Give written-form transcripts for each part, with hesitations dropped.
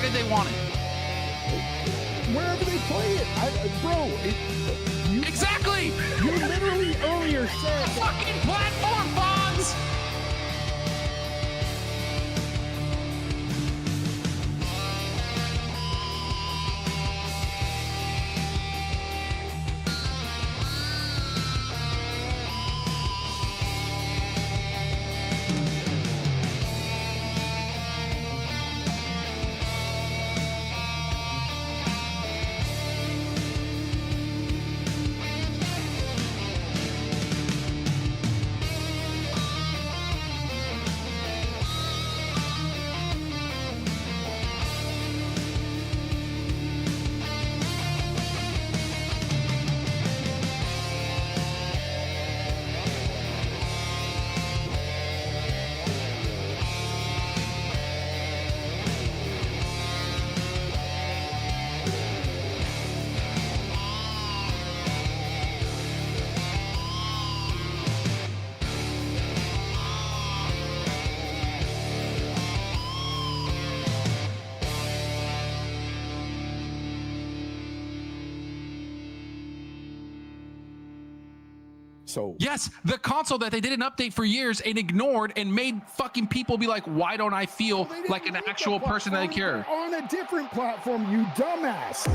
Where did they want it? Wherever they play it, bro. Exactly. You literally earlier said Fucking platform, Fonz. so. Yes, the console that they didn't update for years and ignored and made fucking people be like, why don't I feel like an actual person that I care? On a different platform, you dumbass.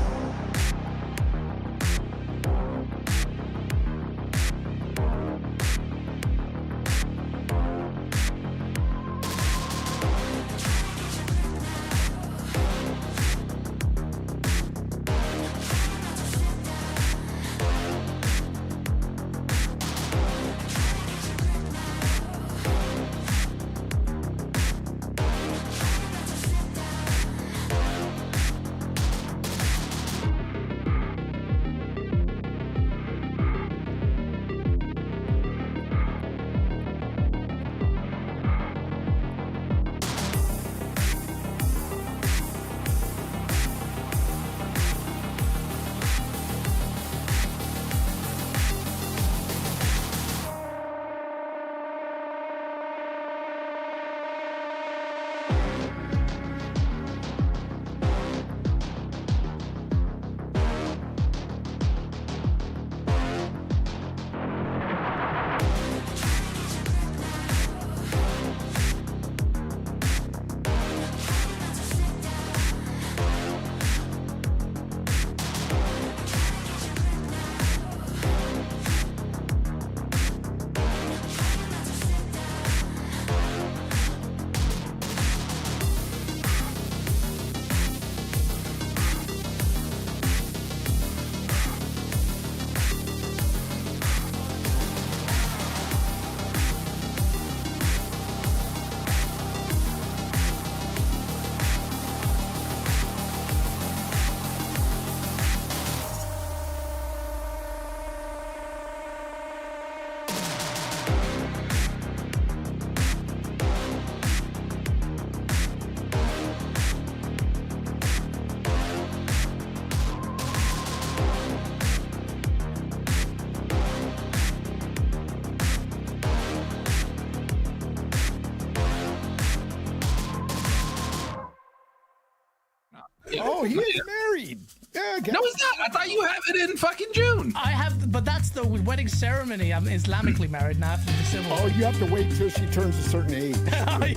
Oh, he is married. Yeah, No, he's not. I thought you have it in fucking June. I have, but that's the wedding ceremony. I'm Islamically married now after the civil. Oh, you have to wait till she turns a certain age. I'm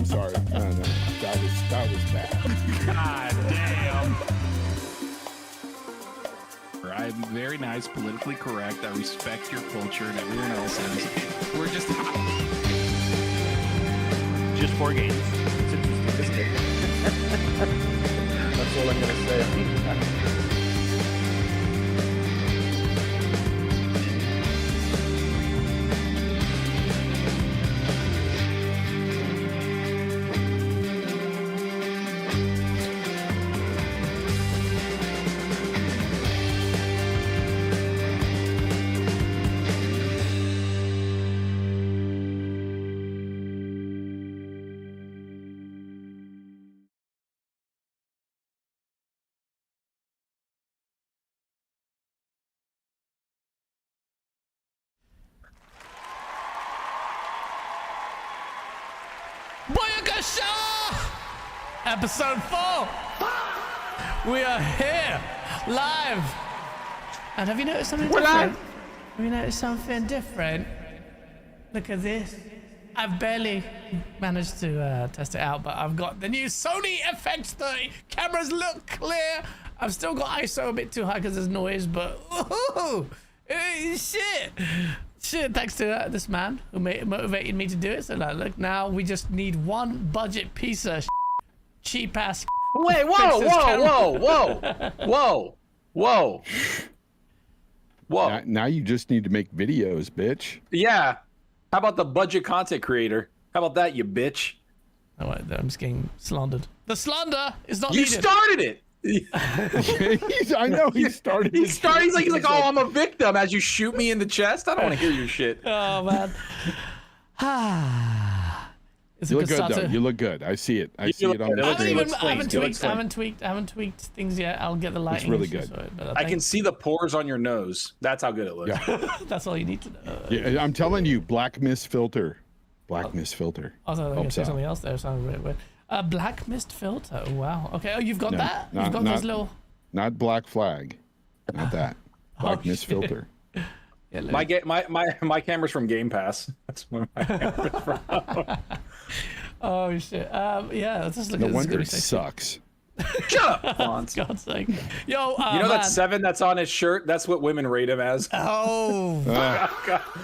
sorry. No, that was bad. God damn. I'm very nice, politically correct. I respect your culture and everyone else's. We're just 4 games. It's interesting, isn't it? That's all I'm gonna say. Episode 4. We are here, live. And have you noticed something different? Have you noticed something different? Look at this. I've barely managed to test it out, but I've got the new Sony FX30. Cameras look clear. I've still got ISO a bit too high because there's noise, but shit. Thanks to this man who motivated me to do it. So like, look, now we just need one budget piece of cheap ass. Wait, whoa. Now you just need to make videos, bitch. Yeah. How about the budget content creator? How about that, you bitch? Oh, wait, I'm just getting slandered. The slander is not You needed. started it. I know he started. He's like, oh, I'm a victim. As you shoot me in the chest, I don't want to hear your shit. Oh man. You look good though. You look good. I see it. I see it on the screen. I haven't tweaked things yet. I'll get the lighting. It's really good. I can see the pores on your nose. That's how good it looks. Yeah. That's all you need to know. Yeah, I'm telling you, black mist filter. Black mist filter. I was going to say something else there. Sounded really weird. Black mist filter. Oh, wow. Okay. Oh, you've got that. You've got those little. Not black flag. Not that. Black mist filter. Yeah, my camera's from Game Pass. That's where my camera's from. Oh shit. Yeah. Let's just look No at wonder this. it sucks. Shut up, Fonz. For God's sake. Yo. You know that 7 that's on his shirt? That's what women rate him as. Oh.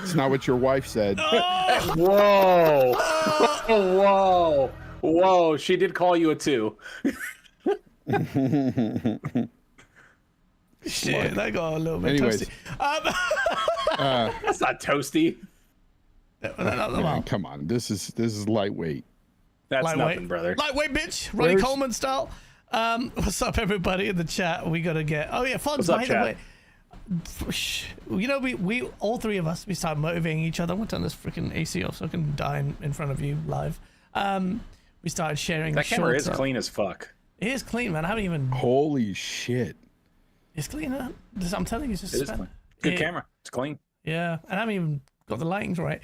It's not what your wife said. Whoa. She did call you a 2. Shit, that got a little bit Anyways, toasty. That's not toasty. Come on, this is lightweight. That's Lightweight. nothing, brother. Lightweight, bitch. Ronnie Coleman style. What's up, everybody in the chat? We gotta get. Oh yeah, Fonz. By the way, you know, we all three of us, we started motivating each other. I want to turn this freaking AC off so I can die in front of you live. We started sharing. That camera is clean as fuck. It is clean, man. I haven't even. Holy shit. It's clean, huh? I'm telling you, it's just. It is clean. Good camera. It's clean. Yeah, and I haven't even got the lightings right.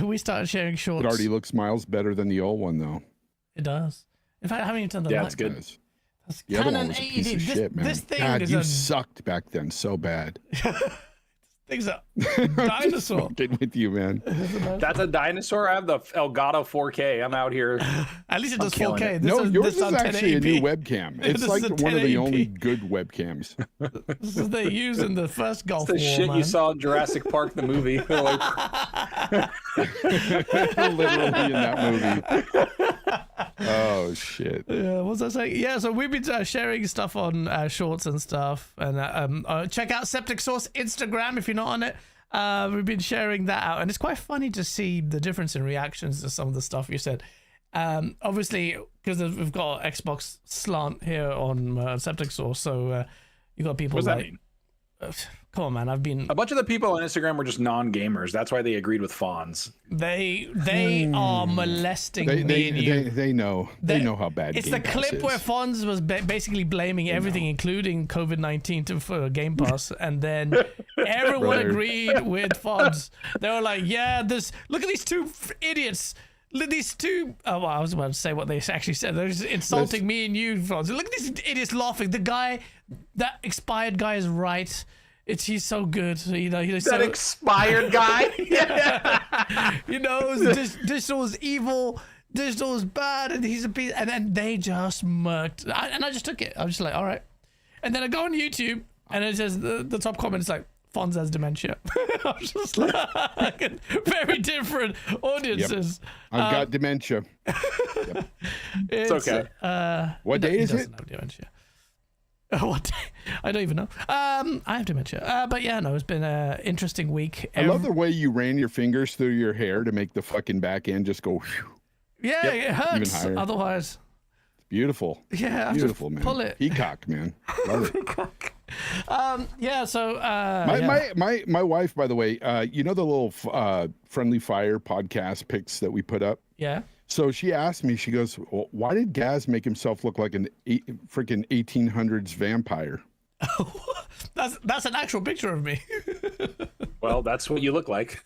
We started sharing shorts. It already looks miles better than the old one, though. It does. In fact, I haven't even done the Yeah, light. it's good. The other one was a piece of shit, man. This thing God, is you sucked back then so bad. Thing's a dinosaur. Fucking with you, man. That's a dinosaur. I have the Elgato 4K. I'm out here. At least it does 4K. Yours is actually a new webcam. It's like one of the only good webcams. This is they use in the first Gulf War. The shit man. you saw in Jurassic Park, the movie. Like... Literally in that movie. Oh shit. Yeah, what was I saying? Yeah, so we've been sharing stuff on shorts and stuff, and check out Septic Sauce Instagram if you're not on it. We've been sharing that out, and it's quite funny to see the difference in reactions to some of the stuff you said. Obviously, because we've got Xbox slant here on Septic Sauce, so you got people What does like. that mean? Come on, man! I've been. A bunch of the people on Instagram were just non-gamers. That's why they agreed with Fonz. They are molesting me and you. They know. They know how bad. It's Game the Pass clip is. where Fonz was basically blaming everything, including COVID-19, for Game Pass, and then everyone agreed with Fonz. They were like, "Yeah, look at these two idiots." These two. Oh, well, I was about to say what they actually said. They're just insulting me and you, Fonz. Look at these idiots laughing. The guy, that expired guy, is right. He's so good. You know, he's That so expired guy. you know, digital is evil. Digital is bad, and he's a piece. And then they just murked. And I just took it. I was just like, all right. And then I go on YouTube, and it says the top comment is like, Fonz has dementia. I was just like, very different audiences. Yep. I've got dementia. Yep. It's okay. What day is it? Have dementia. What day? I don't even know. I have dementia. But yeah, no, it's been an interesting week. I love the way you ran your fingers through your hair to make the fucking back end just go. Whew. Yeah, it hurts. Otherwise. Beautiful. Yeah, beautiful, man. Pull it. Peacock, man. Love it. Yeah. So my wife, by the way, you know the little Friendly Fire podcast pics that we put up. Yeah. So she asked me. She goes, well, "Why did Gaz make himself look like an freaking 1800s vampire?" That's an actual picture of me. Well, that's what you look like.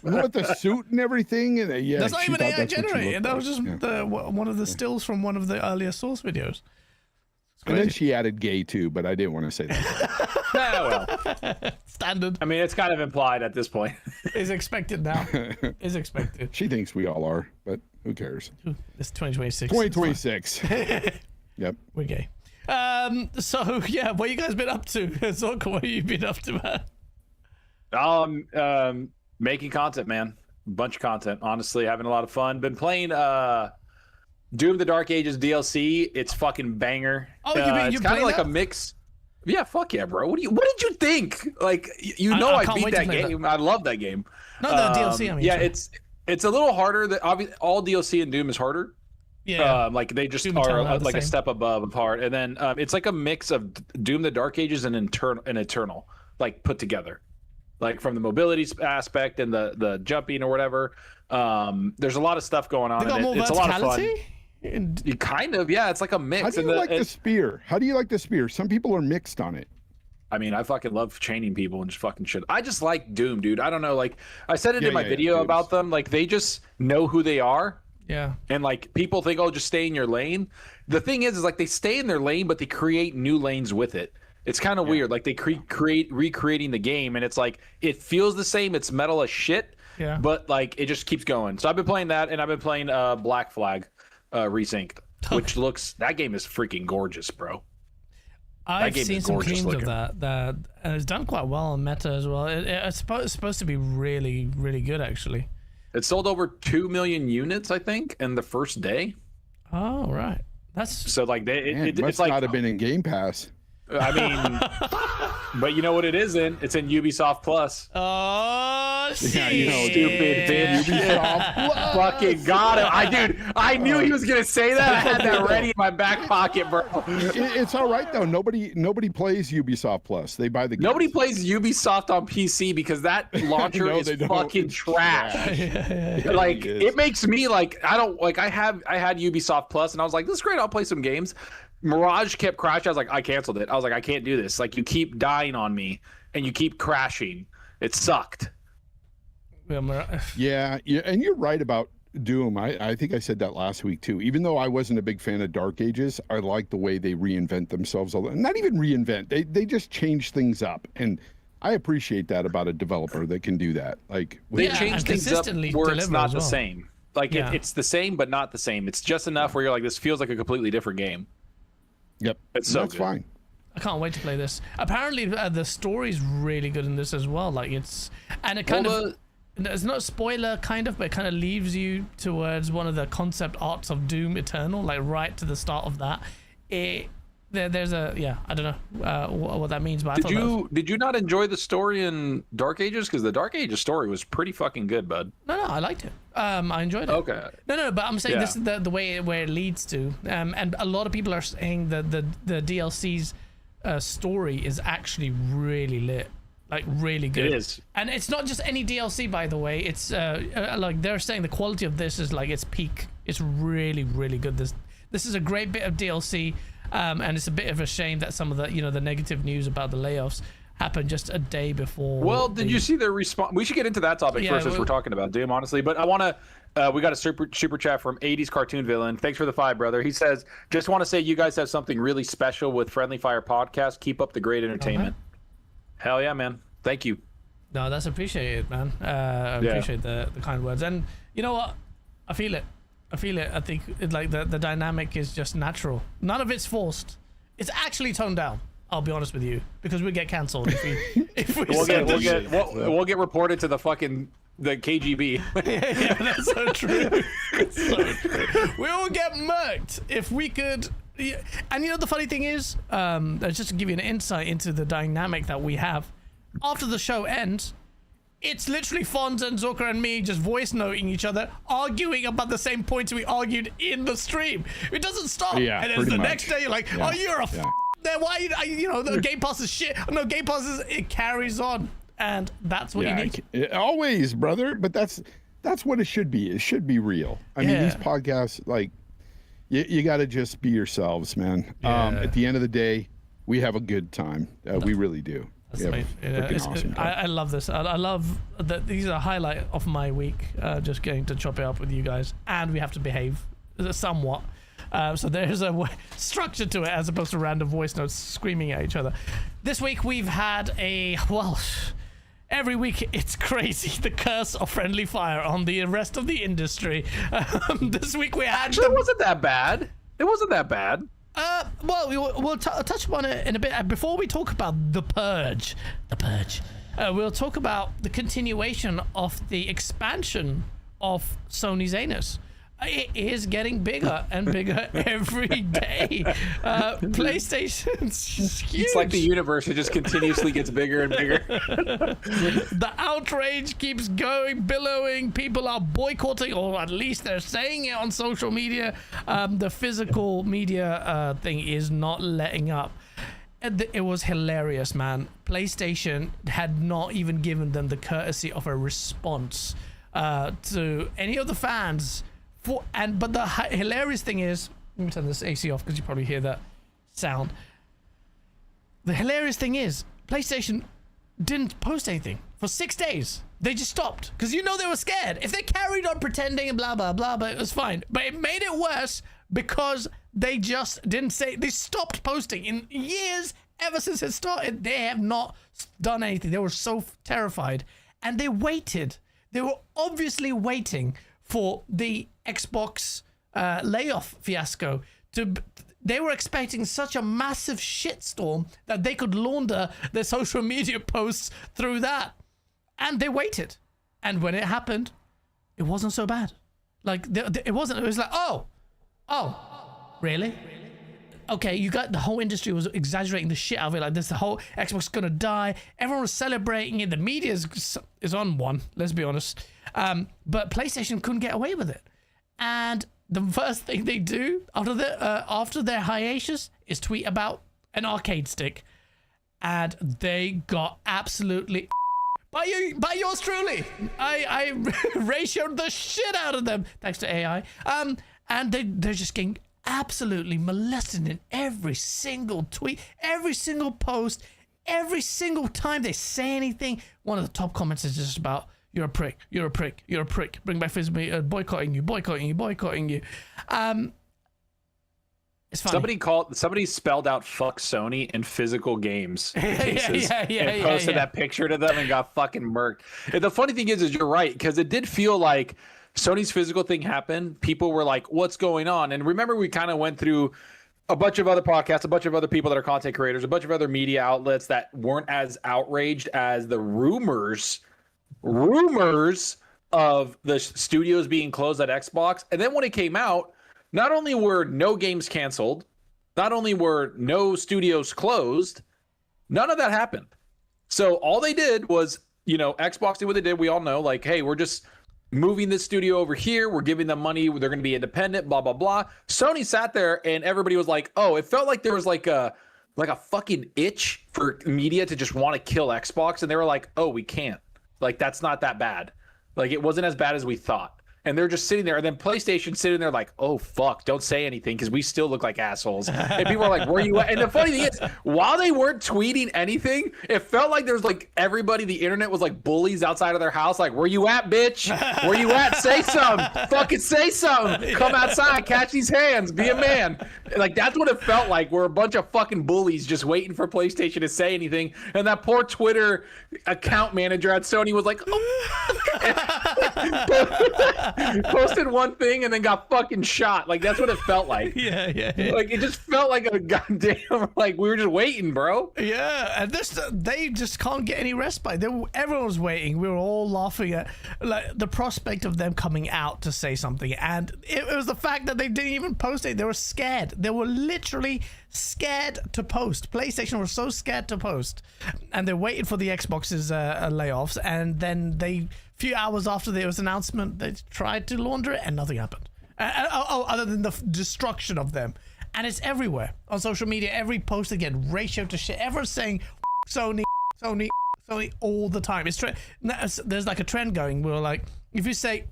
With the suit and everything, and yeah, That's not she even thought AI that's what she generated. looked That was just like. one of the stills from one of the earlier source videos. And then she added gay too, but I didn't want to say that. Well, Standard I mean, it's kind of implied at this point. is expected now. Is expected. She thinks we all are, but who cares? It's 2026. 2026. Yep. We're gay. So yeah, what you guys been up to? Zorka, what have you been up to, man? Making content, man. Bunch of content. Honestly, having a lot of fun. Been playing Doom: The Dark Ages DLC. It's fucking banger. Oh, it's kind of like a mix. Yeah, fuck yeah, bro. What did you think? Like, I can't beat wait to that play game. I love that game. No, the DLC. I mean, yeah, it's a little harder. That obviously all DLC in Doom is harder. Yeah. Like they just Doom are Eternal are the like a same. step above hard. And then it's like a mix of Doom: The Dark Ages and Eternal, like put together. Like from the mobility aspect and the jumping or whatever. There's a lot of stuff going on. They got in more it. It's a lot of fun. verticality? You kind of, yeah. It's like a mix. How do you like the spear? How do you like the spear? Some people are mixed on it. I mean, I fucking love chaining people and just fucking shit. I just like Doom, dude. I don't know. Like I said it in my video about them. Like they just know who they are. Yeah. And like people think, oh, just stay in your lane. The thing is like they stay in their lane, but they create new lanes with it. It's kind of weird. Like they recreating the game, and it's like it feels the same. It's metal as shit. Yeah. But like it just keeps going. So I've been playing that, and I've been playing Black Flag, Resynced, which that game is freaking gorgeous, bro. I've seen some claims of that, and it's done quite well on meta as well. It's supposed to be really, really good, actually. It sold over 2 million units, I think, in the first day. Oh, right. That's So like It must it's like not have been in Game Pass. I mean, but you know what it is in? It's in Ubisoft Plus. oh shit. Yeah, you know, Stupid bitch. Ubisoft. Fucking got him. I knew he was gonna say that. I had that ready in my back pocket, bro. It's all right though. Nobody plays Ubisoft Plus. They buy the games. Nobody plays Ubisoft on PC because that launcher No, is they don't. fucking It's trash. Like It is. it makes me like I don't like I had Ubisoft Plus and I was like, this is great. I'll play some games. Mirage kept crashing. I was like, I canceled it. I was like, I can't do this. Like you keep dying on me and you keep crashing. It sucked. Yeah, and you're right about Doom. I think I said that last week too. Even though I wasn't a big fan of Dark Ages, I like the way they reinvent themselves. Not even reinvent. They just change things up, and I appreciate that about a developer that can do that. Like They Yeah, change and things up consistently where it's deliver not as the well. same. Like Yeah. it's the same but not the same. It's just enough where you're like, this feels like a completely different game. Yep, It's so that's good. fine. I can't wait to play this. Apparently, the story's really good in this as well. Like it's kind of. It's not a spoiler, kind of, but it kind of leaves you towards one of the concept arts of Doom Eternal, like right to the start of that. There's a I don't know what that means, but Did you not enjoy the story in Dark Ages? Because the Dark Ages story was pretty fucking good, bud. No, I liked it. I enjoyed it. Okay. No, but I'm saying Yeah. this is the way where it leads to, and a lot of people are saying that the DLC's story is actually really lit. Like really good. It is. And it's not just any DLC, by the way. It's like they're saying the quality of this is like its peak. It's really, really good. This is a great bit of DLC, and it's a bit of a shame that some of the the negative news about the layoffs happened just a day before. Well, did you see their response? We should get into that topic Yeah, first as we're talking about Doom, honestly. But I want to. We got a super chat from 80s Cartoon Villain. Thanks for the 5, brother. He says, just want to say you guys have something really special with Friendly Fire Podcast. Keep up the great entertainment. Hell yeah, man. Thank you. No, that's appreciated, man. I appreciate the kind words. And you know what? I feel it. I think like the dynamic is just natural. None of it's forced. It's actually toned down. I'll be honest with you, because we get cancelled if we We'll get reported to the KGB. yeah, that's so true. It's so true. We all get murked if we could. Yeah. And the funny thing is, just to give you an insight into the dynamic that we have, after the show ends, it's literally Fonz and Zorka and me just voice noting each other, arguing about the same points we argued in the stream. It doesn't stop. Yeah, and then pretty the much. next day you're like, oh, you're a there. Why the Game Pass is shit. No, Game Pass it carries on, and that's what you need. Always, brother. But that's what it should be. It should be real. I mean, these podcasts, like, you got to just be yourselves, man. Yeah. At the end of the day, we have a good time. We really do. Yeah, freaking awesome. I love this. I love that these are a highlight of my week. Just getting to chop it up with you guys, and we have to behave somewhat. So there's a structure to it as opposed to random voice notes screaming at each other. This week we've had every week it's crazy. The curse of friendly fire on the rest of the industry. This week we had. Actually, it wasn't that bad. It wasn't that bad. Well, we'll touch upon it in a bit. Before we talk about the Purge, we'll talk about the continuation of the expansion of Sony's anus. It is getting bigger and bigger every day. PlayStation's huge. It's like the universe; it just continuously gets bigger and bigger. The outrage keeps going, billowing. People are boycotting, or at least they're saying it on social media. The physical media thing is not letting up. It was hilarious, man. PlayStation had not even given them the courtesy of a response to any of the fans. But the hilarious thing is, let me turn this AC off because you probably hear that sound. The hilarious thing is, PlayStation didn't post anything for 6 days. They just stopped because they were scared. If they carried on pretending and blah blah blah, but it was fine. But it made it worse because they just didn't say. They stopped posting in years. Ever since it started, they have not done anything. They were so terrified, and they waited. They were obviously waiting for the Xbox layoff fiasco. They were expecting such a massive shitstorm that they could launder their social media posts through that. And they waited. And when it happened, it wasn't so bad. Like, it wasn't. It was like, oh, really? Okay, you got the whole industry was exaggerating the shit out of it. Like, this, the whole Xbox gonna die. Everyone was celebrating it. The media is on one, let's be honest. But PlayStation couldn't get away with it. And the first thing they do after their hiatus is tweet about an arcade stick. And they got absolutely by yours truly. I ratioed the shit out of them, thanks to AI. And they're just getting absolutely molested in every single tweet, every single post, every single time they say anything. One of the top comments is just about, you're a prick, you're a prick, you're a prick. Bring back Frisbee, boycotting you. It's funny. Somebody spelled out "fuck Sony" in physical games cases and posted that picture to them and got fucking murked. And the funny thing is you're right, because it did feel like Sony's physical thing happened. People were like, "What's going on?" And remember, we kind of went through a bunch of other podcasts, a bunch of other people that are content creators, a bunch of other media outlets that weren't as outraged as the rumors of the studios being closed at Xbox. And then when it came out, not only were no games canceled, not only were no studios closed, none of that happened. So all they did was, Xbox did what they did. We all know, like, hey, we're just moving this studio over here. We're giving them money. They're going to be independent, blah, blah, blah. Sony sat there and everybody was like, oh, it felt like there was like a fucking itch for media to just want to kill Xbox. And they were like, oh, we can't. Like, that's not that bad. Like, it wasn't as bad as we thought. And they're just sitting there. And then PlayStation sitting there like, oh, fuck, don't say anything because we still look like assholes. And people are like, where you at? And the funny thing is, while they weren't tweeting anything, it felt like there was like everybody, the internet was like bullies outside of their house. Like, where you at, bitch? Where you at? Say something. Fucking say something. Come outside. Catch these hands. Be a man. Like, that's what it felt like. We're a bunch of fucking bullies just waiting for PlayStation to say anything. And that poor Twitter account manager at Sony was like, oh. Posted one thing and then got fucking shot. Like, that's what it felt like. Yeah. Like, it just felt like a goddamn, like, we were just waiting, bro. Yeah, and they just can't get any respite. Everyone was waiting. We were all laughing at like the prospect of them coming out to say something, and it was the fact that they didn't even post it. They were scared. They were literally scared to post. PlayStation was so scared to post, and they waited for the Xbox's layoffs, and then few hours after there was an announcement, they tried to launder it and nothing happened. Other than the destruction of them. And it's everywhere on social media. Every post again, ratio to shit. Everyone's saying Sony all the time. There's like a trend going where, like, if you say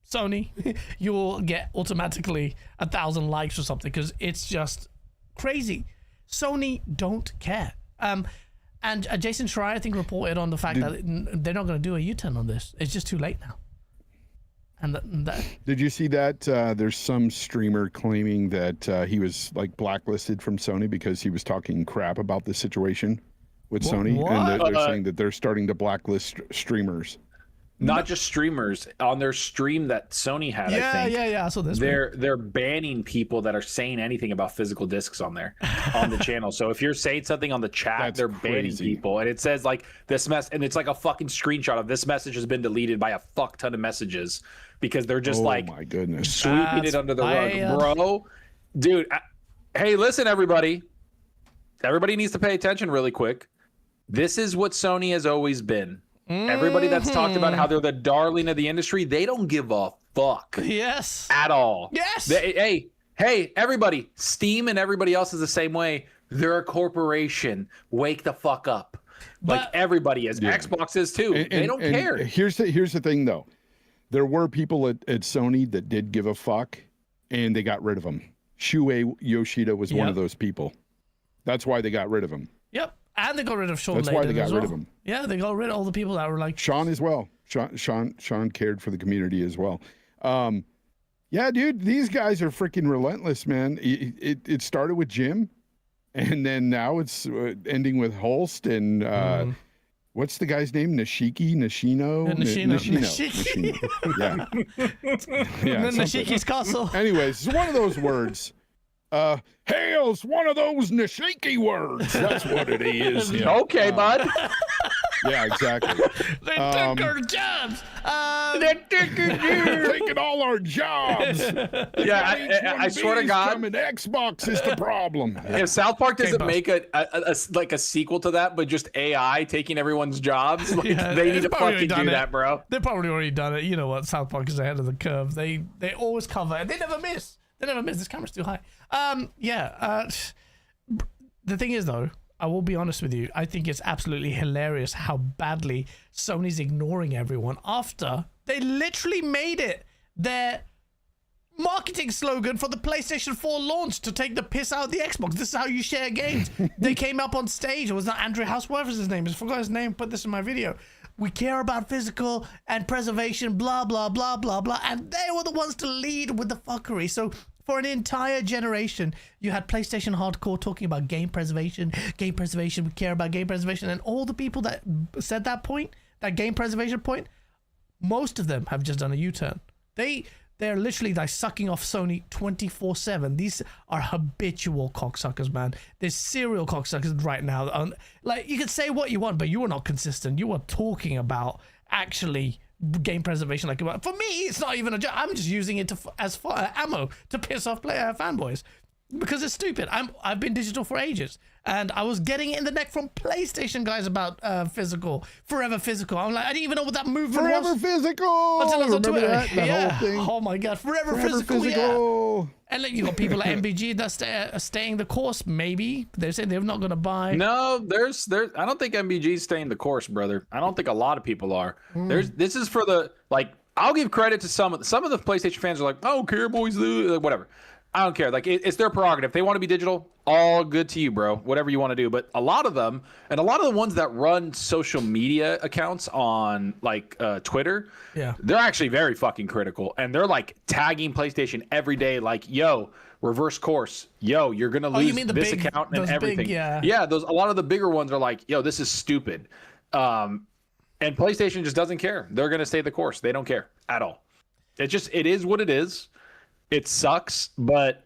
Sony, you will get automatically 1,000 likes or something because it's just crazy. Sony don't care. And Jason Schreier, I think, reported on the fact that they're not going to do a U-turn on this. It's just too late now. And Did you see that? There's some streamer claiming that he was like blacklisted from Sony because he was talking crap about the situation with Sony, and they're saying that they're starting to blacklist streamers. Not just streamers on their stream that Sony had. I think. Yeah. I saw this. They're banning people that are saying anything about physical discs on there on the channel. So if you're saying something on the chat, they're banning people, and it says like this and it's like a fucking screenshot of this message has been deleted by a fuck ton of messages because they're just my goodness, sweeping it under the rug, bro. Dude, hey, listen, everybody needs to pay attention really quick. This is what Sony has always been. Everybody that's talked about how they're the darling of the industry, they don't give a fuck. Yes. At all. Yes. Hey, everybody, Steam and everybody else is the same way. They're a corporation. Wake the fuck up. Like everybody is. Yeah. Xbox is too. They don't care. Here's the thing though. There were people at Sony that did give a fuck and they got rid of them. Shuei Yoshida was one of those people. That's why they got rid of him. Yep. And they got rid of Sean. That's why they got rid of him. Yeah, they got rid of all the people that were like Sean as well. Sean cared for the community as well. Yeah, dude, these guys are freaking relentless, man. It started with Jim, and then now it's ending with Holst and what's the guy's name? Nishino. Yeah. Nishiki's castle. Anyways, it's one of those words. Hail's one of those Nishiki words. That's what it is. Yeah. Okay, bud. Yeah, exactly. They took our jobs. Taking all our jobs. Yeah, I swear to God, coming to Xbox is the problem. If South Park doesn't make a sequel to that, but just AI taking everyone's jobs, they need to fucking do that, bro. They've probably already done it. You know what? South Park is ahead of the curve. They always cover, and they never miss. This camera's too high. The thing is, though, I will be honest with you. I think it's absolutely hilarious how badly Sony's ignoring everyone after they literally made it their marketing slogan for the PlayStation 4 launch to take the piss out of the Xbox. This is how you share games. They came up on stage. It was not Andrew House. Whatever his name is. I forgot his name. Put this in my video. We care about physical and preservation, blah, blah, blah, blah, blah. And they were the ones to lead with the fuckery. So for an entire generation, you had PlayStation Hardcore talking about game preservation, we care about game preservation. And all the people that said that point, that game preservation point, most of them have just done a U-turn. They're literally like sucking off Sony 24/7. These are habitual cocksuckers, man. They're serial cocksuckers right now. Like, you can say what you want, but you are not consistent. You are talking about actually game preservation. Like, for me, it's not even a joke. I'm just using it as ammo to piss off fanboys. Because it's stupid. I've been digital for ages, and I was getting it in the neck from PlayStation guys about forever physical. I'm like, I didn't even know what that movement was. Forever physical. Until I was on Remember Twitter. that whole thing? Oh my god, forever physical. Yeah. And like, you got people at MBG that staying the course. Maybe they're saying they're not going to buy. No, there's. I don't think MBG's staying the course, brother. I don't think a lot of people are. This is for the like. I'll give credit to some of the PlayStation fans are like, I don't care, boys, whatever. I don't care. Like, it's their prerogative. If they want to be digital, all good to you, bro. Whatever you want to do. But a lot of them, and a lot of the ones that run social media accounts on like Twitter, they're actually very fucking critical. And they're like tagging PlayStation every day, like, yo, reverse course. Yo, you're gonna lose this account and everything. A lot of the bigger ones are like, yo, this is stupid. And PlayStation just doesn't care. They're gonna stay the course. They don't care at all. It is what it is. It sucks, but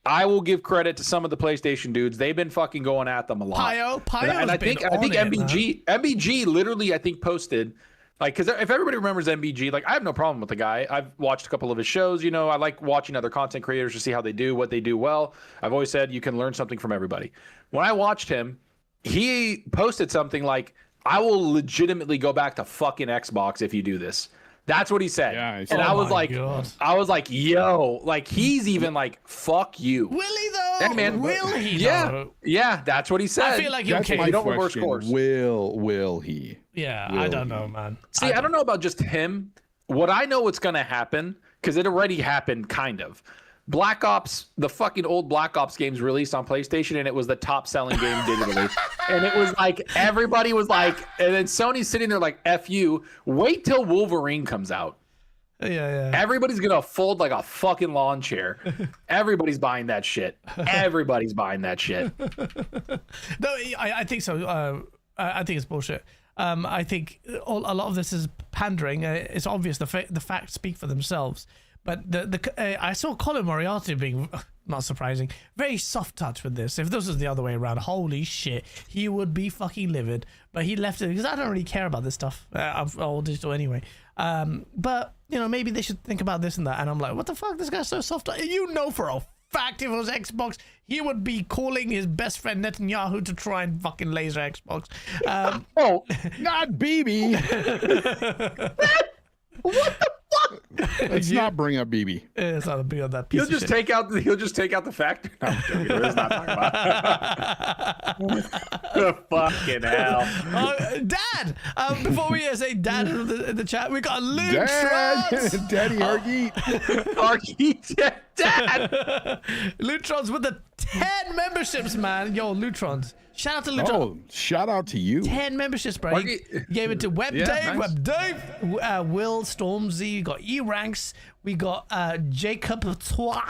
I will give credit to some of the PlayStation dudes. They've been fucking going at them a lot. And I think MBG literally, I think, posted, like, because if everybody remembers MBG, like, I have no problem with the guy. I've watched a couple of his shows. You know, I like watching other content creators to see how they do what they do well. I've always said you can learn something from everybody. When I watched him, he posted something like, I will legitimately go back to fucking Xbox if you do this. That's what he said. Yeah, and I was like, yo, like, he's even like, fuck you. Will he though? Hey, man, will he though? Yeah, that's what he said. I feel like you don't reverse course. Will he? Yeah, I don't know, man. See, I don't know about just him. What I know what's going to happen, because it already happened, kind of. Black Ops, the fucking old Black Ops games released on PlayStation, and it was the top selling game digitally. And it was like, everybody was like, and then Sony's sitting there like, F you, wait till Wolverine comes out. Yeah. Everybody's going to fold like a fucking lawn chair. Everybody's buying that shit. Everybody's buying that shit. No, I think so. I think it's bullshit. I think a lot of this is pandering. It's obvious the facts speak for themselves. But I saw Colin Moriarty being, not surprising, very soft touch with this. If this was the other way around, holy shit, he would be fucking livid. But he left it because I don't really care about this stuff. All digital anyway. But, you know, maybe they should think about this and that. And I'm like, what the fuck? This guy's so soft. You know for a fact if it was Xbox, he would be calling his best friend Netanyahu to try and fucking laser Xbox. Oh, not Bibi. What the fuck? Let's not bring up Bibi. It's not big on that piece He'll just take out the factory. No, I'm joking. Let's not talk about fucking hell. Dad! Before we say dad in the chat, we got Lutron. Daddy Hargeet. Hargeet, Dad. Lutrons with the 10 memberships, man. Yo, Lutrons. Shout out to Lutron. Oh, shout out to you. 10 memberships, bro. He gave it to Web Dave, nice. Web Dave, Will, Stormzy. We got E-Ranks. We got Jacob Twa.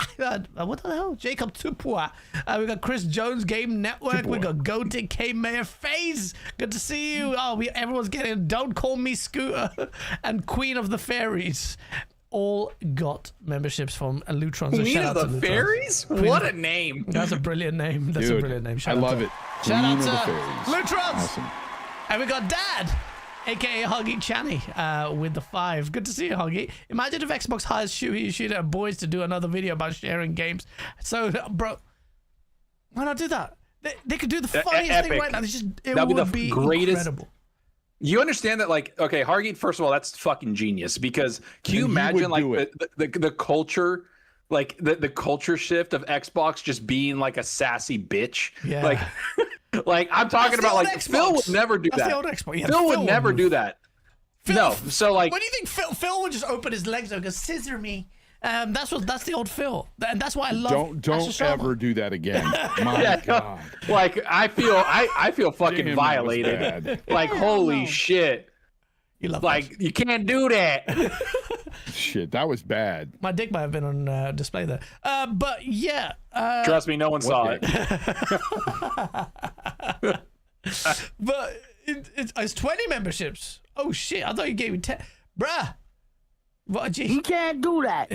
What the hell? Jacob Tupwa. We got Chris Jones, Game Network. We got Goated, K Mayor, FaZe. Good to see you. Oh, everyone's getting Don't Call Me Scooter and Queen of the Fairies. All got memberships from Lutron. So Queen shout of out the to Fairies? What a name. That's a brilliant name. That's Dude, a brilliant name. I Shout out love to it. Shout Queen out of the to Fairies. Lutrons. Awesome. And we got Dad, aka Huggy Channy, with the 5. Good to see you, Huggy. Imagine if Xbox hires Shooter and Boys to do another video about sharing games. So, bro, why not do that? They could do the funniest thing right now. It would be incredible. You understand that, like, okay, Hargeet, first of all, that's fucking genius, because can you imagine like the culture, like the culture shift of Xbox just being like a sassy bitch? Yeah. Like I'm talking about, like, Xbox. Phil would never do That's that. the old Xbox. Yeah, Phil would never do that. No, so like, what do you think? Phil would just open his legs and go, scissor me. That's the old Phil, and that's why I love. Don't ever do that again. My God. Like I feel fucking Damn, violated. Like holy shit. You love like that. you can't do that. Shit, that was bad. My dick might have been on display there. But yeah. Trust me, no one saw it. But it's 20 memberships. Oh shit! I thought you gave me 10, bruh. What? He can't do that.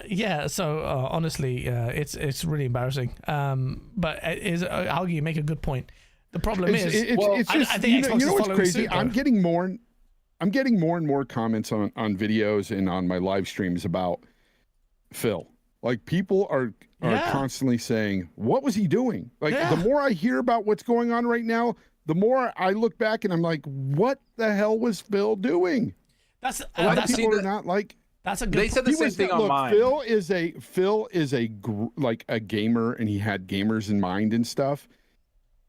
Yeah. So honestly, it's really embarrassing. But Huggy, you make a good point. The problem is, it's just, I think Xbox you know is what's crazy? Suit, I'm getting more and more comments on videos and on my live streams about Phil. Like people are constantly saying, "What was he doing?" Like the more I hear about what's going on right now, the more I look back and I'm like, "What the hell was Phil doing?" That's a lot of people are not like. That's a good. They said the same thing on mine. Phil is a like a gamer, and he had gamers in mind and stuff.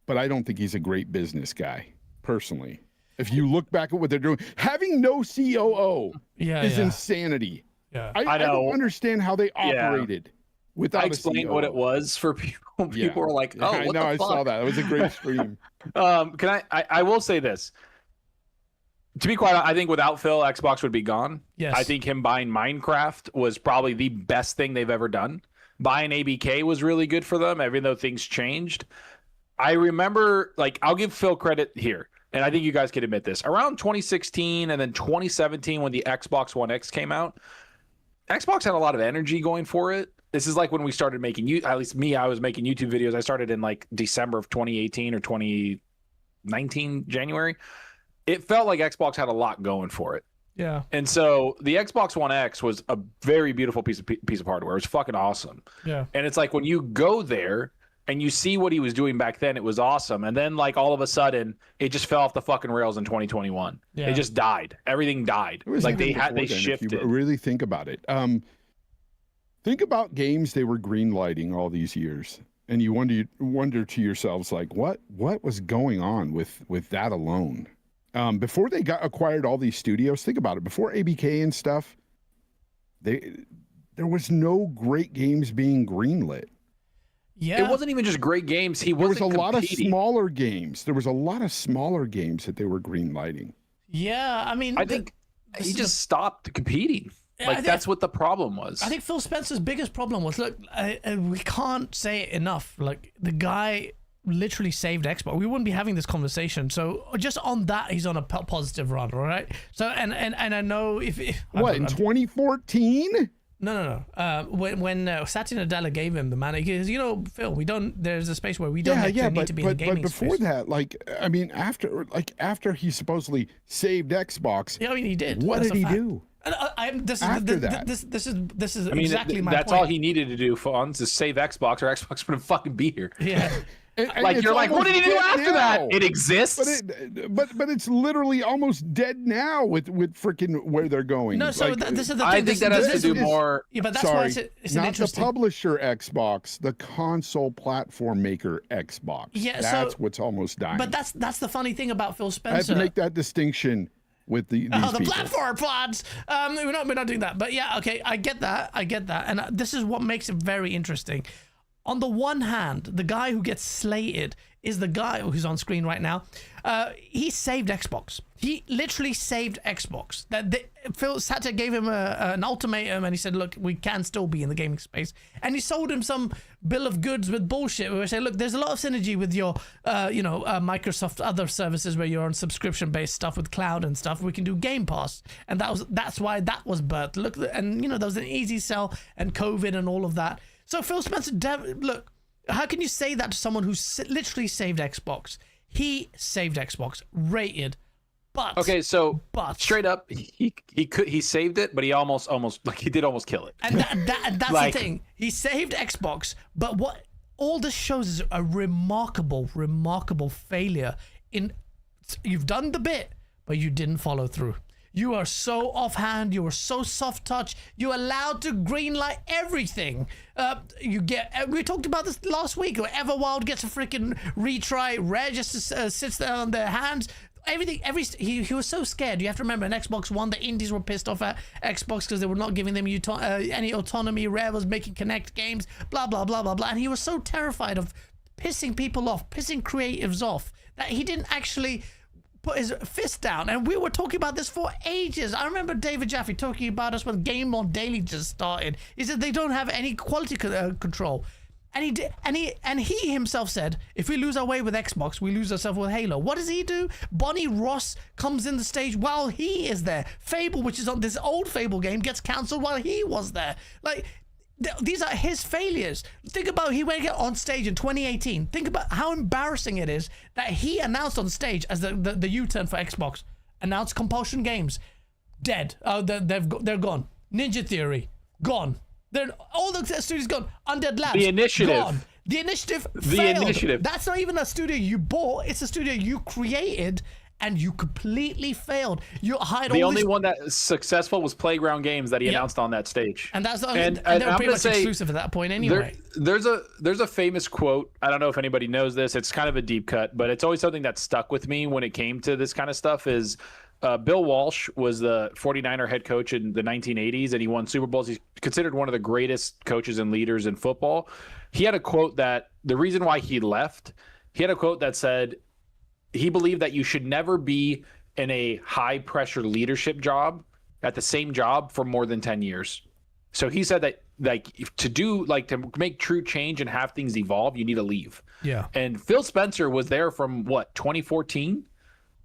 But I don't think he's a great business guy, personally. If you look back at what they're doing, having no COO is insanity. Yeah, I don't understand how they operated without. I explained what it was for people. People were like, "Oh, what the fuck?" I saw that. It was a great stream. Can I will say this. To be quite honest, I think without Phil, Xbox would be gone. Yes. I think him buying Minecraft was probably the best thing they've ever done. Buying ABK was really good for them, even though things changed. I remember, like, I'll give Phil credit here, and I think you guys can admit this. Around 2016 and then 2017, when the Xbox One X came out, Xbox had a lot of energy going for it. This is like when we started making, at least me, I was making YouTube videos. I started in like December of 2018 or 2019, January. It felt like Xbox had a lot going for it. Yeah. And so the Xbox One X was a very beautiful piece of hardware. It was fucking awesome. Yeah. And it's like when you go there and you see what he was doing back then, it was awesome. And then like all of a sudden, it just fell off the fucking rails in 2021. Yeah. It just died. Everything died. Like they shifted. If you really think about it. Think about games they were green lighting all these years. And you wonder to yourselves, like, what was going on with that alone? Before they got acquired all these studios, think about it. Before ABK and stuff, they there was no great games being greenlit. Yeah. It wasn't even just great games. He There was wasn't a lot of competing. smaller games. There was a lot of smaller games that they were greenlighting. Yeah, I mean, I think he just stopped competing. Like, that's what the problem was. I think Phil Spencer's biggest problem was, look, we can't say it enough. Like, the guy literally saved Xbox. We wouldn't be having this conversation. So just on that, he's on a positive run, all right? So, and I know if What, in 2014? No. When Satya Nadella gave him the man, he goes, Phil, there's a space where we don't need to be in the gaming but before space. that, I mean, after he supposedly saved Xbox, Yeah, I mean, he did. what That's did he a fact. do? This is I mean, exactly my that's point. all he needed to do, Fonz, is save Xbox, or Xbox wouldn't fucking be here. Yeah. And Like, it's you're like, what did he do almost after dead that? now. It exists. But it's literally almost dead now with freaking where they're going. No, so Like, this is the thing. I think that has to do more. Yeah, but that's sorry, why it's an not the interesting. publisher Xbox, the console platform maker Xbox. Yeah, that's what's almost dying. But that's the funny thing about Phil Spencer. I have to make that distinction with these the people. platform pods. We're not doing that. But yeah, okay, I get that, and this is what makes it very interesting. On the one hand, the guy who gets slated is the guy who's on screen right now. He saved Xbox. He literally saved Xbox. Phil Satya gave him an ultimatum, and he said, "Look, we can still be in the gaming space." And he sold him some bill of goods with bullshit. Where he said, "Look, there's a lot of synergy with your, Microsoft other services where you're on subscription-based stuff with cloud and stuff. We can do Game Pass, and that's why that was birthed. Look, and there was an easy sell and COVID and all of that. So Phil Spencer, look." How can you say that to someone who literally saved Xbox? He saved Xbox, rated, but Straight up, he saved it, but he almost he did almost kill it. And that's the thing. He saved Xbox, but what all this shows is a remarkable failure in. You've done the bit, but you didn't follow through. You are so offhand. You are so soft touch. You're allowed to greenlight everything. We talked about this last week. Everwild gets a freaking retry. Rare just sits there on their hands. Everything. He was so scared. You have to remember, in Xbox One, the indies were pissed off at Xbox because they were not giving them any autonomy. Rare was making Kinect games. Blah blah blah blah blah. And he was so terrified of pissing people off, pissing creatives off, that he didn't actually put his fist down. And we were talking about this for ages. I remember David Jaffe talking about us when Game On Daily just started. He said they don't have any quality control. And he did, and he himself said, if we lose our way with Xbox, we lose ourselves with Halo. What does he do? Bonnie Ross comes in the stage while he is there. Fable, which is on this old Fable game, gets cancelled while he was there. Like, these are his failures. Think about he went on stage in 2018. Think about how embarrassing it is that he announced on stage as the U-turn for Xbox. Announced Compulsion Games, dead. They're gone. Ninja Theory, gone. All the studios gone. Undead Labs, The Initiative. gone. The Initiative failed. That's not even a studio you bought. It's a studio you created. And you completely failed. You hired The all only these... one that was successful was Playground Games that he announced on that stage. And that's the only, and they were I'm pretty gonna much say, exclusive at that point anyway. There's a famous quote. I don't know if anybody knows this. It's kind of a deep cut, but it's always something that stuck with me when it came to this kind of stuff. Is Bill Walsh was the 49er head coach in the 1980s, and he won Super Bowls. He's considered one of the greatest coaches and leaders in football. He had a quote that the reason why he left, he had a quote that said he believed that you should never be in a high pressure leadership job at the same job for more than 10 years. So he said that to make true change and have things evolve, you need to leave. Yeah. And Phil Spencer was there from 2014,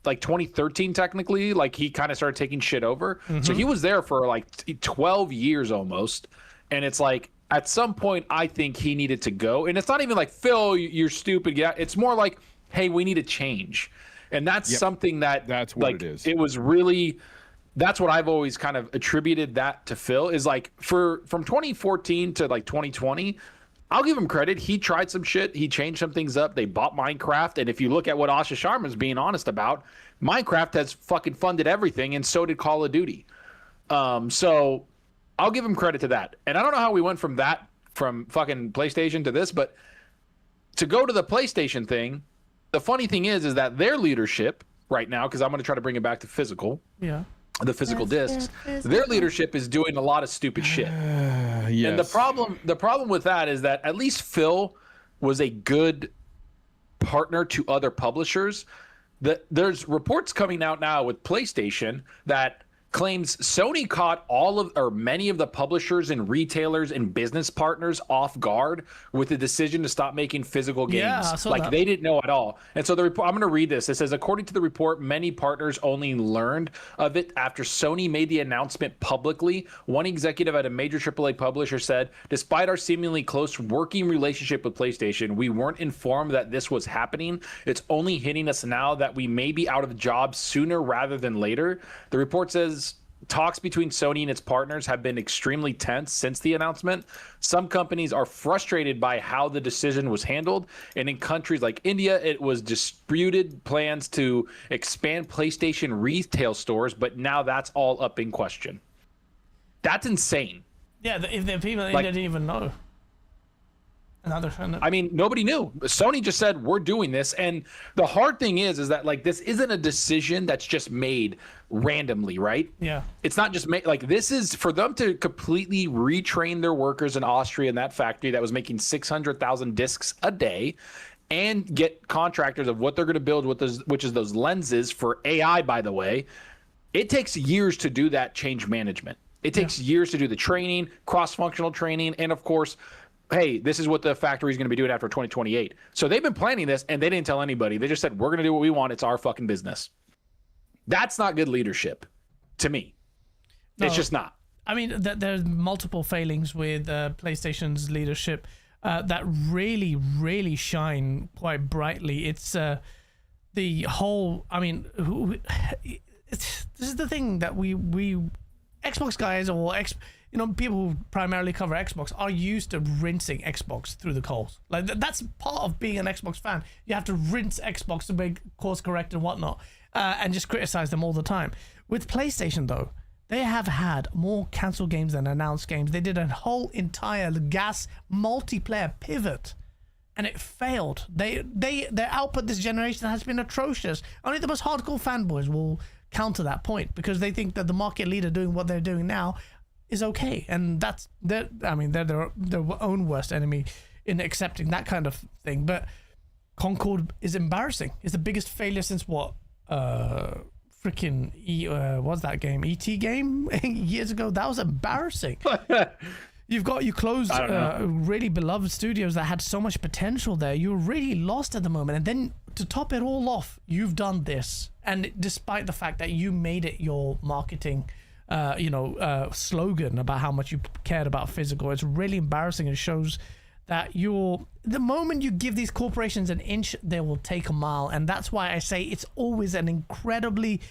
like 2013 technically. Like, he kind of started taking shit over. Mm-hmm. So he was there for like 12 years almost. And it's like, at some point, I think he needed to go. And it's not even like, Phil, you're stupid. Yeah, it's more like, hey, we need to change. And that's something that's what it is. It was really, that's what I've always kind of attributed that to Phil, is like from 2014 to like 2020, I'll give him credit. He tried some shit. He changed some things up. They bought Minecraft. And if you look at what Asha Sharma's being honest about, Minecraft has fucking funded everything. And so did Call of Duty. So I'll give him credit to that. And I don't know how we went from fucking PlayStation to this, but to go to the PlayStation thing, the funny thing is that their leadership right now, because I'm going to try to bring it back to physical. Yeah. the physical discs, their leadership is doing a lot of stupid shit. Yes. And the problem with that is that at least Phil was a good partner to other publishers. There's reports coming out now with PlayStation that claims Sony caught many of the publishers and retailers and business partners off guard with the decision to stop making physical games. Yeah, I saw like that. they didn't know at all. And so the report, I'm going to read this. It says, according to the report, many partners only learned of it after Sony made the announcement publicly. One executive at a major AAA publisher said, despite our seemingly close working relationship with PlayStation, we weren't informed that this was happening. It's only hitting us now that we may be out of jobs sooner rather than later. The report says, talks between Sony and its partners have been extremely tense since the announcement. Some companies are frustrated by how the decision was handled, and in countries like India, it was disputed plans to expand PlayStation retail stores, but now that's all up in question. That's insane. Yeah, if the people in Like- India didn't even know. I mean, nobody knew. Sony just said, we're doing this. And the hard thing is that like, this isn't a decision that's just made randomly, right? Yeah. It's not just made, like, this is for them to completely retrain their workers in Austria in that factory that was making 600,000 discs a day and get contractors of what they're going to build with those, which is those lenses for AI, by the way. It takes years to do that change management. It takes years to do the training, cross-functional training, and of course, hey, this is what the factory is going to be doing after 2028. So they've been planning this, and they didn't tell anybody. They just said, we're going to do what we want. It's our fucking business. That's not good leadership to me. No. It's just not. I mean, there's multiple failings with PlayStation's leadership that really, really shine quite brightly. It's the whole. I mean, this is the thing that we Xbox guys or people who primarily cover Xbox are used to rinsing Xbox through the coals. Like that's part of being an Xbox fan. You have to rinse Xbox to make course correct and whatnot, and just criticize them all the time. With PlayStation though, they have had more cancelled games than announced games. They did a whole entire gas multiplayer pivot, and it failed. Their output this generation has been atrocious. Only the most hardcore fanboys will counter that point because they think that the market leader doing what they're doing now is okay, and that's they're their own worst enemy in accepting that kind of thing. But Concord is embarrassing. It's the biggest failure since what what's that game, ET game years ago. That was embarrassing. You closed really beloved studios that had so much potential there. You're really lost at the moment, and then to top it all off, you've done this, and despite the fact that you made it your marketing slogan about how much you cared about physical, it's really embarrassing and shows that the moment you give these corporations an inch, they will take a mile. And that's why I say it's always an incredibly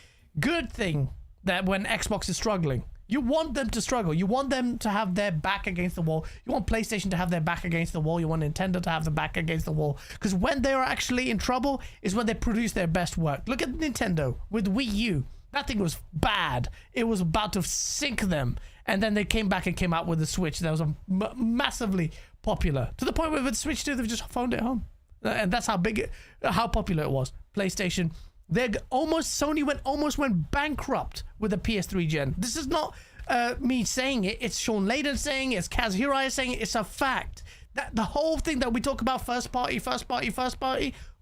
good thing that when Xbox is struggling, you want them to struggle. You want them to have their back against the wall. You want PlayStation to have their back against the wall. You want Nintendo to have their back against the wall. Because when they are actually in trouble is when they produce their best work. Look at Nintendo with Wii U. That thing was bad. It was about to sink them. And then they came back and came out with the Switch that was massively popular. To the point where with Switch 2, they've just phoned it home. And that's how popular it was. PlayStation, Sony almost went bankrupt with the PS3 gen. This is not me saying it. It's Sean Layden saying it. It's Kaz Hirai saying it. It's a fact. That the whole thing that we talk about first party,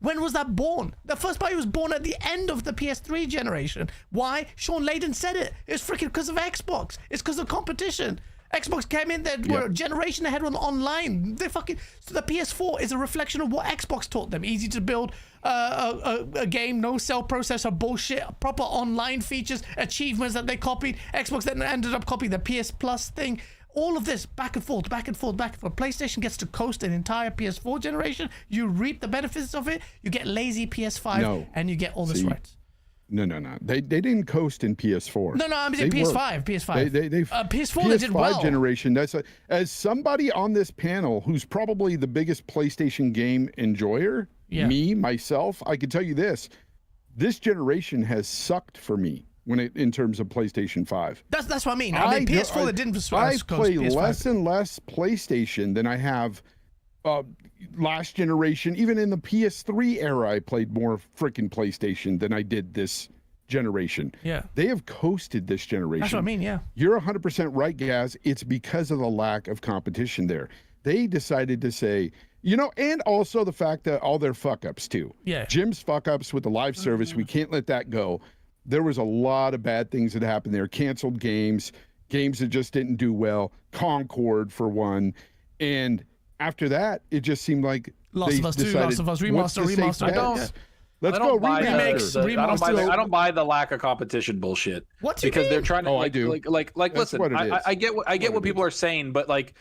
when was that born? The first party was born at the end of the PS3 generation. Why? Sean Layden said it. It's freaking because of Xbox. It's because of competition. Xbox came in there, were a generation ahead on online. So the PS4 is a reflection of what Xbox taught them. Easy to build a game, no cell processor bullshit, proper online features, achievements that they copied. Xbox then ended up copying the PS Plus thing. All of this back and forth. PlayStation gets to coast an entire PS4 generation. You reap the benefits of it. You get lazy PS5, and you get all this right. No. They didn't coast in PS4. No, I'm saying PS5. PS4 they did well. Generation. As somebody on this panel who's probably the biggest PlayStation game enjoyer, myself, I can tell you this generation has sucked for me. In terms of PlayStation 5. That's what I mean. I mean PS4 that didn't I play PS5. less and less PlayStation than I have last generation. Even in the PS3 era, I played more freaking PlayStation than I did this generation. Yeah. They have coasted this generation. That's what I mean, yeah. You're 100% right, Gaz. It's because of the lack of competition there. They decided to say, and also the fact that all their fuck ups too. Yeah. Jim's fuck ups with the live service, we can't let that go. There was a lot of bad things that happened there. Canceled games that just didn't do well. Concord for one. And after that, it just seemed like Last of Us 2, Last of Us remaster. Let's I go don't buy remaster. I don't buy the lack of competition bullshit. What do you because mean? they're trying to I do. like That's listen, what it is. I get what people are saying, but like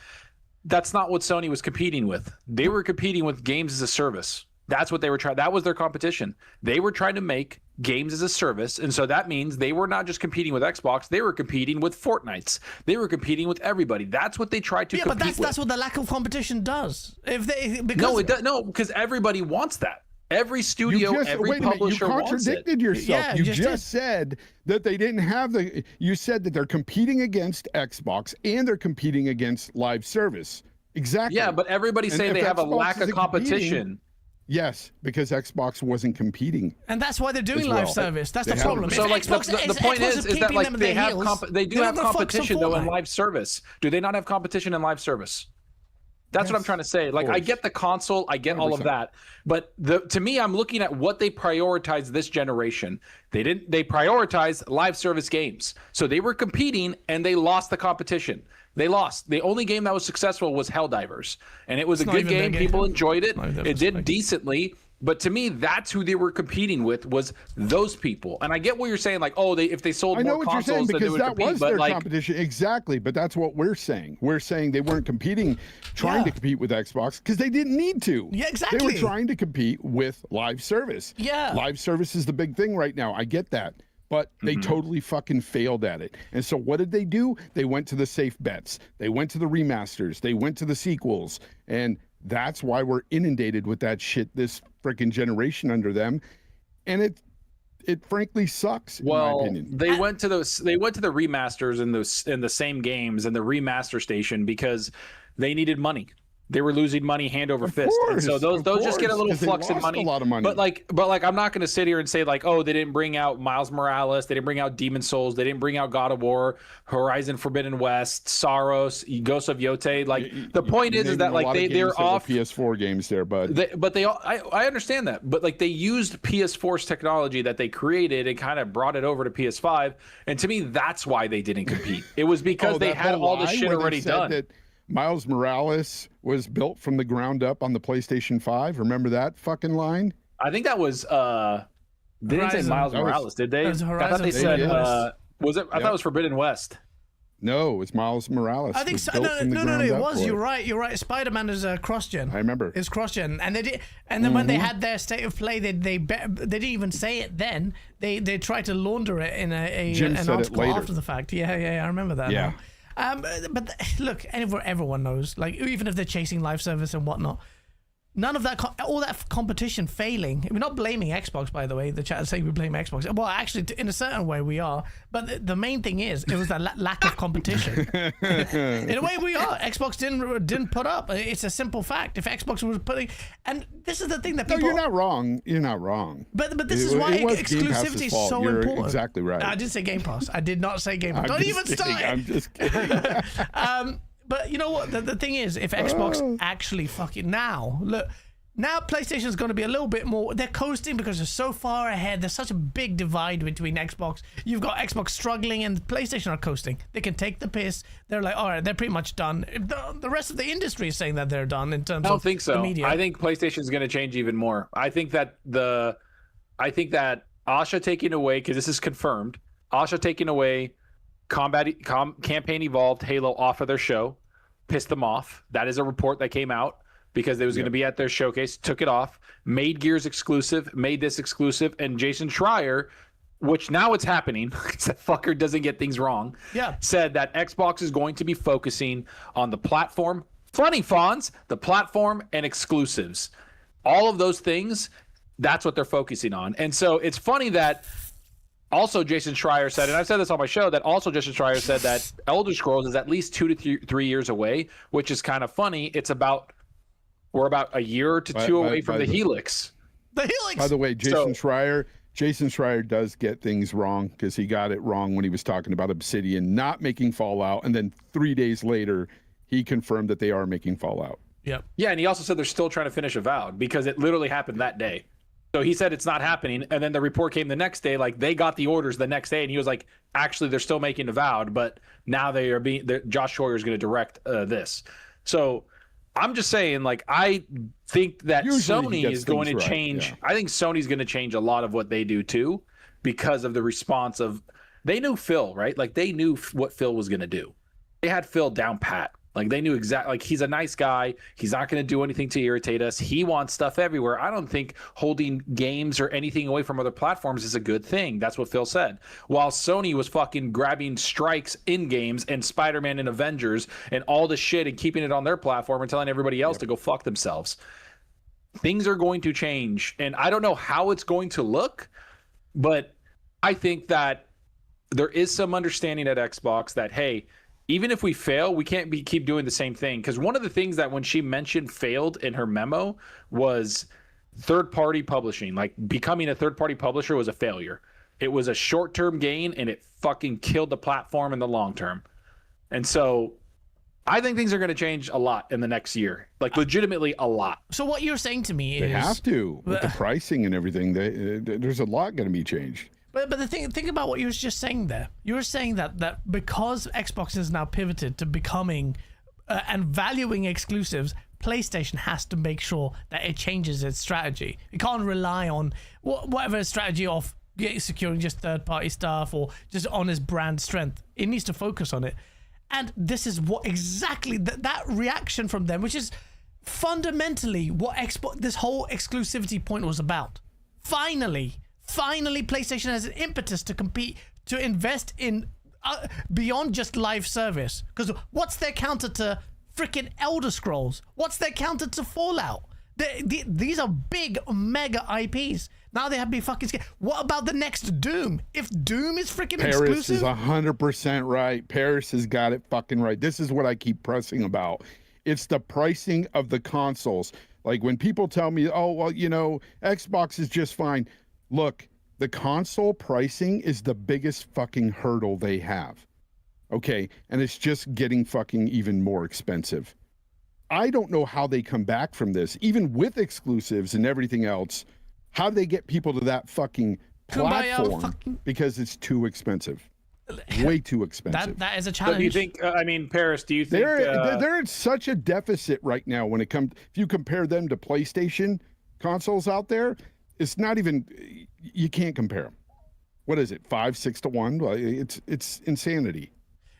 that's not what Sony was competing with. They were competing with games as a service. That's what they were trying. That was their competition. They were trying to make games as a service, and so that means they were not just competing with Xbox. They were competing with Fortnites. They were competing with everybody. That's what they tried to compete with. But that's what the lack of competition does. Because everybody wants that. Every studio, every publisher you wants it. contradicted yourself. Yeah, you you just said that they didn't have you said that they're competing against Xbox and they're competing against live service. Exactly. Yeah, but everybody's saying they have a lack of competition. Yes, because Xbox wasn't competing. And that's why they're doing live service. That's the They problem. haven't. So like Xbox, the point Xbox is that like they have they do have competition though in Fortnite. live service. Do they not have competition in live service? That's what I'm trying to say. Like I get the console, I get all of 100%. that, but to me, I'm looking at what they prioritized this generation. They prioritized live service games. So they were competing and they lost the competition. They lost. The only game that was successful was Helldivers, and it was a good game. People enjoyed it. It did decently. But to me, that's who they were competing with, was those people. And I get what you're saying, like, if they sold more consoles, then they would compete. But their competition. Exactly, but that's what we're saying. We're saying they weren't trying to compete with Xbox because they didn't need to. Yeah, exactly. They were trying to compete with live service. Yeah. Live service is the big thing right now. I get that. But they totally fucking failed at it. And so what did they do? They went to the safe bets. They went to the remasters. They went to the sequels. And that's why we're inundated with that shit this freaking generation under them. And it frankly sucks, in my opinion. They went to the remasters in the same games and the remaster station because they needed money. They were losing money hand over fist, and so those just get a little flux in money. A lot of money. But like, I'm not going to sit here and say like, they didn't bring out Miles Morales, they didn't bring out Demon Souls, they didn't bring out God of War, Horizon Forbidden West, Saros, Ghost of Yote. Like the point is that like they're off PS4 games there, bud. I understand that, but like they used PS4's technology that they created and kind of brought it over to PS5, and to me that's why they didn't compete. It was because they had all the shit already done. That Miles Morales was built from the ground up on the PlayStation 5. Remember that fucking line? I think that was they didn't say Miles Morales, did they? I thought they said was it? I thought it was Forbidden West. No, it was Miles Morales. I think so. No, it was. You're right. Spider-Man is cross-gen. I remember. It's cross-gen, and they did. And then when they had their state of play, they didn't even say it then. They tried to launder it in an article after the fact. Yeah. I remember that. Yeah. But look, everyone knows. Like even if they're chasing live service and whatnot, none of that, all that competition failing. We're not blaming Xbox, by the way. The chat is saying we blame Xbox. Well, actually, in a certain way, we are. But the main thing is, it was that lack of competition. In a way, we are. Xbox didn't put up. It's a simple fact. If Xbox was putting, and this is the thing that people. No, you're not wrong. You're not wrong. But this is why exclusivity is so important. You're exactly right. I did say Game Pass. I did not say Game Pass. Don't even start. I'm just kidding. But you know what? The thing is, if Xbox actually fucking now PlayStation's going to be a little bit more. They're coasting because they're so far ahead. There's such a big divide between Xbox. You've got Xbox struggling, and PlayStation are coasting. They can take the piss. They're like, all right, they're pretty much done. The rest of the industry is saying that they're done in terms of. I don't think so. The media. I think PlayStation's going to change even more. I think that Asha taking away, because this is confirmed, Asha taking away Campaign Evolved Halo off of their show pissed them off. That is a report that came out because it was going to be at their showcase, took it off, made Gears exclusive, made this exclusive, and Jason Schreier, which now it's happening, because that fucker doesn't get things wrong, said that Xbox is going to be focusing on the platform, funny Fonz, the platform and exclusives. All of those things, that's what they're focusing on. And so it's funny that also Jason Schreier said, and I've said this on my show, that also Jason Schreier said that Elder Scrolls is at least 2 to 3 years away, which is kind of funny. We're about a year to two away from the Helix. The Helix. By the way, Jason Schreier Jason Schreier does get things wrong because he got it wrong when he was talking about Obsidian not making Fallout, and then 3 days later he confirmed that they are making Fallout. Yep. Yeah, and he also said they're still trying to finish Avowed because it literally happened that day. So he said it's not happening, and then the report came the next day. Like they got the orders the next day, and he was like, "Actually, they're still making Avowed, but now they are being. Josh Schreier is going to direct this." So I'm just saying, like, I think that Usually Sony is going to right, change. yeah. I think Sony's going to change a lot of what they do too, because of the response of they knew Phil, right? Like they knew what Phil was going to do. They had Phil down pat. Like they knew exactly, like he's a nice guy. He's not going to do anything to irritate us. He wants stuff everywhere. I don't think holding games or anything away from other platforms is a good thing. That's what Phil said. While Sony was fucking grabbing strikes in games and Spider-Man and Avengers and all the shit and keeping it on their platform and telling everybody else to go fuck themselves. Things are going to change. And I don't know how it's going to look, but I think that there is some understanding at Xbox that, hey, even if we fail, we can't keep doing the same thing. Because one of the things that when she mentioned failed in her memo was third-party publishing. Like becoming a third-party publisher was a failure. It was a short-term gain, and it fucking killed the platform in the long term. And so I think things are going to change a lot in the next year. Like legitimately a lot. So what you're saying to me is... They have to. With the pricing and everything, there's a lot going to be changed. But the think about what you were just saying there. You were saying that because Xbox has now pivoted to becoming and valuing exclusives, PlayStation has to make sure that it changes its strategy. It can't rely on whatever strategy of securing just third-party stuff or just on its brand strength. It needs to focus on it. And this is what exactly that reaction from them, which is fundamentally what this whole exclusivity point was about. Finally, PlayStation has an impetus to compete, to invest in beyond just live service. Because what's their counter to freaking Elder Scrolls? What's their counter to Fallout? These are big, mega IPs. Now they have to be fucking scared. What about the next Doom? If Doom is freaking exclusive? Paris is 100% right. Paris has got it fucking right. This is what I keep pressing about. It's the pricing of the consoles. Like when people tell me, oh, well, you know, Xbox is just fine. Look, the console pricing is the biggest fucking hurdle they have. Okay, and it's just getting fucking even more expensive. I don't know how they come back from this, even with exclusives and everything else. How do they get people to that fucking platform? Because it's too expensive. Way too expensive. That is a challenge. So do you think, I mean, Paris, do you think... They're in such a deficit right now when it comes... If you compare them to PlayStation consoles out there, it's not even... You can't compare them. What is it, 5-6 to 1? Well, it's insanity.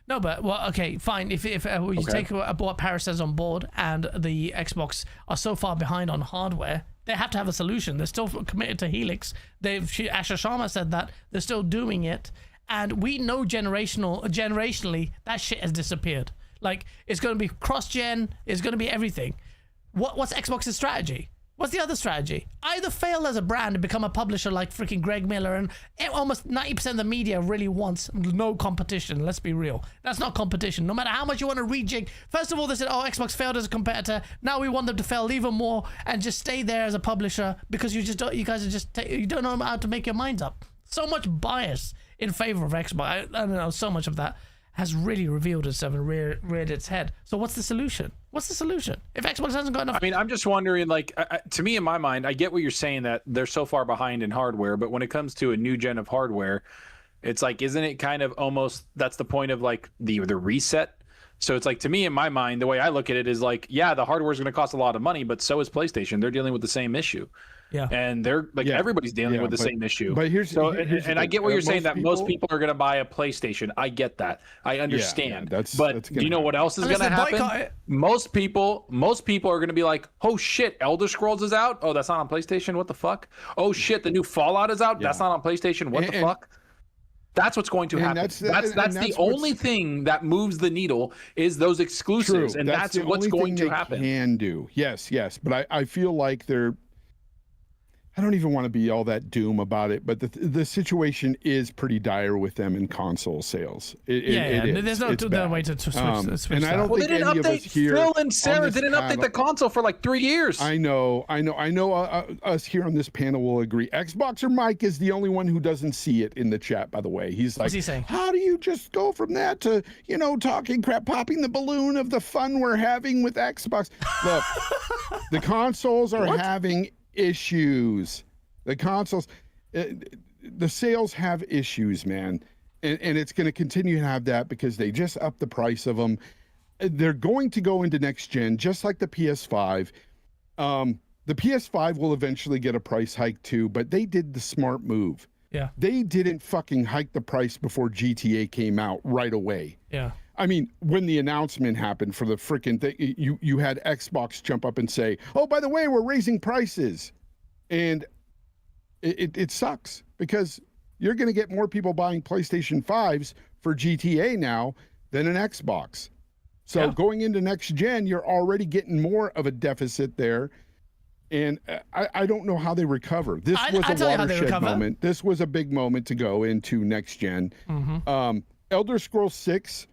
No, but well, okay, fine. If you take what Paris says on board, and the Xbox are so far behind on hardware, they have to have a solution. They're still committed to Helix. Asher Sharma said that they're still doing it, and we know generationally that shit has disappeared. Like it's going to be cross-gen. It's going to be everything. What's Xbox's strategy? What's the other strategy? Either fail as a brand and become a publisher like freaking Greg Miller, and almost 90% of the media really wants no competition. Let's be real. That's not competition. No matter how much you want to rejig. First of all, they said, oh, Xbox failed as a competitor. Now we want them to fail even more and just stay there as a publisher because you don't know how to make your minds up. So much bias in favor of Xbox. I don't know, so much of that has really revealed itself and reared its head. So what's the solution? What's the solution? If Xbox hasn't got enough... I mean, I'm just wondering, like, to me, in my mind, I get what you're saying that they're so far behind in hardware, but when it comes to a new gen of hardware, it's like, isn't it kind of almost, that's the point of like the reset? So it's like, to me, in my mind, the way I look at it is like, yeah, the hardware is going to cost a lot of money, but so is PlayStation. They're dealing with the same issue. Yeah, and they're like everybody's dealing with the same issue. But here's I get what you're saying that most people are going to buy a PlayStation. I get that. I understand. But do you know what else is going to happen? Most people are going to be like, "Oh shit, Elder Scrolls is out. Oh, that's not on PlayStation. What the fuck? Oh shit, the new Fallout is out. That's not on PlayStation. What the fuck?" That's what's going to happen. That's the only thing that moves the needle is those exclusives, and that's what's going to happen. Can do yes, but I feel like they're. I don't even want to be all that doom about it, but the situation is pretty dire with them in console sales. It is. There's no way to switch. And I don't Well, they think didn't any of us update. here Phil and on Sarah this didn't update panel- the console for like 3 years. I know. Us here on this panel will agree. Xboxer Mike is the only one who doesn't see it in the chat, by the way. He's like, What's he saying? how do you just go from that to, talking crap, popping the balloon of the fun we're having with Xbox? Look, the consoles are having issues. The consoles, the sales have issues, man. And it's going to continue to have that because they just upped the price of them. They're going to go into next gen, just like the PS5. The PS5 will eventually get a price hike too, but they did the smart move. Yeah. They didn't fucking hike the price before GTA came out right away. Yeah. I mean, when the announcement happened for the freaking thing, you had Xbox jump up and say, oh, by the way, we're raising prices. And it sucks because you're going to get more people buying PlayStation 5s for GTA now than an Xbox. So going into next gen, you're already getting more of a deficit there. And I don't know how they recover. This was a watershed moment. This was a big moment to go into next gen. Mm-hmm. Elder Scrolls 6,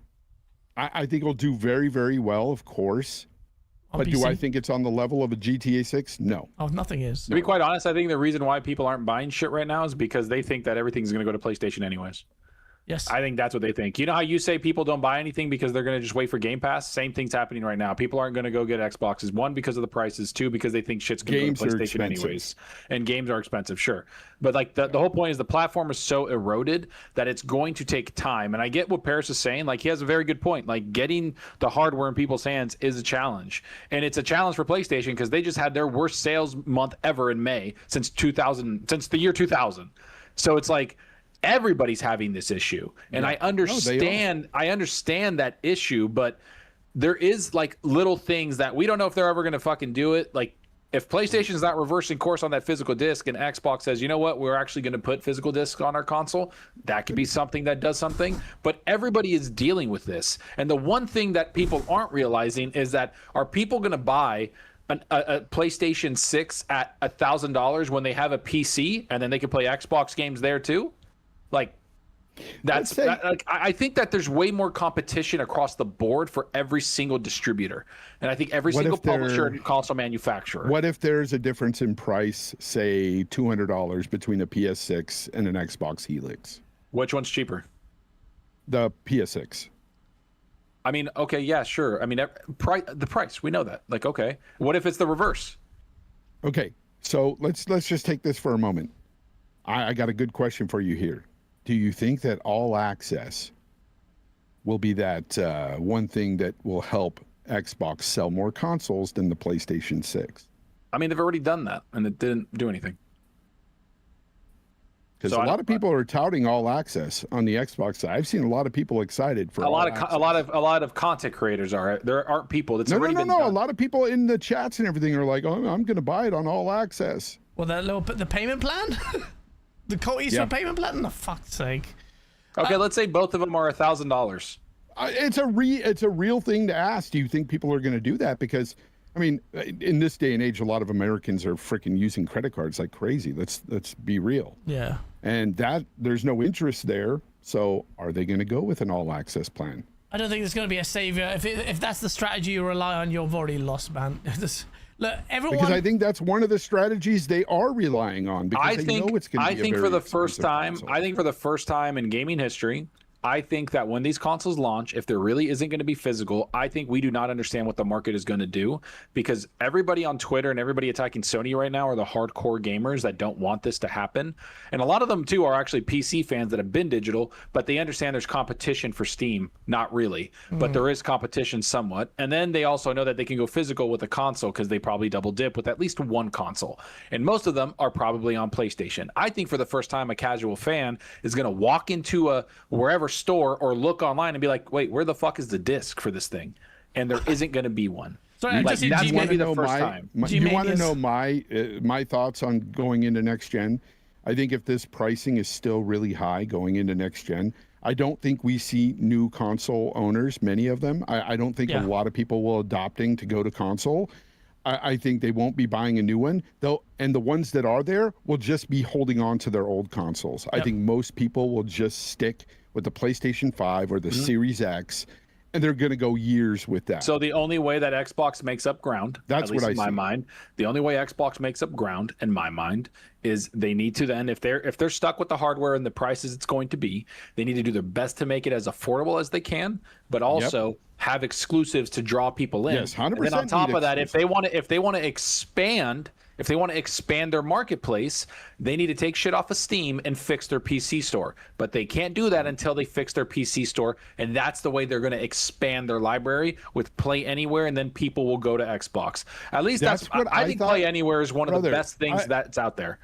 I think will do very, very well, of course. But do I think it's on the level of a GTA 6? No. Oh, nothing is. To be quite honest, I think the reason why people aren't buying shit right now is because they think that everything's going to go to PlayStation anyways. Yes. I think that's what they think. You know how you say people don't buy anything because they're going to just wait for Game Pass? Same thing's happening right now. People aren't going to go get Xboxes. One, because of the prices. Two, because they think shit's going to go to PlayStation anyways. And games are expensive, sure. But like the whole point is the platform is so eroded that it's going to take time. And I get what Paris is saying. Like, he has a very good point. Like, getting the hardware in people's hands is a challenge. And it's a challenge for PlayStation because they just had their worst sales month ever in May since the year 2000. So it's like, everybody's having this issue, and I understand that issue, but there is like little things that we don't know if they're ever going to fucking do it. Like, if PlayStation's not reversing course on that physical disc and Xbox says, you know what, we're actually going to put physical discs on our console, that could be something that does something. But everybody is dealing with this, and the one thing that people aren't realizing is that, are people going to buy a PlayStation 6 at $1,000 when they have a PC and then they can play Xbox games there too? Like, I think that there's way more competition across the board for every single distributor, and I think every single publisher and console manufacturer. What if there's a difference in price, say $200 between a PS6 and an Xbox Helix? Which one's cheaper? The PS6. I mean, okay, yeah, sure. I mean, the price, we know that. Like, okay, what if it's the reverse? Okay, so let's just take this for a moment. I got a good question for you here. Do you think that all access will be that one thing that will help Xbox sell more consoles than the PlayStation 6? I mean, they've already done that, and it didn't do anything. Because a lot of people are touting all access on the Xbox side. I've seen a lot of people excited for a lot of content creators are. There aren't people that's already been done. A lot of people in the chats and everything are like, oh, I'm going to buy it on all access. Well, the payment plan. The cohesive payment plan? For fuck's sake. Okay, let's say both of them are $1,000. It's a real thing to ask. Do you think people are going to do that? Because, I mean, in this day and age, a lot of Americans are freaking using credit cards like crazy. Let's be real. Yeah. And there's no interest there. So are they going to go with an all access plan? I don't think there's going to be a savior. If that's the strategy you rely on, you've already lost, man. Look, everyone. Because I think that's one of the strategies they are relying on. Because they know it's going to be I think for the first time in gaming history, I think that when these consoles launch, if there really isn't going to be physical, I think we do not understand what the market is going to do, because everybody on Twitter and everybody attacking Sony right now are the hardcore gamers that don't want this to happen. And a lot of them, too, are actually PC fans that have been digital, but they understand there's competition for Steam. Not really, but there is competition somewhat. And then they also know that they can go physical with a console because they probably double dip with at least one console. And most of them are probably on PlayStation. I think for the first time, a casual fan is going to walk into a wherever store or look online and be like, wait, where the fuck is the disc for this thing? And there isn't going to be one. Sorry, like, that's going to be the first time. You want to know my thoughts on going into next gen? I think if this pricing is still really high going into next gen, I don't think we see new console owners, many of them. I don't think a lot of people will adopting to go to console. I think they won't be buying a new one. And the ones that are there will just be holding on to their old consoles. I think most people will just stick with the PlayStation 5 or the Series X, and they're going to go years with that. So the only way that Xbox makes up ground, that's at least what I in my see. mind, the only way Xbox makes up ground in my mind is they need to then, if they're stuck with the hardware and the prices it's going to be, they need to do their best to make it as affordable as they can, but also have exclusives to draw people in. Yes, 100%. And then on top of that, if they want to expand their marketplace, they need to take shit off of Steam and fix their PC store. But they can't do that until they fix their PC store, and that's the way they're going to expand their library with Play Anywhere, and then people will go to Xbox. At least that's what I think. Play Anywhere is one of the best things that's out there.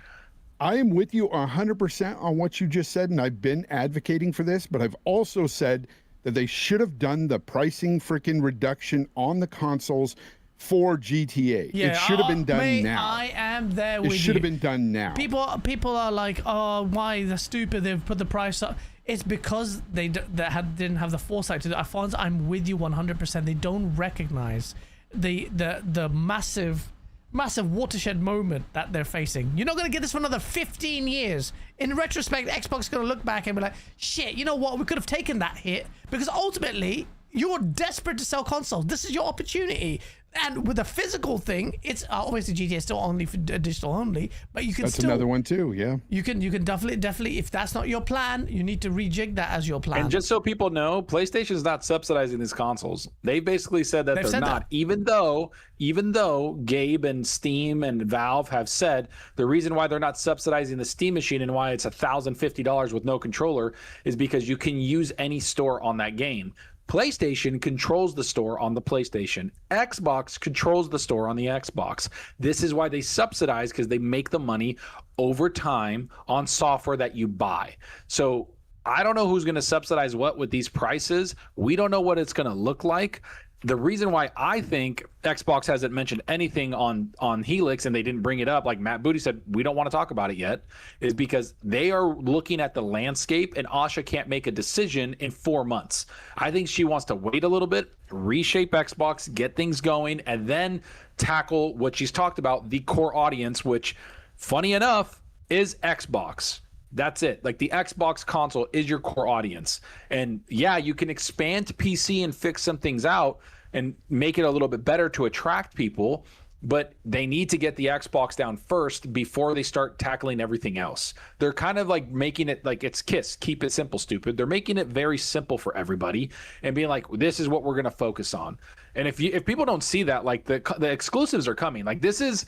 I am with you 100% on what you just said, and I've been advocating for this, but I've also said that they should have done the pricing freaking reduction on the consoles for GTA. Yeah, it should have been done now. I am there with you. It should have been done now. People are like, oh, why? They're stupid. They've put the price up. It's because they didn't have the foresight to do it. Alphonse, I'm with you 100%. They don't recognize the massive watershed moment that they're facing. You're not going to get this for another 15 years. In retrospect, Xbox is going to look back and be like, shit, you know what? We could have taken that hit because ultimately you're desperate to sell consoles. This is your opportunity. And with a physical thing, it's obviously GTA is still only for digital only, but you can That's still another one too, yeah. You can definitely, if that's not your plan, you need to rejig that as your plan. And just so people know, PlayStation is not subsidizing these consoles. They basically said that they're not, even though Gabe and Steam and Valve have said the reason why they're not subsidizing the Steam machine and why it's $1,050 with no controller is because you can use any store on that game. PlayStation controls the store on the PlayStation. Xbox controls the store on the Xbox. This is why they subsidize, because they make the money over time on software that you buy. So I don't know who's going to subsidize what with these prices. We don't know what it's going to look like. The reason why I think Xbox hasn't mentioned anything on Helix and they didn't bring it up, like Matt Booty said, we don't want to talk about it yet, is because they are looking at the landscape and Asha can't make a decision in 4 months. I think she wants to wait a little bit, reshape Xbox, get things going, and then tackle what she's talked about, the core audience, which, funny enough, is Xbox. That's it. Like, the Xbox console is your core audience. And yeah, you can expand to PC and fix some things out and make it a little bit better to attract people, but they need to get the Xbox down first before they start tackling everything else. They're kind of like making it like it's KISS, keep it simple, stupid. They're making it very simple for everybody and being like, this is what we're going to focus on. And if people don't see that, like the exclusives are coming, like this is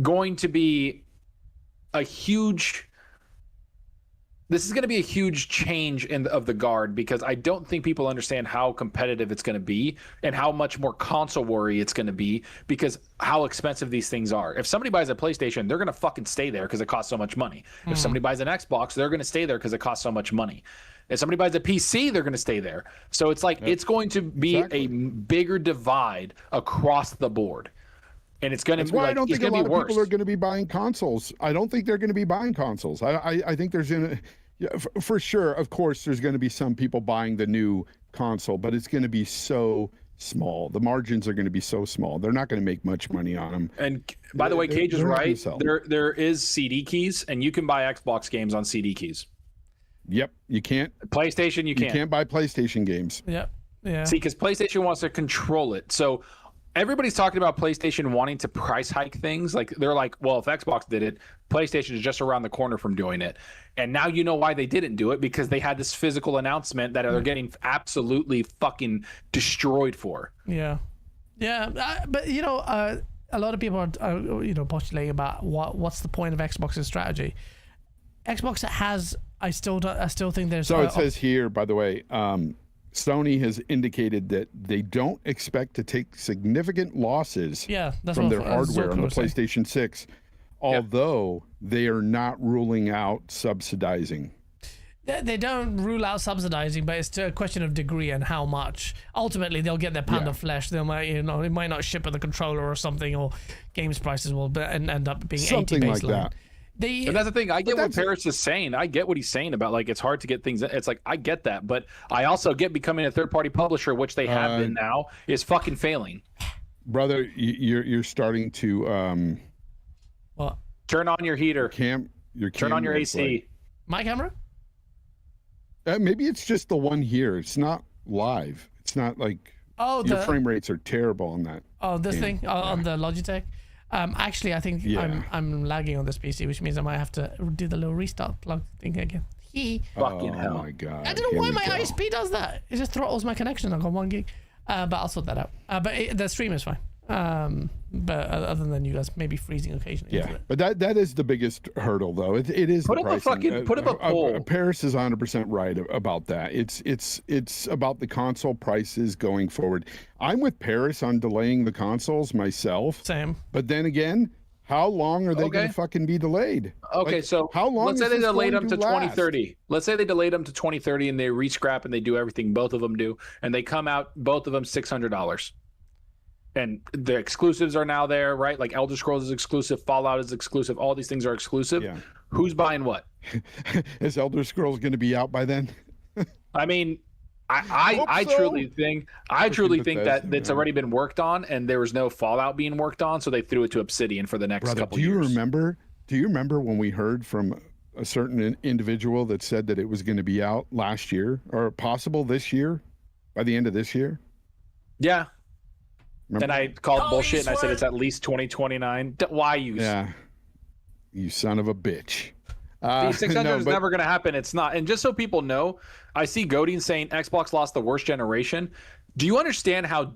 going to be a huge... This is going to be a huge change of the guard, because I don't think people understand how competitive it's going to be and how much more console worry it's going to be, because how expensive these things are. If somebody buys a PlayStation, they're going to fucking stay there because it costs so much money. If somebody buys an Xbox, they're going to stay there because it costs so much money. If somebody buys a PC, they're going to stay there. So it's like it's going to be a bigger divide across the board. And it's going to be why I don't think a lot of worse. people are going to be buying consoles. I don't think they're going to be buying consoles. I think there's for sure, of course, there's going to be some people buying the new console, but it's going to be so small. The margins are going to be so small. They're not going to make much money on them. And by the way, Cage is right. There is CD keys, and you can buy Xbox games on CD keys. Yep, you can't. PlayStation, you can't. You can't buy PlayStation games. Yep. Yeah. See, because PlayStation wants to control it. So everybody's talking about PlayStation wanting to price hike things. Like, they're like, well, if Xbox did it, PlayStation is just around the corner from doing it. And now you know why they didn't do it, because they had this physical announcement that they're getting absolutely fucking destroyed for. Yeah. Yeah. But, you know, a lot of people are postulating about what's the point of Xbox's strategy. Xbox has, I still think there's... So it says here, by the way, Sony has indicated that they don't expect to take significant losses from their hardware on the PlayStation 6, although they are not ruling out subsidizing. They don't rule out subsidizing, but it's a question of degree and how much. Ultimately, they'll get their pound of flesh. They might, it might not ship with a controller or something, or games prices will end up being something 80 like baseline. that. And that's the thing. I get what Paris is saying. I get what he's saying about, like, it's hard to get things. It's like, I get that, but I also get becoming a third-party publisher, which they have been now, is fucking failing. brother, you're starting to What? Turn on your heater. Turn on your AC. My camera? Maybe it's just the one here. It's not live. It's not like your frame rates are terrible on that. Oh, this thing on the Logitech. Actually, I think I'm lagging on this PC, which means I might have to do the little restart plug thing again. Fucking hell. Oh my god! I don't know why my ISP does that. It just throttles my connection. I've got 1 gig, but I'll sort that out. But the stream is fine. But other than you guys maybe freezing occasionally. Yeah, but that is the biggest hurdle, though. It is Put the up a pricing. fucking put up a poll. Paris is 100% right about that. It's about the console prices going forward. I'm with Paris on delaying the consoles myself. Same. But then again, how long are they going to fucking be delayed? Okay, like, so how long? Let's say they delayed them to last? 2030. Let's say they delayed them to 2030 and they rescrap and they do everything both of them do, and they come out both of them $600. And the exclusives are now there, right? Like Elder Scrolls is exclusive, Fallout is exclusive, all these things are exclusive. Yeah. Who's buying what? Is Elder Scrolls going to be out by then? I mean, I truly think that it's already been worked on, and there was no Fallout being worked on, so they threw it to Obsidian for the next couple years. Do you remember when we heard from a certain individual that said that it was going to be out last year or possible this year, by the end of this year? Yeah. Remember? And I called bullshit, and I said it's at least 2029. Why you? Yeah, you son of a bitch. 600 is never going to happen. It's not. And just so people know, I see Godin saying Xbox lost the worst generation. Do you understand how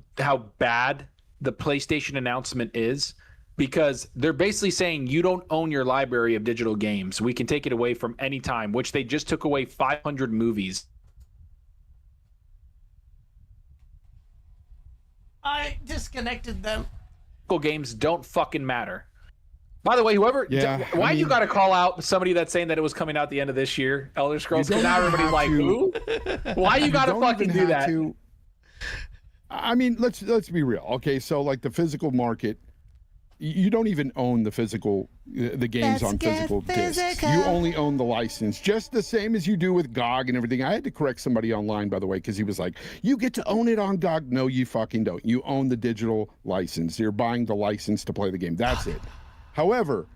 bad the PlayStation announcement is? Because they're basically saying you don't own your library of digital games. We can take it away from any time, which they just took away 500 movies. I disconnected them. Games don't fucking matter. By the way, why you got to call out somebody that's saying that it was coming out the end of this year, Elder Scrolls? Because now everybody's like, who? Why you got to fucking do that? I mean, let's be real. Okay, so like the physical market, you don't even own the games on physical discs. You only own the license, just the same as you do with GOG and everything. I had to correct somebody online, by the way, because he was like, you get to own it on GOG. No, you fucking don't. You own the digital license. You're buying the license to play the game. That's it. However,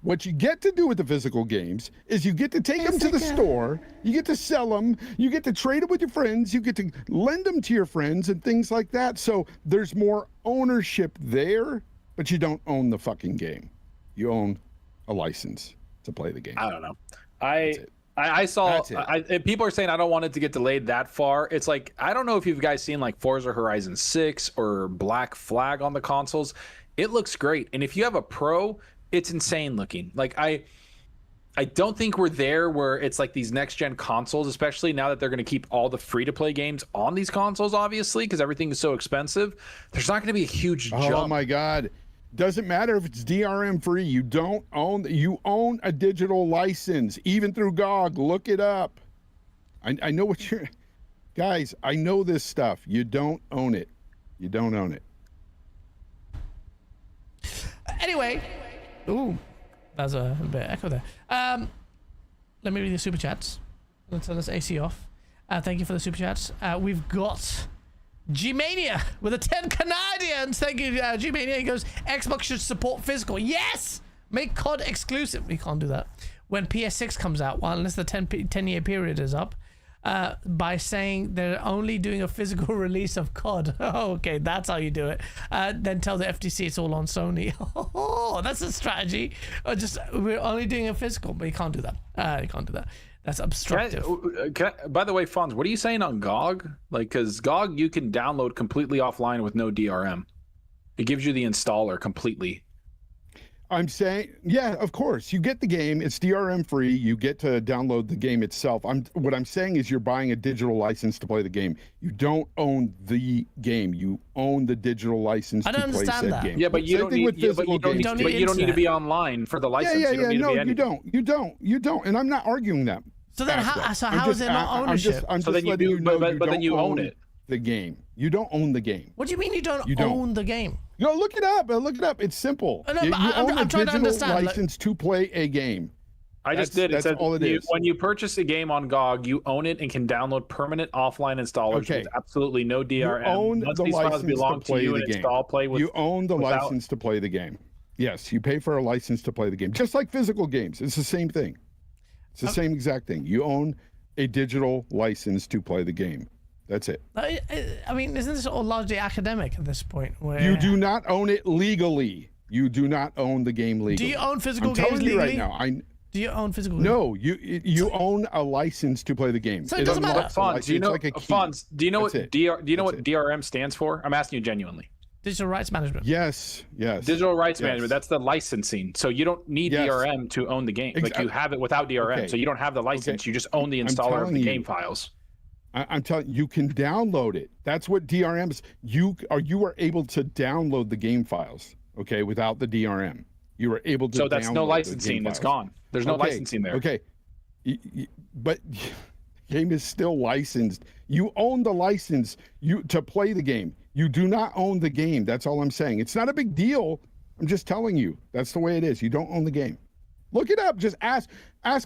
what you get to do with the physical games is you get to take them to the store, you get to sell them, you get to trade them with your friends, you get to lend them to your friends and things like that. So there's more ownership there. But you don't own the fucking game. You own a license to play the game. I don't know. I saw people are saying I don't want it to get delayed that far. It's like, I don't know if you've guys seen like Forza Horizon 6 or Black Flag on the consoles. It looks great. And if you have a Pro, it's insane looking. Like I don't think we're there where it's like these next gen consoles, especially now that they're going to keep all the free to play games on these consoles, obviously, because everything is so expensive. There's not going to be a huge jump. Oh my God. Doesn't matter if it's DRM free. You own a digital license, even through GOG. Look it up. I know what you're, guys. I know this stuff. You don't own it. You don't own it. Anyway, ooh, that's a bit of echo there. Let me read the super chats. Let's turn this AC off. Thank you for the super chats. We've got G-Mania with a 10 Canadians. Thank you, G-Mania. He goes, Xbox should support physical. Yes! Make COD exclusive. We can't do that. When PS6 comes out, well, unless the 10-year period is up, by saying they're only doing a physical release of COD. Oh, okay, that's how you do it. Then tell the FTC it's all on Sony. Oh, that's a strategy. We're only doing a physical, but you can't do that. You can't do that. That's obstructive. By the way, Fonz, what are you saying on GOG? Like, because GOG you can download completely offline with no DRM. It gives you the installer completely. I'm saying, yeah, of course. You get the game. It's DRM free. You get to download the game itself. What I'm saying is you're buying a digital license to play the game. You don't own the game. You own the digital license to play said game. Yeah, but you don't need to be online for the license. Yeah. No, you don't. And I'm not arguing that. So then, how is it not ownership? I'm just letting you know but then you own it. The game. You don't own the game. What do you mean you don't own the game? No, look it up. Look it up. It's simple. No, you own I'm a trying to digital understand. license to play a game. I just did. It says all it is. when you purchase a game on GOG, you own it and can download permanent offline installers with absolutely no DRM. You own Once the these files license belong to play you the and game. install, play with. You own the license to play the game. Yes, you pay for a license to play the game, just like physical games. It's the same thing. It's the same exact thing. You own a digital license to play the game. That's it. I mean, isn't this all largely academic at this point? Where You do not own it legally. You do not own the game legally. Do you own physical I'm games telling you legally? right now. Do you own physical games? No, you own a license to play the game. So it doesn't matter. Fonz, do you know? Like a key. Fonz, do you know That's what it. do you know That's what it. DRM stands for? I'm asking you genuinely. Digital rights management. Yes. Digital rights Yes. management. That's the licensing. So you don't need Yes. DRM to own the game. Like you have it without DRM. Okay. So you don't have the license. Okay. You just own the installer of telling the you. game files. I'm telling you, can download it. That's what DRM is. You are able to download the game files. Okay, without the DRM, you are able to. So that's no download the licensing. game It's files. gone. There's no licensing there. Okay, but the game is still licensed. You own the license to play the game. You do not own the game. That's all I'm saying. It's not a big deal. I'm just telling you. That's the way it is. You don't own the game. Look it up. Just ask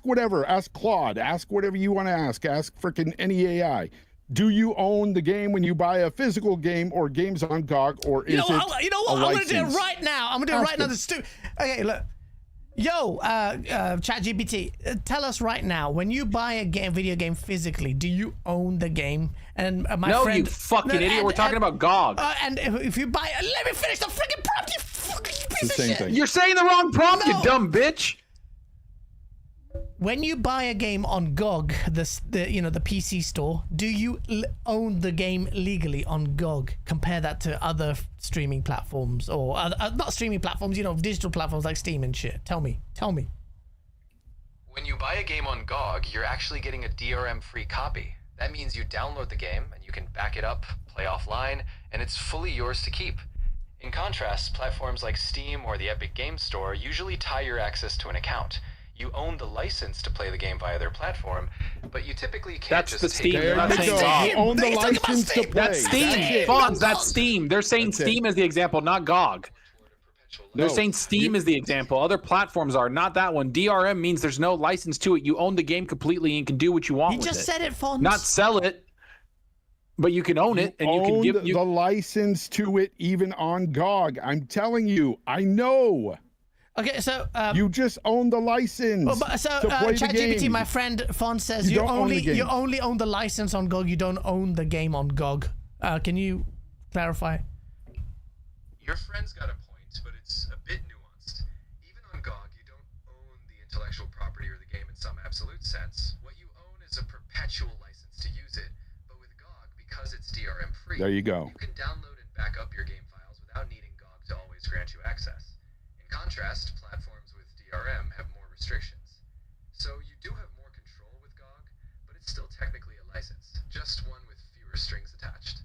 whatever. Ask Claude. Ask whatever you want to ask. Ask freaking any AI. Do you own the game when you buy a physical game or games on GOG, or is it You know what? a I'm going to do it license? right now. I'm going to do it right now. Okay, look. Yo, ChatGPT, tell us right now, when you buy a video game physically, do you own the game? And No, you fucking idiot. We're talking about GOG. And if you buy, let me finish the freaking prompt, you fucking piece the of same shit. thing. You're saying the wrong prompt, No. you dumb bitch. When you buy a game on GOG, the PC store, do you own the game legally on GOG? Compare that to other streaming platforms or not streaming platforms, digital platforms like Steam and shit. Tell me. When you buy a game on GOG, you're actually getting a DRM-free copy. That means you download the game and you can back it up, play offline, and it's fully yours to keep. In contrast, platforms like Steam or the Epic Games Store usually tie your access to an account. You own the license to play the game via their platform, but you typically can't That's just the take Steam. it. That's There you saying go. GOG. You own the They talk about license to Steam. play. That's Steam. it. Fonz, that's Steam. They're saying That's it. Steam is the example, not GOG. They're No. saying Steam is the example. Other platforms are not that one. DRM means there's no license to it. You own the game completely and can do what you want You with just it. said it, Fonz. Not sell it, but you can own it and you can own give the license to it even on GOG. I'm telling you, I know. Okay, so You just own the license to play the ChatGPT, game. my friend Fonz says You don't own the game. you only own the license on GOG. You don't own the game on GOG. Can you clarify? Your friend's got a point, but it's a bit nuanced. Even on GOG, you don't own the intellectual property or the game in some absolute sense. What you own is a perpetual license to use it. But with GOG, because it's DRM free, There you go. you can download and back up your game files without needing GOG to always grant you access. In contrast, platforms with DRM have more restrictions. So you do have more control with GOG, but it's still technically a license, just one with fewer strings attached.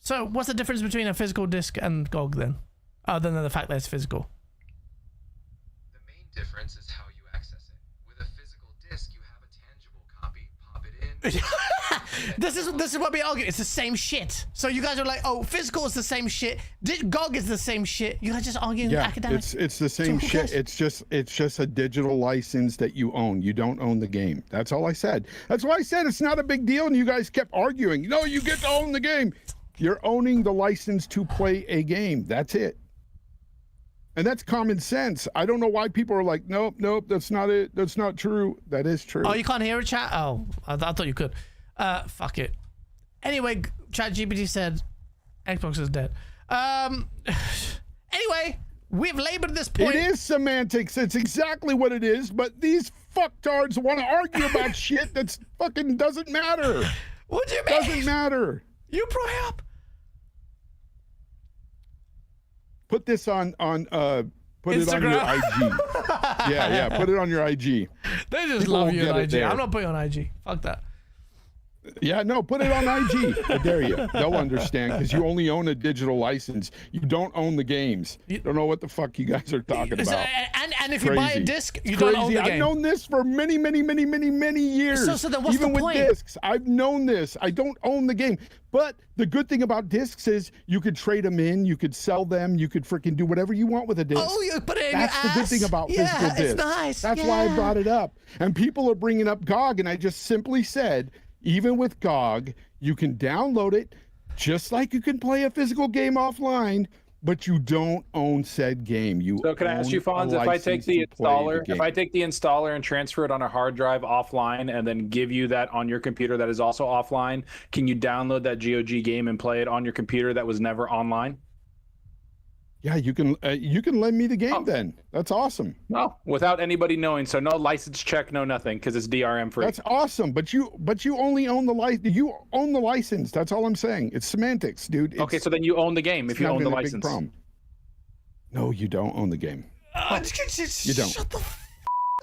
So what's the difference between a physical disc and GOG then, other than the fact that it's physical? The main difference is how you access it. With a physical disc, you have a tangible copy. Pop it in. This is what we argue. It's the same shit. So you guys are like, oh, physical is the same shit. GOG is the same shit. You guys just arguing Yeah, academic. it's the same who shit. cares? It's just a digital license that you own. You don't own the game. That's all I said. That's why I said it's not a big deal. And you guys kept arguing. No, you get to own the game. You're owning the license to play a game. That's it. And that's common sense. I don't know why people are like, nope, that's not it. That's not true. That is true. Oh, you can't hear it, chat? Oh, I thought you could. Fuck it. Anyway, ChatGPT said Xbox is dead. Anyway, we've labored this point. It is semantics. It's exactly what it is. But these fucktards want to argue about shit that's fucking doesn't matter. What do you mean? Doesn't matter. You brought it up. Put this on put it on your Instagram. IG. Yeah, put it on your IG. They just People love won't you get on it IG. there. I'm not putting on IG. Fuck that. Yeah, no, put it on IG. I dare you. They'll understand because you only own a digital license. You don't own the games. You don't know what the fuck you guys are talking So, about. And if you buy a disc, you It's don't crazy. own the I've game. known this for many, many, many, many, many years. So then what's Even the with point? discs, I've known this. I don't own the game. But the good thing about discs is you could trade them in, you could sell them, you could freaking do whatever you want with a disc. Oh, you put it in That's your the good ass? thing about Yeah, physical discs. it's nice. That's why I Yeah. brought it up. And people are bringing up GOG, and I just simply said, even with GOG, you can download it just like you can play a physical game offline, but you don't own said game. So can I ask you, Fonz, if I take the installer and transfer it on a hard drive offline and then give you that on your computer that is also offline, can you download that GOG game and play it on your computer that was never online? Yeah, you can lend me the game then. That's awesome. No, without anybody knowing. So no license check, no nothing, because it's DRM free. That's awesome. But you only own the license. You own the license. That's all I'm saying. It's semantics, dude. Okay, so then you own the game if you own the license. No, you don't own the game. You don't. Shut the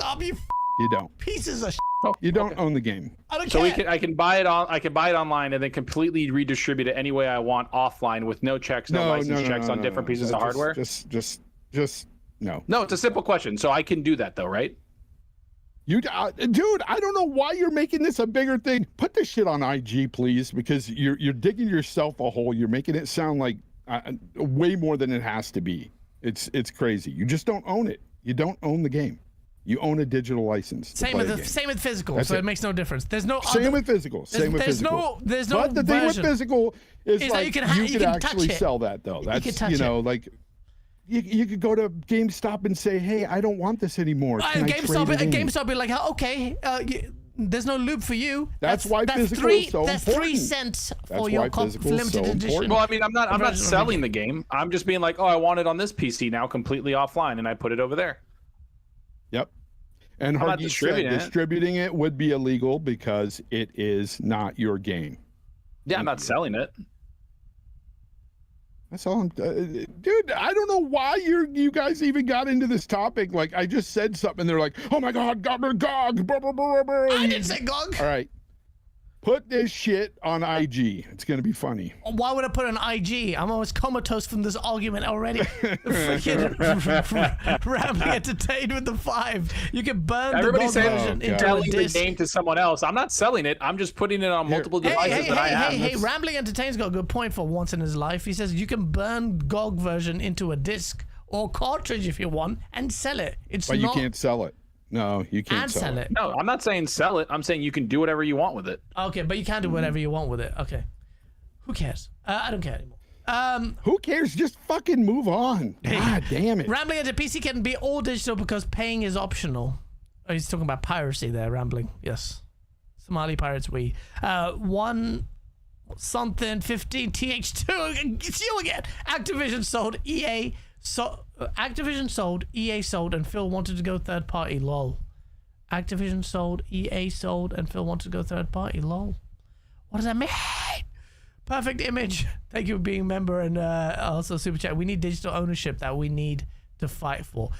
up, you You don't. pieces of You don't own the game. I don't So care. I can buy it online and then completely redistribute it any way I want offline with no checks, no license checks on different pieces of hardware. Just no. No, it's a simple question. So I can do that though, right? Dude, I don't know why you're making this a bigger thing. Put this shit on IG, please, because you're digging yourself a hole. You're making it sound like way more than it has to be. It's crazy. You just don't own it. You don't own the game. You own a digital license. Same with physical, That's so it. it makes no difference. There's no Same other, with physical. Same with there's physical. there's no But the thing with version. physical is Is like that you could can actually touch it. sell that though. That's can touch like you could go to GameStop and say, "Hey, I don't want this anymore. Can I GameStop, trade it in?" GameStop be like, okay, there's no loop for you. That's why physical is so That's important. 3 cents That's for your why physical is limited so edition. important. Well, I mean, I'm not version of the selling the game. I'm just being like, oh, I want it on this PC now, completely offline, and I put it over there. Yep. And I'm not Hargeet said distributing it would be illegal because it is not your game. Yeah, I'm not selling it. That's all I'm, dude. I don't know why you guys even got into this topic. Like, I just said something, and they're like, "Oh my God, GOG!" Blah, blah, blah, blah. I didn't say GOG. All right, put this shit on IG. It's gonna be funny. Why would I put an IG? I'm almost comatose from this argument already. Freaking rambling entertained with the 5. You can burn Everybody's the GOG saying version into a selling the disc. game to someone else. I'm not selling it. I'm just putting it on multiple devices that I have. Hey, Rambling Entertain's got a good point for once in his life. He says you can burn GOG version into a disc or cartridge if you want and sell it. But you can't sell it. No, you can't sell it. No, I'm not saying sell it. I'm saying you can do whatever you want with it. Okay, but you can do whatever you want with it. Okay. Who cares? I don't care anymore. Who cares? Just fucking move on. God damn it. Rambling Enter PC can be all digital because paying is optional. Oh, he's talking about piracy there, Rambling. Yes. Somali Pirates We. 1 something 15 TH2. It's you again. Activision sold, EA sold, and Phil wanted to go third party. Lol. Activision sold, EA sold, and Phil wanted to go third party. Lol. What does that mean? Perfect image. Thank you for being a member and also super chat. We need digital ownership that we need to fight for.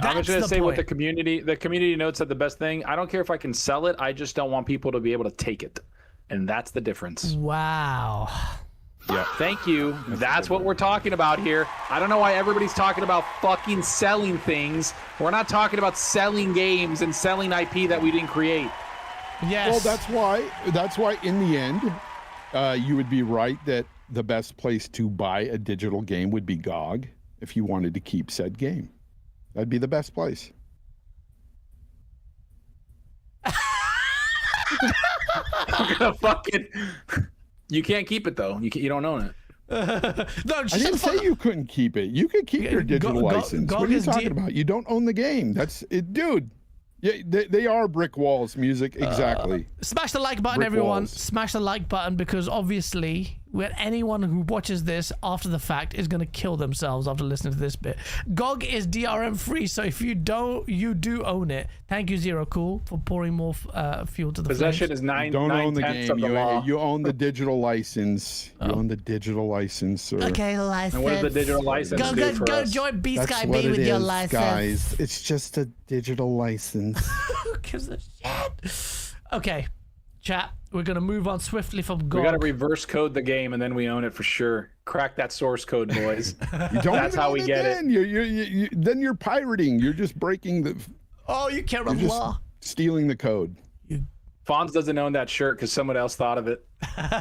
I'm just gonna the say point. what the community note said the best thing. I don't care if I can sell it. I just don't want people to be able to take it, and that's the difference. Wow. Yeah. Thank you. That's what we're talking about here. I don't know why everybody's talking about fucking selling things. We're not talking about selling games and selling IP that we didn't create. Yes. Well, that's why in the end, you would be right that the best place to buy a digital game would be GOG if you wanted to keep said game. That'd be the best place. I'm gonna fucking. You can't keep it though. You don't own it. No, I didn't say you couldn't keep it. You could keep your digital license. GOG What are you is talking about? You don't own the game. That's it, dude. Yeah, they are brick walls. Music, exactly. Smash the like button, Brick everyone. walls. Smash the like button because obviously, anyone who watches this after the fact is going to kill themselves after listening to this bit. GOG is DRM free, so if you don't, you do own it. Thank you, Zero Cool, for pouring more fuel to the Possession flames. is nine. Don't own the 9/10 game. of the law. You own the digital license. You own the digital license, sir. Okay, license. And what does the digital license do for Go us? join B That's Sky what B it with your is, license. guys. It's just a digital license. Who gives a shit? Okay. Chat, we're going to move on swiftly from We GOG. got to reverse code the game, and then we own it for sure. Crack that source code, boys. You don't That's even how own we it get then. Then you're pirating. You're just breaking the. Oh, you can't You're run just law. stealing the code. Fonz doesn't own that shirt because someone else thought of it.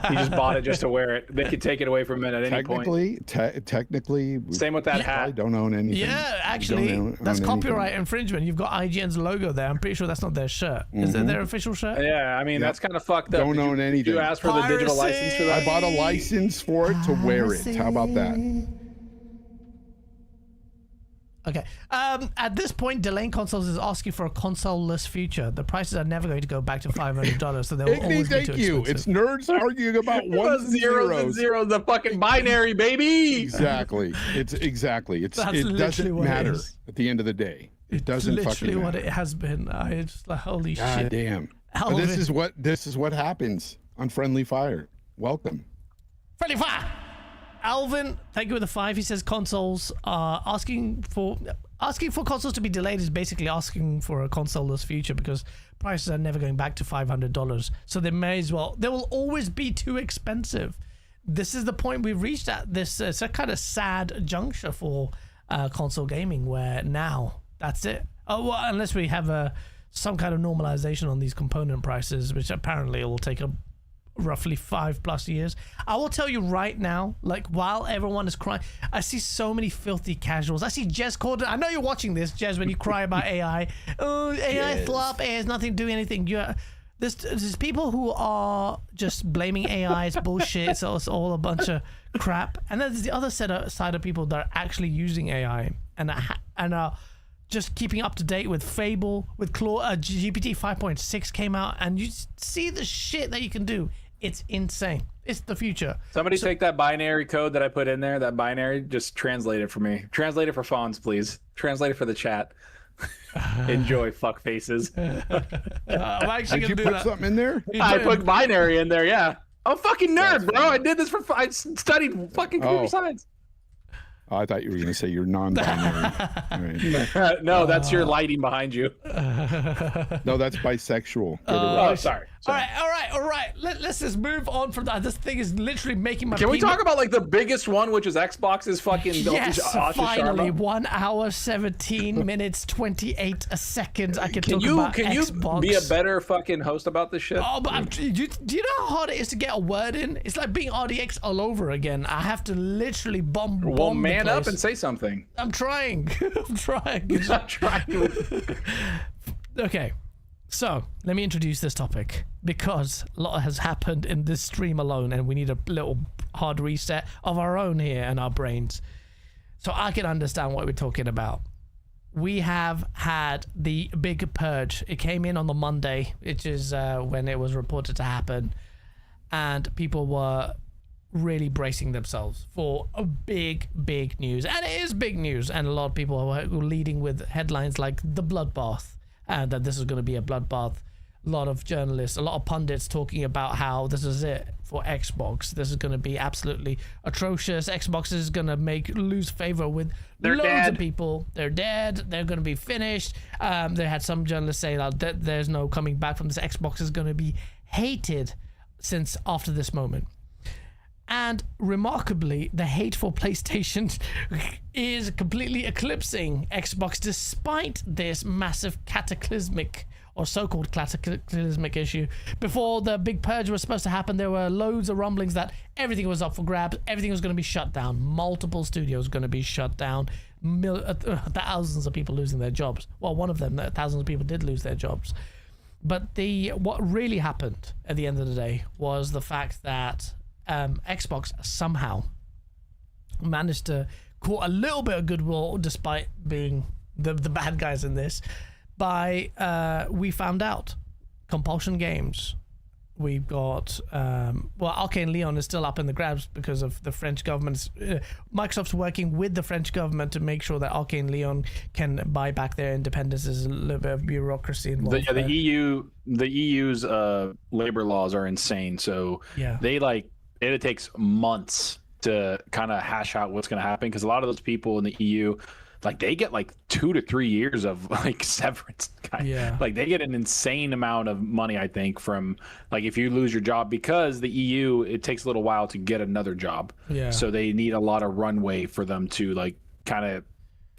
He just bought it just to wear it. They could take it away from him at any point. Technically, we Same with that I hat. don't own anything. Yeah, We actually, don't own that's anything. copyright infringement. You've got IGN's logo there. I'm pretty sure that's not their shirt. Is it their official shirt? Yeah, I mean, that's kind of fucked up. Don't own anything. You asked for the digital license for that? I bought a license for it to wear it. How about that? Okay. At this point, Delaying Consoles is asking for a console-less future. The prices are never going to go back to $500, so they will always be too Thank you. expensive. It's nerds arguing about ones and zeros. Zeros, the fucking binary, baby. Exactly. It's That's it literally doesn't what it matter is. at the end of the day. It doesn't Literally fucking what matter. it has been. I just like, holy God shit. damn. Alvin. This is what happens on Friendly Fire. Welcome. Friendly fire. Alvin, thank you with the 5. He says consoles are asking for consoles to be delayed is basically asking for a console-less future because prices are never going back to $500. So they will always be too expensive. This is the point we've reached at. It's a kind of sad juncture for console gaming where now that's it. Oh, well, unless we have some kind of normalization on these component prices, which apparently it will take roughly 5+ years. I will tell you right now, like while everyone is crying, I see so many filthy casuals. I see Jez Corden. I know you're watching this, Jez, when you cry about AI. Oh, AI flop, AI has nothing to do anything. There's people who are just blaming AI. It's bullshit. It's all a bunch of crap. And then there's the other side of people that are actually using AI and are just keeping up to date with Fable, with GPT 5.6 came out, and you see the shit that you can do. It's insane. It's the future. Somebody take that binary code that I put in there, that binary, just translate it for me. Translate it for Fonz, please. Translate it for the chat. Enjoy, fuck faces. I'm actually Did you gonna do put that. something in there? I put binary in there, yeah. I'm a fucking nerd, bro. I did this I studied fucking computer science. Oh, I thought you were going to say you're non-binary. All right. No, that's your lighting behind you. No, that's bisexual. Oh, sorry. All right. Let's just move on from that. This thing is literally making my. Can we talk about like the biggest one, which is Xbox's fucking? Yes, Asha finally, Sharma? 1 hour 17 minutes 28 seconds. I can Can talk you about you Xbox. be a better fucking host about this shit? Oh, but do you know how hard it is to get a word in? It's like being RDX all over again. I have to literally bomb. Well, man the up place. and say something. I'm trying. I'm trying. I'm trying. Okay, so let me introduce this topic because a lot has happened in this stream alone, and we need a little hard reset of our own here in our brains, so I can understand what we're talking about. We have had the Big Purge. It came in on the Monday, which is when it was reported to happen, and people were really bracing themselves for a big news. And it is big news, and a lot of people were leading with headlines like the bloodbath, and that this is going to be a bloodbath. A lot of journalists, a lot of pundits talking about how this is it for Xbox. This is going to be absolutely atrocious. Xbox is going to lose favor with loads of people. They're dead. They're going to be finished. They had some journalists say that there's no coming back from this. Xbox is going to be hated since after this moment. And remarkably, the hate for PlayStation is completely eclipsing Xbox despite this massive cataclysmic or so-called cataclysmic issue. Before the Big Purge was supposed to happen, there were loads of rumblings that everything was up for grabs, everything was going to be shut down, multiple studios going to be shut down, thousands of people losing their jobs. Well, one of them, thousands of people did lose their jobs. But what really happened at the end of the day was the fact that Xbox somehow managed to court a little bit of goodwill despite being the bad guys in this by we found out Compulsion Games. We've got Arcane Leon is still up in the grabs because of the French government's Microsoft's working with the French government to make sure that Arcane Leon can buy back their independence. There's a little bit of bureaucracy involved. The EU's labor laws are insane, so they it takes months to kind of hash out what's going to happen, because a lot of those people in the EU, like they get like 2 to 3 years of like severance. Yeah. Like they get an insane amount of money, I think, from like if you lose your job, because the EU, it takes a little while to get another job. Yeah. So they need a lot of runway for them to like kind of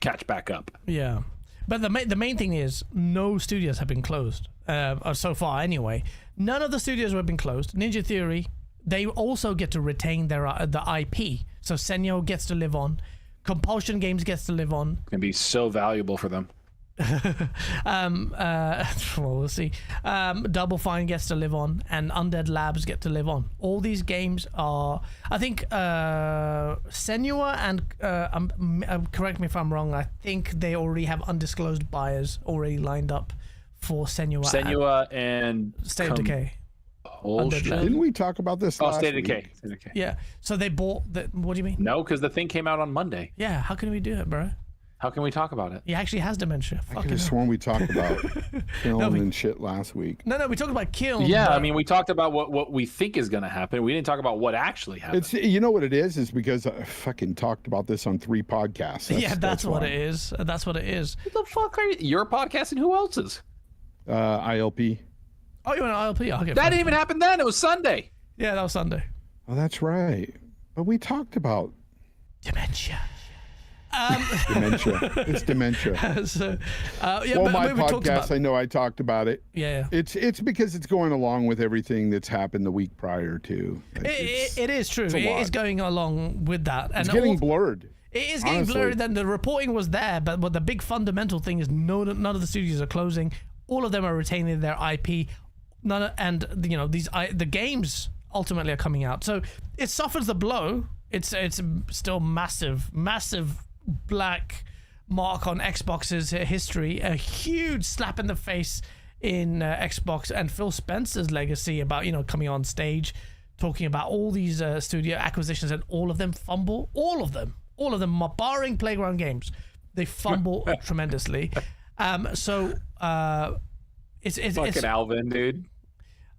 catch back up. Yeah. But the main thing is no studios have been closed so far anyway. None of the studios have been closed. Ninja Theory, they also get to retain their the IP. So Senyo gets to live on. Compulsion Games gets to live on. It's gonna be so valuable for them. Well, we'll see. Double Fine gets to live on, and Undead Labs get to live on. All these games are, I think, Senua and correct me if I'm wrong. I think they already have undisclosed buyers already lined up for Senua and State of Decay. Oh, shit. Didn't we talk about this last State of week? Decay. State of Decay. Yeah. So they bought the. What do you mean? No, because the thing came out on Monday. Yeah. How can we do it, bro? How can we talk about it? He actually has dementia. I could Fucking have hell. sworn we talked about film and shit last week. No, we talked about Kiln. Yeah, but- I mean, we talked about what we think is going to happen. We didn't talk about what actually happened. It's, you know what it is because I fucking talked about this on 3 podcasts. that's what why. it is. That's what it is. What the fuck are you? Your podcast and who else's? ILP. Oh, you're on ILP. Okay, That fine. didn't even happen then. It was Sunday. Yeah, that was Sunday. Oh, that's right. But we talked about Dementia. dementia. It's dementia. So, yeah, Well, but my we talked podcast, about. I know I talked about it. Yeah. It's because it's going along with everything that's happened the week prior to. Like, It is true. a It lot. is going along with that. And it's getting all- blurred. It is getting honestly. blurred. Then the reporting was there, but what the big fundamental thing is, none of the studios are closing. All of them are retaining their IP. The games ultimately are coming out. So it suffers the blow. It's still massive black mark on Xbox's history. A huge slap in the face in Xbox and Phil Spencer's legacy about coming on stage, talking about all these studio acquisitions, and all of them fumble. All of them, barring Playground Games, they fumble tremendously. So it's Fucking Alvin, dude.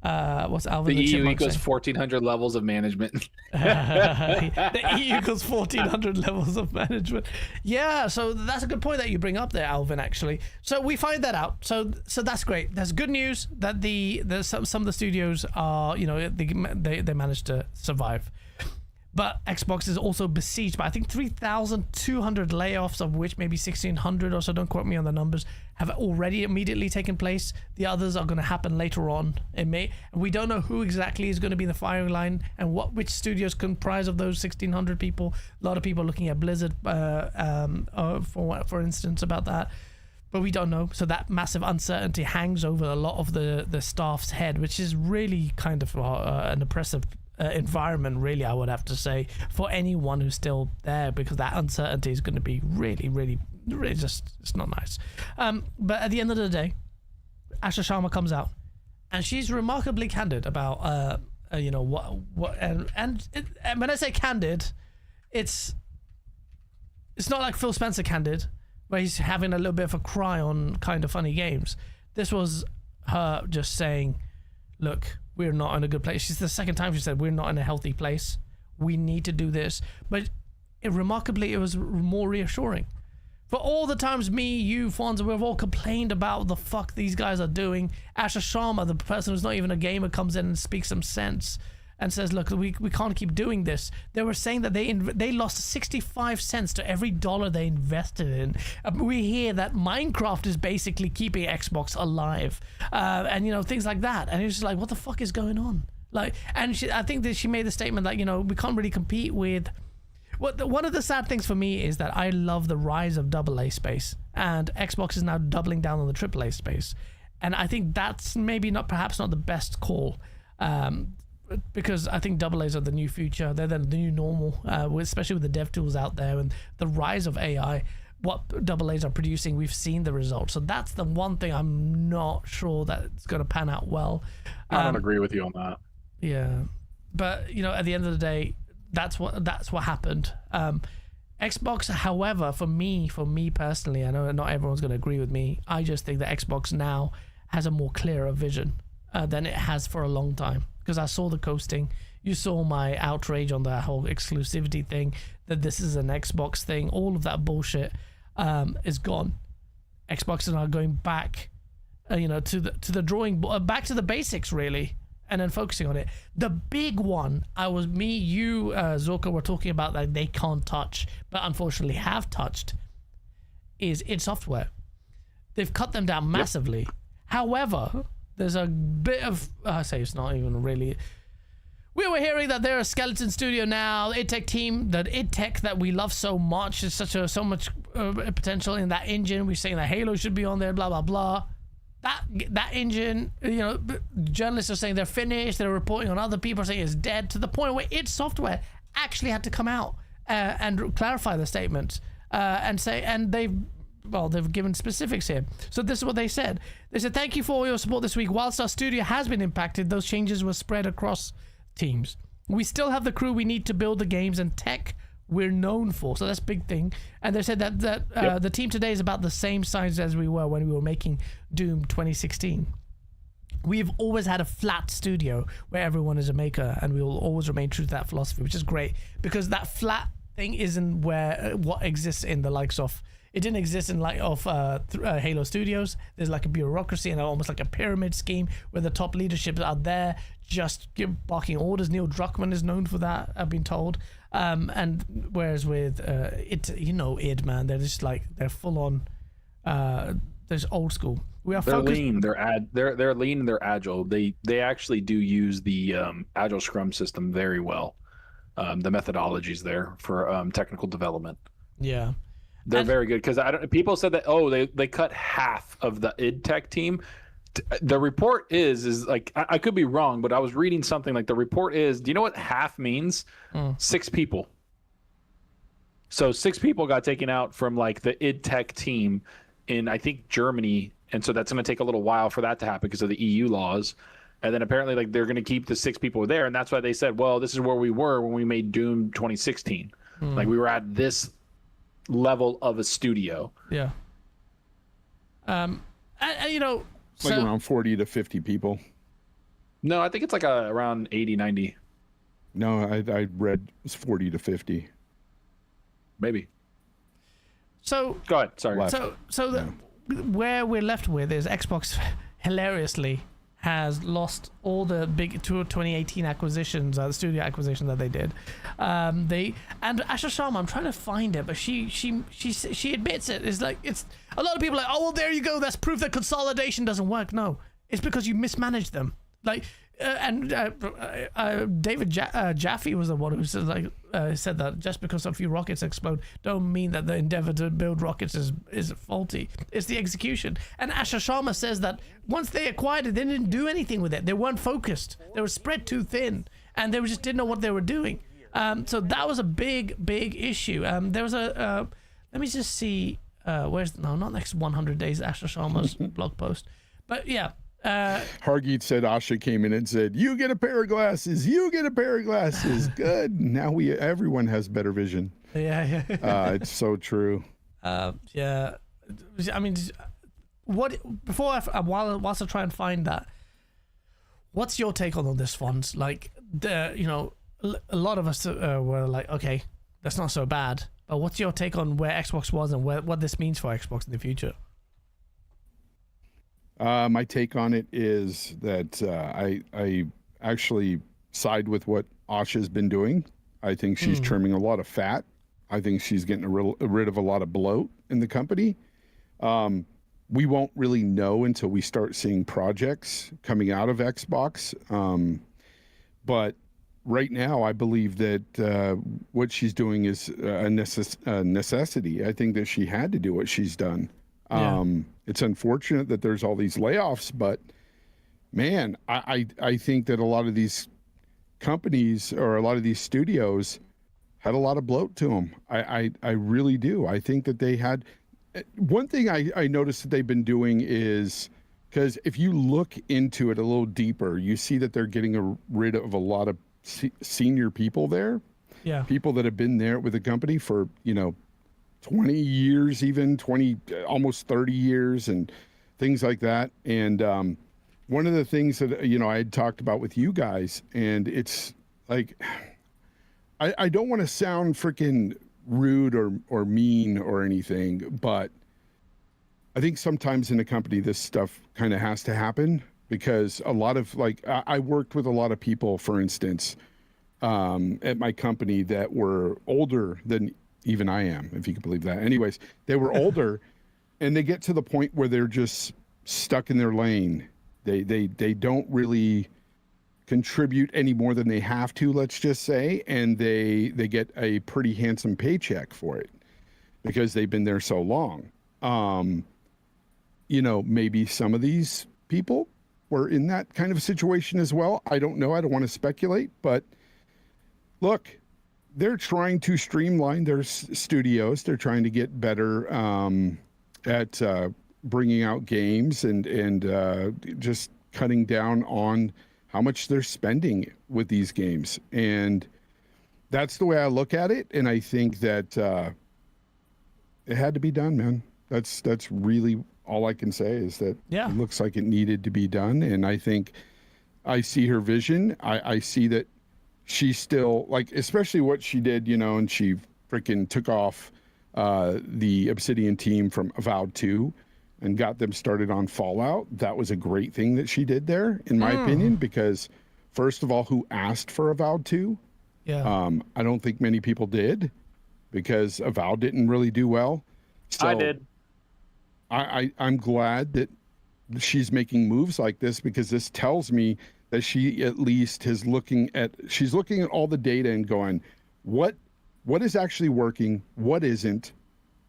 What's Alvin? The EU Chipmunk equals say? 1,400 levels of management. The EU equals 1,400 levels of management. Yeah, so that's a good point that you bring up there, Alvin. Actually, so we find that out. So that's great. That's good news that some of the studios are they managed to survive. But Xbox is also besieged by, I think, 3,200 layoffs, of which maybe 1,600 or so, don't quote me on the numbers, have already immediately taken place. The others are going to happen later on. We don't know who exactly is going to be in the firing line and which studios comprise of those 1,600 people. A lot of people looking at Blizzard, for instance, about that. But we don't know. So that massive uncertainty hangs over a lot of the staff's head, which is really kind of an oppressive environment, really, I would have to say, for anyone who's still there, because that uncertainty is going to be really, really, really just, it's not nice. But at the end of the day, Asha Sharma comes out and she's remarkably candid about what and when I say candid, it's not like Phil Spencer candid, where he's having a little bit of a cry on Kind of Funny Games. This was her just saying, look, we're not in a good place. She's the second time she said we're not in a healthy place. We need to do this. But remarkably, it was more reassuring. For all the times me, you, Fonza, we've all complained about the fuck these guys are doing, Asha Sharma, the person who's not even a gamer, comes in and speaks some sense and says, look, we can't keep doing this. They were saying that they lost 65 cents to every dollar they invested in. We hear that Minecraft is basically keeping Xbox alive, and things like that. And it's just like, what the fuck is going on? I think that she made the statement that we can't really compete with. One of the sad things for me is that I love the rise of AA space, and Xbox is now doubling down on the AAA space, and I think that's perhaps not the best call. Because I think AA's are the new future. They're the new normal, especially with the dev tools out there and the rise of AI. What AA's are producing, we've seen the results. So that's the one thing I'm not sure that it's going to pan out well. I don't agree with you on that. Yeah, but at the end of the day, that's what happened. Xbox, however, for me personally, I know not everyone's going to agree with me. I just think that Xbox now has a more clearer vision than it has for a long time. Because I saw the coasting, you saw my outrage on the whole exclusivity thing, that this is an Xbox thing, all of that bullshit. is gone. Xbox is now going back, to the drawing board, back to the basics really, and then focusing on it. The big one, you, Zorka, were talking about that they can't touch, but unfortunately have touched, is id Software. They've cut them down massively. Yep. However, there's a bit of, I say it's not even really. We were hearing that they're a skeleton studio now. The id Tech team, the id Tech that we love so much, is so much potential in that engine. We're saying that Halo should be on there, blah blah blah. That engine, journalists are saying they're finished. They're reporting on other people saying it's dead, to the point where id Software actually had to come out and clarify the statement and say, and they've given specifics here. So this is what they said. They said, "Thank you for all your support this week. Whilst our studio has been impacted, those changes were spread across teams. We still have the crew we need to build the games and tech we're known for." So that's a big thing. And they said that the team today is about the same size as we were when we were making Doom 2016. We've always had a flat studio where everyone is a maker, and we will always remain true to that philosophy, which is great, because that flat thing isn't what exists in the likes of. It didn't exist in Halo Studios. There's like a bureaucracy and almost like a pyramid scheme where the top leadership are there just barking orders. Neil Druckmann is known for that, I've been told. And whereas with id, man, they're just like, they're full on. There's old school. They're lean. They're lean and they're agile. They actually do use the agile Scrum system very well. The methodologies there for technical development. Yeah. They're very good, because people said that they cut half of the id Tech team. The report is like, I could be wrong, but I was reading something like the report is, do you know what half means? 6 people. So 6 people got taken out from like the id Tech team in, I think, Germany, and so that's going to take a little while for that to happen because of the EU laws. And then apparently like they're going to keep the 6 people there, and that's why they said, well, this is where we were when we made Doom 2016. Like we were at this level of a studio. Yeah. And it's like around 40 to 50 people. No, I think it's like around 80, 90. No, I read it's 40 to 50. Maybe. So go ahead. Sorry. Where we're left with is Xbox hilariously has lost all the big 2018 acquisitions, the studio acquisition that they did. And Asha Sharma, I'm trying to find it, but she admits it. It's like, it's a lot of people are like, oh well, there you go, that's proof that consolidation doesn't work. No, it's because you mismanaged them. Like, David Jaffe was the one who said said that just because a few rockets explode don't mean that the endeavor to build rockets is faulty. It's the execution. And Asha Sharma says that once they acquired it, they didn't do anything with it. They weren't focused. They were spread too thin, and they just didn't know what they were doing. So that was a big issue. There was a let me just see not next 100 days, Asha Sharma's blog post, but yeah. Hargeet said Asha came in and said, "You get a pair of glasses. You get a pair of glasses." Good. Now everyone has better vision. Yeah. It's so true. Yeah. I mean, whilst I try and find that, what's your take on all this, Fonz? Like, a lot of us were like, okay, that's not so bad. But what's your take on where Xbox was and what this means for Xbox in the future? My take on it is that I actually side with what Asha's been doing. I think she's trimming a lot of fat. I think she's getting rid of a lot of bloat in the company. We won't really know until we start seeing projects coming out of Xbox. But right now, I believe that what she's doing is a necessity. I think that she had to do what she's done. It's unfortunate that there's all these layoffs, but man, I think that a lot of these companies or a lot of these studios had a lot of bloat to them. I really do. I think that they had one thing I noticed that they've been doing is, because if you look into it a little deeper, you see that they're getting rid of a lot of senior people there. Yeah. People that have been there with the company for, 20 years, even almost 30 years and things like that. And one of the things that, I had talked about with you guys, and it's like, I don't want to sound freaking rude or mean or anything, but I think sometimes in a company this stuff kind of has to happen, because a lot of, like, I worked with a lot of people, for instance, at my company that were older than even I am, if you can believe that. Anyways, they were older and they get to the point where they're just stuck in their lane. They don't really contribute any more than they have to, let's just say, and they get a pretty handsome paycheck for it because they've been there so long. You know, maybe some of these people were in that kind of situation as well. I don't know. I don't want to speculate, but look, they're trying to streamline their studios. They're trying to get better at bringing out games and just cutting down on how much they're spending with these games. And that's the way I look at it. And I think that it had to be done, man. That's really all I can say, is that it looks like it needed to be done. And I think I see her vision. I see that she's still, like, especially what she did, you know, and she freaking took off the Obsidian team from Avowed 2 and got them started on Fallout. That was a great thing that she did there, in my opinion, because first of all, who asked for Avowed 2? Yeah. I don't think many people did, because Avowed didn't really do well. So I did. I'm glad that she's making moves like this, because this tells me that she at least is looking at all the data and going, what is actually working, what isn't.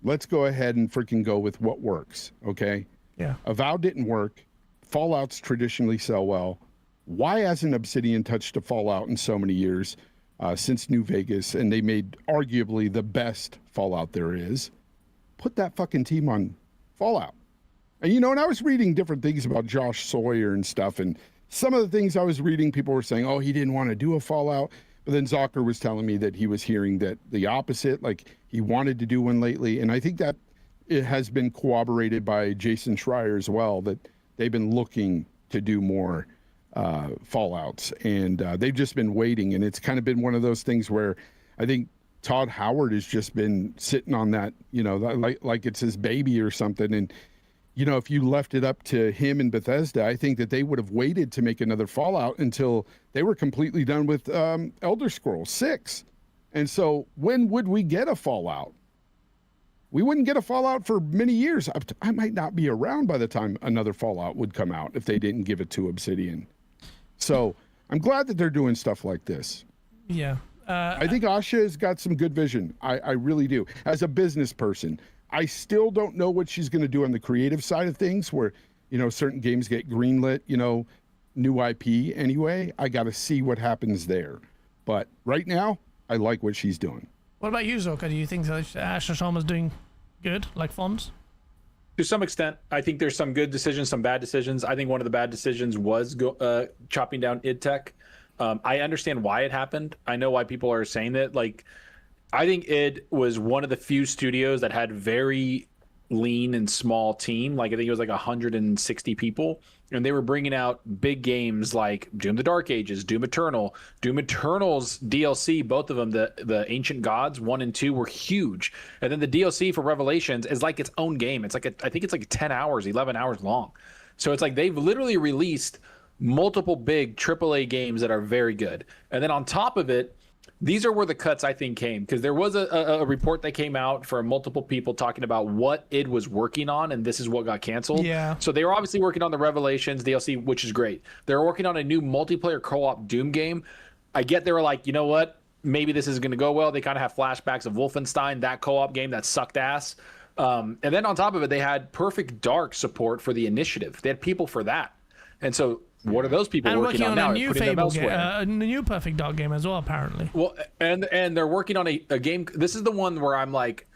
Let's go ahead and freaking go with what works. Okay. Yeah. Avowed didn't work. Fallouts traditionally sell well. Why hasn't Obsidian touched a Fallout in so many years, since New Vegas, and they made arguably the best Fallout there is? Put that fucking team on Fallout. And you know, and I was reading different things about Josh Sawyer and stuff, and some of the things I was reading, people were saying, oh, he didn't want to do a Fallout. But then Zocker was telling me that he was hearing that the opposite, like he wanted to do one lately. And I think that it has been corroborated by Jason Schreier as well, that they've been looking to do more Fallouts, and they've just been waiting. And it's kind of been one of those things where I think Todd Howard has just been sitting on that, you know, like it's his baby or something. And, you know, if you left it up to him and Bethesda, I think that they would have waited to make another Fallout until they were completely done with Elder Scrolls 6. And so when would we get a Fallout? We wouldn't get a Fallout for many years. I might not be around by the time another Fallout would come out if they didn't give it to Obsidian. So I'm glad that they're doing stuff like this. Yeah. I think Asha has got some good vision. I really do. As a business person, I still don't know what she's going to do on the creative side of things, where, you know, certain games get greenlit, you know, new IP anyway. I got to see what happens there. But right now, I like what she's doing. What about you, Zoka? Do you think that Asha Sharma's doing good, like Fonz? To some extent, I think there's some good decisions, some bad decisions. I think one of the bad decisions was chopping down id Tech. I understand why it happened. I know why people are saying that. Like, I think id was one of the few studios that had very lean and small team. Like, I think it was like 160 people, and they were bringing out big games like Doom: The Dark Ages, Doom Eternal. Doom Eternal's DLC, both of them, the Ancient Gods 1 and 2, were huge. And then the DLC for Revelations is like its own game. It's like I think it's like 10 hours, 11 hours long. So it's like they've literally released multiple big AAA games that are very good. And then on top of it, these are where the cuts, I think, came, because there was a report that came out from multiple people talking about what id was working on, and this is what got canceled. Yeah. So they were obviously working on the Revelations DLC, which is great. They're working on a new multiplayer co-op Doom game. I get they were like, you know what? Maybe this is going to go well. They kind of have flashbacks of Wolfenstein, that co-op game that sucked ass. And then on top of it, they had Perfect Dark support for the initiative. They had people for that. And so what are those people working on now? A new Fable game, a new Perfect Dark game as well, apparently. Well, and they're working on a game. This is the one where I'm like,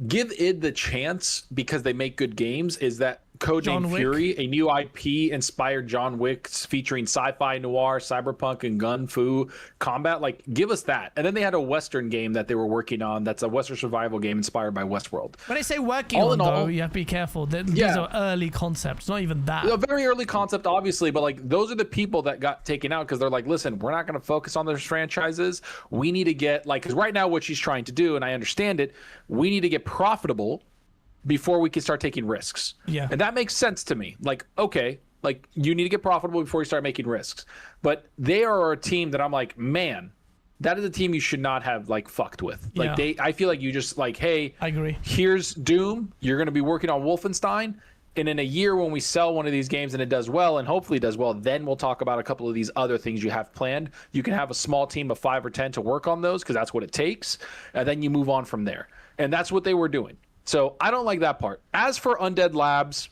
give id the chance, because they make good games, is that Codename John Wick. Fury, a new IP inspired John Wick featuring sci-fi, noir, cyberpunk, and gun fu combat. Like, give us that. And then they had a Western game that they were working on. That's a Western survival game inspired by Westworld. When I say working All on, in though, all- you have to be careful. These Yeah. are early concepts, not even that. A very early concept, obviously, but like those are the people that got taken out because they're like, listen, we're not going to focus on those franchises. We need to get like, because right now what she's trying to do, and I understand it, we need to get profitable before we can start taking risks. Yeah. And that makes sense to me. Like, okay, like you need to get profitable before you start making risks. But they are a team that I'm like, man, that is a team you should not have like fucked with. Like Yeah. I feel like you just like, hey, I agree. here's Doom. You're going to be working on Wolfenstein. And in a year when we sell one of these games and it does well, and hopefully does well, then we'll talk about a couple of these other things you have planned. You can have a small team of 5 or 10 to work on those because that's what it takes. And then you move on from there. And that's what they were doing. So I don't like that part. As for Undead Labs,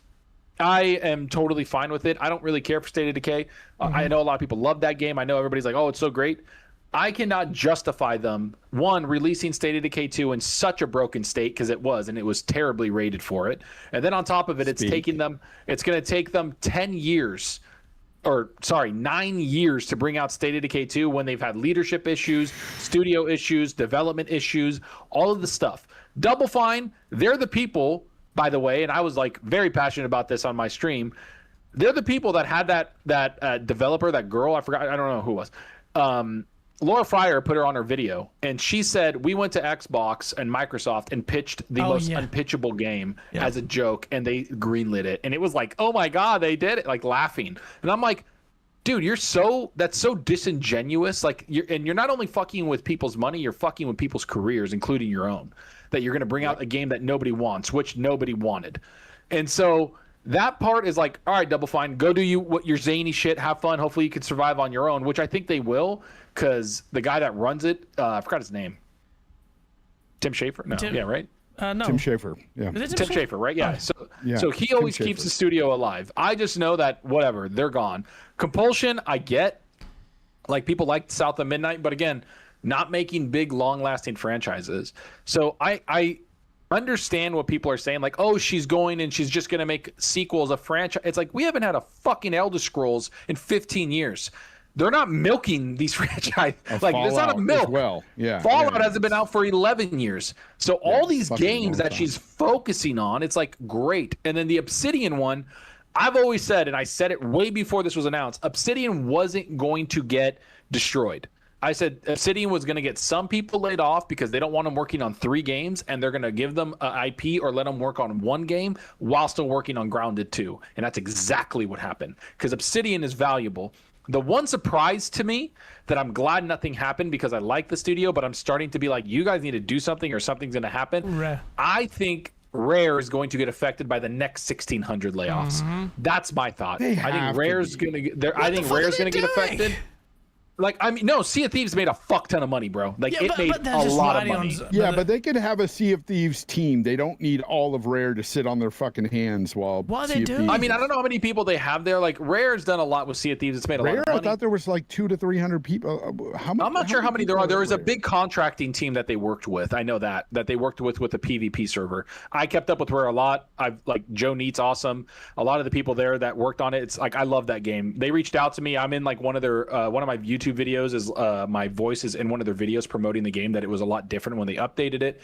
I am totally fine with it. I don't really care for State of Decay. I know a lot of people love that game. I know everybody's like, oh, it's so great. I cannot justify them, one, releasing State of Decay 2 in such a broken state, because it was, and it was terribly rated for it. And then on top of it, it's going to take them 10 years, or sorry, 9 years to bring out State of Decay 2 when they've had leadership issues, studio issues, development issues, all of the stuff. Double Fine, they're the people, by the way, and I was like very passionate about this on my stream. They're the people that had that developer, that girl, I forgot, I don't know who it was. Laura Fryer put her on her video, and she said, we went to Xbox and Microsoft and pitched the most unpitchable game as a joke, and they greenlit it. And it was like, oh my God, they did it, like laughing. And I'm like, dude, that's so disingenuous. Like, you're not only fucking with people's money, you're fucking with people's careers, including your own, that you're going to bring out a game that nobody wants, which nobody wanted. And so that part is like, all right, Double Fine, go do your zany shit, have fun. Hopefully you can survive on your own, which I think they will, because the guy that runs it, I forgot his name. Tim Schafer? No, yeah, right? No. Tim Schafer. Yeah. Is it Tim Schafer, right? Yeah. Oh. So he always keeps the studio alive. I just know that whatever, they're gone. Compulsion, I get. Like, people like South of Midnight, but again, not making big, long-lasting franchises. So I understand what people are saying, like, oh, she's going and she's just going to make sequels of franchise. It's like, we haven't had a fucking Elder Scrolls in 15 years. They're not milking these franchises. Like, there's not a milk. Well, yeah. Fallout hasn't been out for 11 years. So all these games that she's focusing on, it's like, great. And then the Obsidian one, I've always said, and I said it way before this was announced, Obsidian wasn't going to get destroyed. I said Obsidian was going to get some people laid off because they don't want them working on 3 games, and they're going to give them an IP or let them work on 1 game while still working on Grounded 2. And that's exactly what happened, because Obsidian is valuable. The one surprise to me that I'm glad nothing happened, because I like the studio, but I'm starting to be like, you guys need to do something or something's going to happen. Rare. I think Rare is going to get affected by the next 1,600 layoffs. That's my thought. I think Rare's going to get. I think Rare's going to get affected. Like, I mean, no, Sea of Thieves made a fuck ton of money, bro. Like, it made a lot of money. But they could have a Sea of Thieves team. They don't need all of Rare to sit on their fucking hands while. What they do? I mean, I don't know how many people they have there. Like, Rare's done a lot with Sea of Thieves. It's made a lot of money. I thought there was like 200 to 300 people. I'm not sure how many there are. There was a big contracting team that they worked with. I know that they worked with a PvP server. I kept up with Rare a lot. I've like Joe Neat's awesome. A lot of the people there that worked on it. It's like, I love that game. They reached out to me. I'm in like one of my YouTube videos is. My voice is in one of their videos promoting the game, that it was a lot different when they updated it.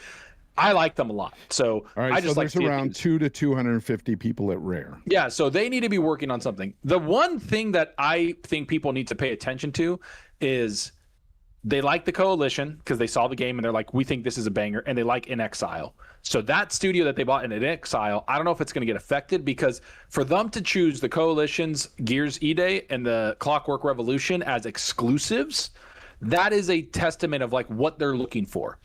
I like them a lot. So all right, I just there's around 200 to 250 people at Rare. Yeah, so they need to be working on something. The one thing that I think people need to pay attention to is they like the Coalition because they saw the game and they're like, we think this is a banger, and they like In Exile. So that studio that they bought in Exile, I don't know if it's going to get affected, because for them to choose the Coalition's Gears E-Day and the Clockwork Revolution as exclusives, that is a testament of like what they're looking for.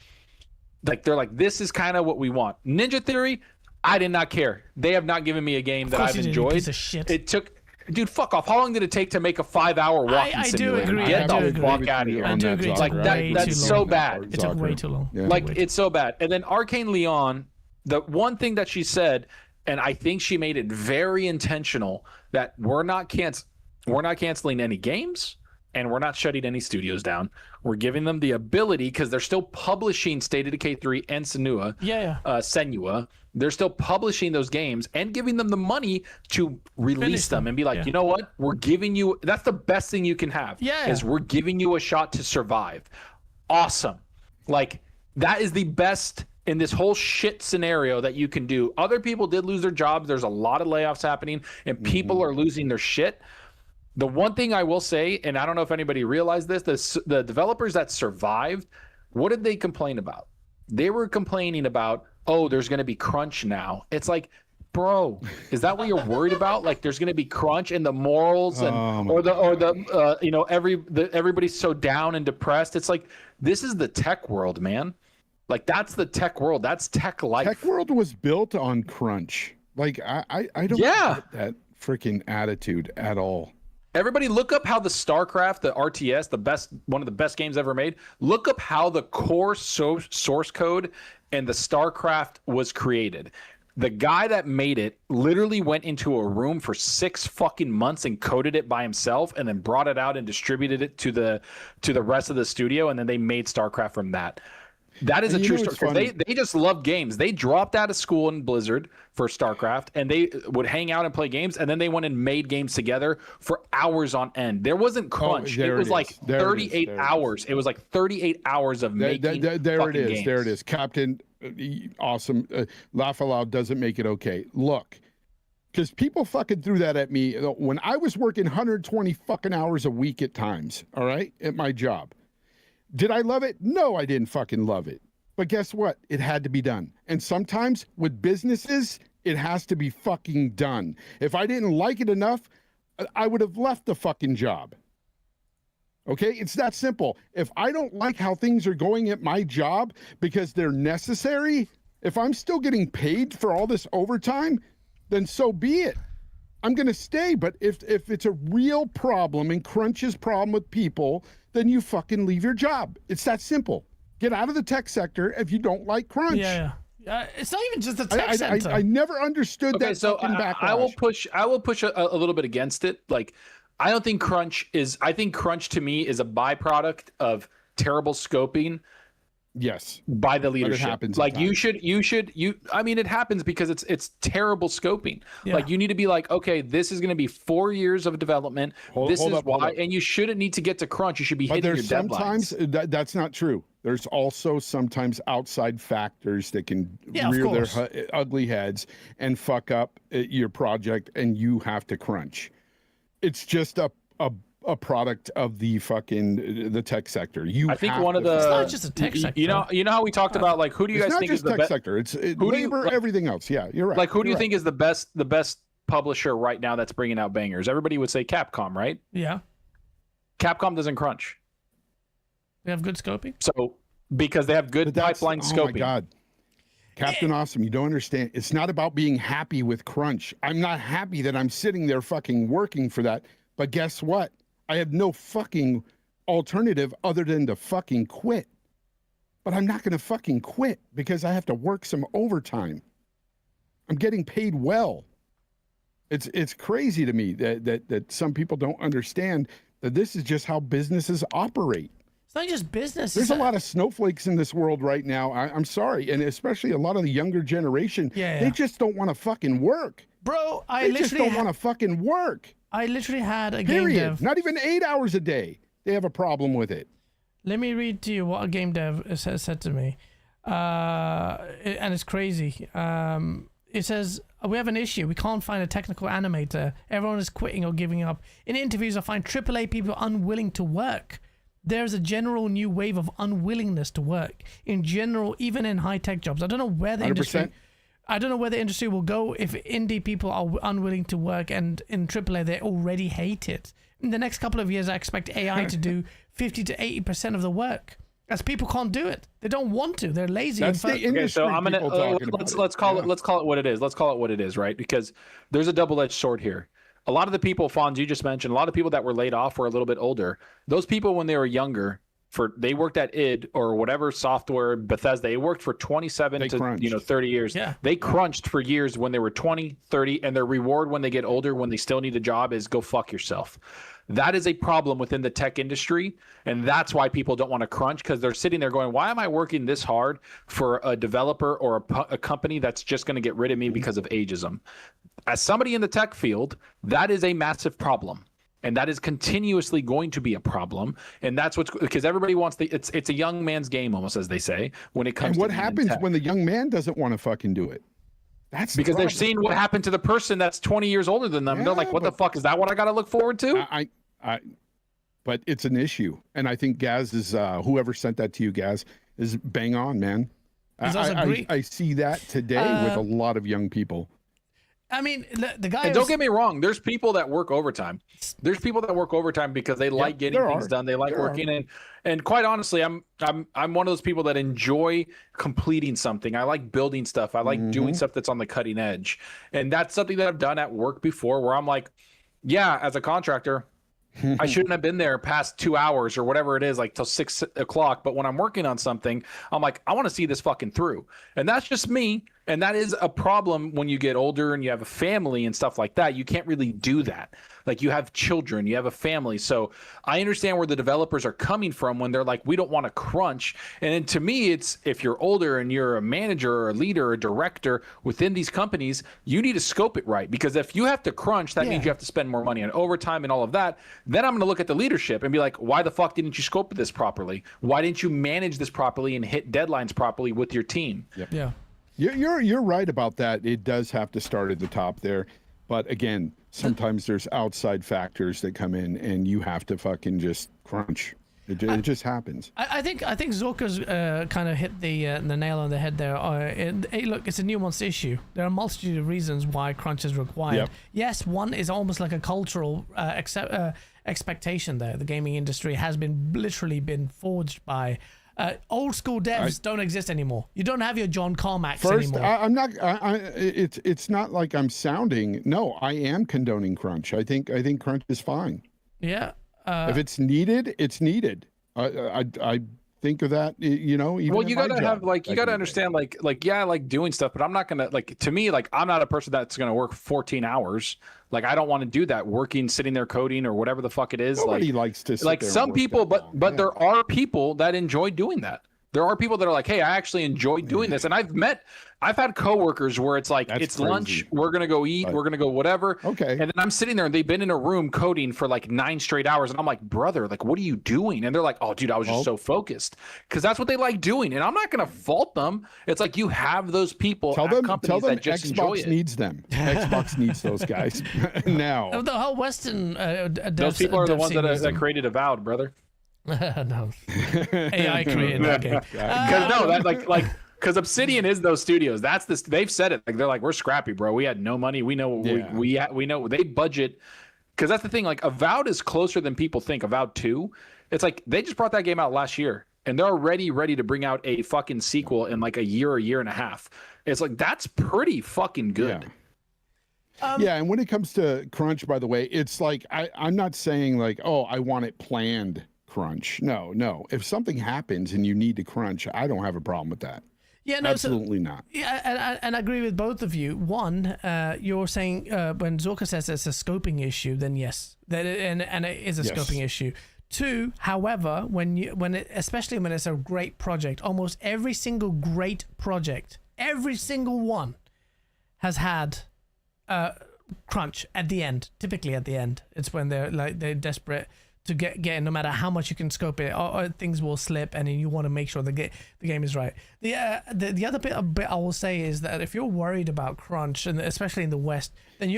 Like, they're like, this is kind of what we want. Ninja Theory, I did not care. They have not given me a game that I've enjoyed. Piece of shit. It took, dude, fuck off. How long did it take to make a 5-hour walking simulator? Get the fuck out of here. I do agree. Like, that's so bad. It took way too long. Yeah. Like, it's so bad. And then Arcane Leon, the one thing that she said, and I think she made it very intentional, that we're not canceling any games. and we're not shutting any studios down. We're giving them the ability, because they're still publishing State of Decay 3 and Senua. They're still publishing those games and giving them the money to release them and be like, you know what? We're giving you, that's the best thing you can have. Is we're giving you a shot to survive. Awesome. Like, that is the best in this whole shit scenario that you can do. Other people did lose their jobs. There's a lot of layoffs happening, and people are losing their shit. The one thing I will say, and I don't know if anybody realized this, the developers that survived, what did they complain about? They were complaining about, oh, there's going to be crunch now. It's like, bro, is that what you're worried about? Like, there's going to be crunch in the morals, and everybody's so down and depressed. It's like, this is the tech world, man. Like, that's the tech world. That's tech life. Tech world was built on crunch. Like, I don't get that freaking attitude at all. Everybody look up how the StarCraft, the RTS, one of the best games ever made. Look up how the core source code and the StarCraft was created. The guy that made it literally went into a room for 6 fucking months and coded it by himself, and then brought it out and distributed it to the rest of the studio, and then they made StarCraft from that. That is a true story. They just love games. They dropped out of school in Blizzard for StarCraft, and they would hang out and play games, and then they went and made games together for hours on end. There wasn't crunch. It was like 38 hours. It was like 38 hours of making there it is. games. There it is. Captain, awesome. Laugh Aloud doesn't make it okay. Look, because people fucking threw that at me when I was working 120 fucking hours a week at times, all right, at my job. Did I love it? No, I didn't fucking love it. But guess what? It had to be done. And sometimes with businesses, it has to be fucking done. If I didn't like it enough, I would have left the fucking job. Okay? It's that simple. If I don't like how things are going at my job because they're necessary, if I'm still getting paid for all this overtime, then so be it. I'm going to stay. But if it's a real problem and crunch's problem with people, then you fucking leave your job. It's that simple. Get out of the tech sector if you don't like crunch. It's not even just the tech sector. I never understood that. So fucking backlash. I will push a little bit against it. Like, I don't think crunch to me is a byproduct of terrible scoping. Yes, by the leadership. It happens like I mean, it happens because it's terrible scoping. Like, you need to be like, okay, this is going to be 4 years of development. Hold up. And you shouldn't need to get to crunch. You should be hitting your deadlines. Sometimes that's not true. There's also sometimes outside factors that can rear their ugly heads and fuck up your project, and you have to crunch. It's just a product of the tech sector. I think one of the, it's not just a tech sector. You know how we talked about, like, who do you guys think is the best sector? It's labor, everything else. Yeah, you're right. Like, who do you think is the best publisher right now that's bringing out bangers? Everybody would say Capcom, right? Yeah. Capcom doesn't crunch. They have good scoping. So because they have good pipeline scoping. Oh my God. Captain Awesome, you don't understand. It's not about being happy with crunch. I'm not happy that I'm sitting there fucking working for that. But guess what? I have no fucking alternative other than to fucking quit. But I'm not going to fucking quit because I have to work some overtime. I'm getting paid well. It's crazy to me that some people don't understand that this is just how businesses operate. It's not just business. There's a lot of snowflakes in this world right now. I'm sorry. And especially a lot of the younger generation, they just don't want to fucking work. Bro, they just don't want to fucking work. I literally had a game dev. Not even 8 hours a day. They have a problem with it. Let me read to you what a game dev said to me. And it's crazy. It says, we have an issue. We can't find a technical animator. Everyone is quitting or giving up. In interviews, I find AAA people unwilling to work. There's a general new wave of unwillingness to work. In general, even in high-tech jobs. I don't know where the 100%. industry... I don't know where the industry will go if indie people are unwilling to work, and in AAA they already hate it. In the next couple of years, I expect AI to do 50 to 80% of the work, as people can't do it. They don't want to. They're lazy. That's the industry. Okay, so I'm gonna let's call it what it is. Let's call it what it is, right? Because there's a double-edged sword here. A lot of the people, Fonz, you just mentioned, a lot of people that were laid off were a little bit older. Those people, when they were younger, they worked at id or whatever software, Bethesda. They worked for 27 They to crunched. 30 years. Yeah. They crunched for years when they were 20, 30, and their reward when they get older, when they still need a job, is go fuck yourself. That is a problem within the tech industry, and that's why people don't want to crunch, because they're sitting there going, why am I working this hard for a developer or a company that's just going to get rid of me because of ageism? As somebody in the tech field, that is a massive problem. And that is continuously going to be a problem, and that's what's because everybody wants it's a young man's game, almost, as they say, when it comes. And what to happens tech. when the young man doesn't want to fucking do it? That's because they're seeing what happened to the person that's 20 years older than them. Yeah, they're like, "What the fuck is that? What I got to look forward to?" But it's an issue, and I think Gaz is whoever sent that to you, Gaz, is bang on, man. I see that today with a lot of young people. I mean, the guy. And don't get me wrong. There's people that work overtime. There's people that work overtime because they like getting things done. They like working, and quite honestly, I'm one of those people that enjoy completing something. I like building stuff. I like doing stuff that's on the cutting edge, and that's something that I've done at work before, where I'm like, yeah, as a contractor, I shouldn't have been there past 2 hours or whatever it is, like till 6 o'clock. But when I'm working on something, I'm like, I want to see this fucking through. And that's just me. And that is a problem when you get older and you have a family and stuff like that. You can't really do that. Like, you have children, you have a family. So I understand where the developers are coming from when they're like, we don't want to crunch. And then to me, it's if you're older and you're a manager or a leader or a director within these companies, you need to scope it right. Because if you have to crunch, that means you have to spend more money on overtime and all of that. Then I'm going to look at the leadership and be like, why the fuck didn't you scope this properly? Why didn't you manage this properly and hit deadlines properly with your team? Yep. Yeah. You're right about that. It does have to start at the top there. But again, sometimes there's outside factors that come in and you have to fucking just crunch. It just happens. I think Zorka's kind of hit the nail on the head there. Hey, look, it's a nuanced issue. There are a multitude of reasons why crunch is required. Yep. Yes, one is almost like a cultural expectation there. The gaming industry has literally been forged by old school devs. Don't exist anymore. You don't have your John Carmacks anymore. I'm not. It's not like I'm sounding. No, I am condoning crunch. I think crunch is fine. Yeah. If it's needed, it's needed. I think of that. Even well, you in my gotta job, have like you gotta understand yeah, I like doing stuff, but I'm not gonna to me, like, I'm not a person that's gonna work 14 hours. Like, I don't want to do that, working, sitting there coding or whatever the fuck it is. Nobody likes to sit like there and some work people, that but long. there are people that enjoy doing that. There are people that are like, hey, I actually enjoy doing this. And I've had coworkers where it's like, it's crazy. lunch, we're going to go eat, we're going to go whatever. Okay. And then I'm sitting there and they've been in a room coding for like 9 straight hours. And I'm like, brother, like, what are you doing? And they're like, oh, dude, I was just so focused. Because that's what they like doing. And I'm not going to fault them. It's like, you have those people Tell at them companies that just enjoy Xbox it. needs them. Xbox needs those guys now. The whole Western Those people are the ones that created Avowed, brother. No. AI created that game. Because Obsidian is those studios. That's this. They've said it. Like, they're like, we're scrappy, bro. We had no money. We know. We know. They budget. Because that's the thing. Like, Avowed is closer than people think. Avowed 2. It's like they just brought that game out last year, and they're already ready to bring out a fucking sequel in like a year and a half. It's like, that's pretty fucking good. Yeah. And when it comes to crunch, by the way, it's like I'm not saying like, oh, I want it planned crunch. No. If something happens and you need to crunch, I don't have a problem with that. Yeah, no, absolutely not. Yeah, and I agree with both of you. One, you're saying when Zorka says it's a scoping issue, then yes, and it is a scoping issue. Two, however, especially when it's a great project, almost every single great project, every single one, has had crunch at the end. Typically at the end, it's when they're desperate to get in, no matter how much you can scope it, or things will slip, and you want to make sure the game is right. The other bit I will say is that if you're worried about crunch, and especially in the West, then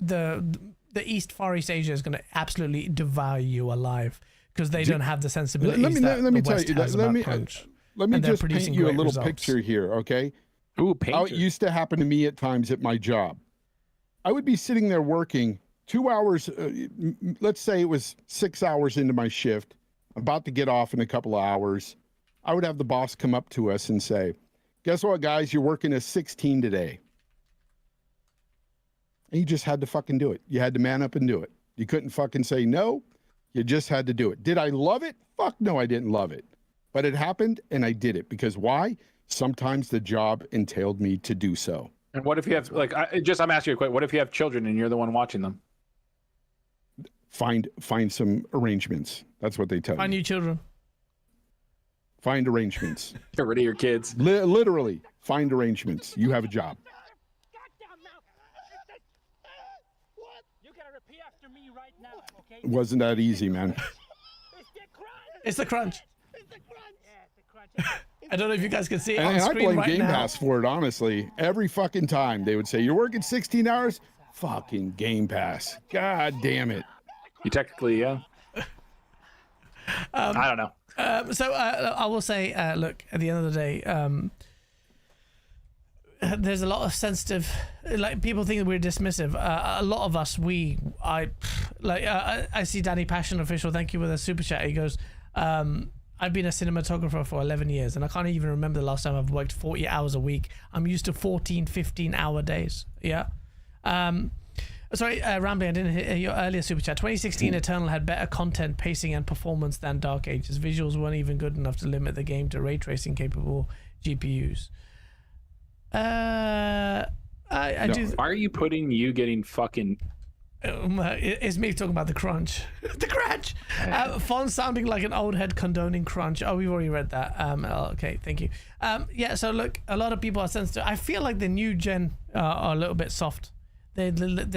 the Far East Asia is going to absolutely devour you alive, because they don't have the sensibilities let me tell you. Crunch. Let me just paint you a little picture here, okay? Ooh, How it used to happen to me at times at my job. I would be sitting there working 2 hours, let's say it was 6 hours into my shift, about to get off in a couple of hours. I would have the boss come up to us and say, guess what, guys, you're working a 16 today. And you just had to fucking do it. You had to man up and do it. You couldn't fucking say no. You just had to do it. Did I love it? Fuck no, I didn't love it. But it happened and I did it because why? Sometimes the job entailed me to do so. And what if you have like I'm asking you a question. What if you have children and you're the one watching them? Find some arrangements. That's what they tell Find you. new children. Find arrangements. Get rid of your kids. Literally, find arrangements. You have a job. You gotta repeat after me right now, okay? It wasn't that easy, man. It's the crunch. I don't know if you guys can see it And on I screen blame right Game now. Pass for it, honestly. Every fucking time they would say, you're working 16 hours? Fucking Game Pass. God damn it. You technically, yeah. I don't know. So I will say, look, at the end of the day, there's a lot of sensitive, like people think that we're dismissive. A lot of us, I see Danny Passion Official. Thank you for the super chat. He goes, I've been a cinematographer for 11 years and I can't even remember the last time I've worked 40 hours a week. I'm used to 14, 15 hour days. Yeah. Sorry, Rambling, I didn't hear your earlier super chat. 2016 Eternal had better content, pacing, and performance than Dark Ages. Visuals weren't even good enough to limit the game to ray tracing capable GPUs. I do. Why are you putting you getting fucking? It's me talking about the crunch. The crunch! Font sounding like an old head condoning crunch. Oh, we've already read that. Okay, thank you. Yeah, so look, a lot of people are sensitive. I feel like the new gen are a little bit soft. They're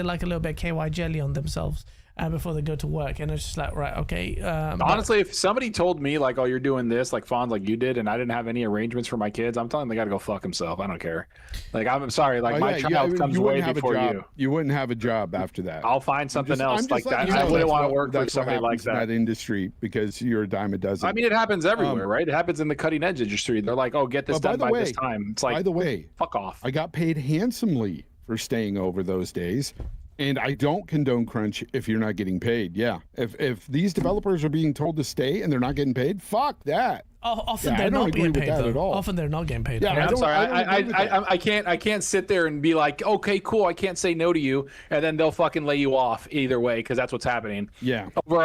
like a little bit KY jelly on themselves before they go to work. And it's just like, right, okay. Honestly, if somebody told me, like, oh, you're doing this, like Fawn, like you did, and I didn't have any arrangements for my kids, I'm telling them they got to go fuck himself. I don't care. Like, I'm sorry. Like, my child comes way before you. You wouldn't have a job after that. I'll find something else like that. You know, I wouldn't want to what- work for that's what somebody like happens in that. industry because you're a dime a dozen. I mean, it happens everywhere, right? It happens in the cutting edge industry. They're like, oh, get this But by done the by way- this time. It's like, by the way, fuck off. I got paid handsomely for staying over those days. And I don't condone crunch if you're not getting paid. Yeah. If these developers are being told to stay and they're not getting paid, fuck that. Often Yeah, I they're don't not agree getting with paid that though. at all. Often they're not getting paid. Yeah, I'm sorry. I don't agree with that. I can't sit there and be like, okay, cool. I can't say no to you, and then they'll fucking lay you off either way because that's what's happening. Yeah. Over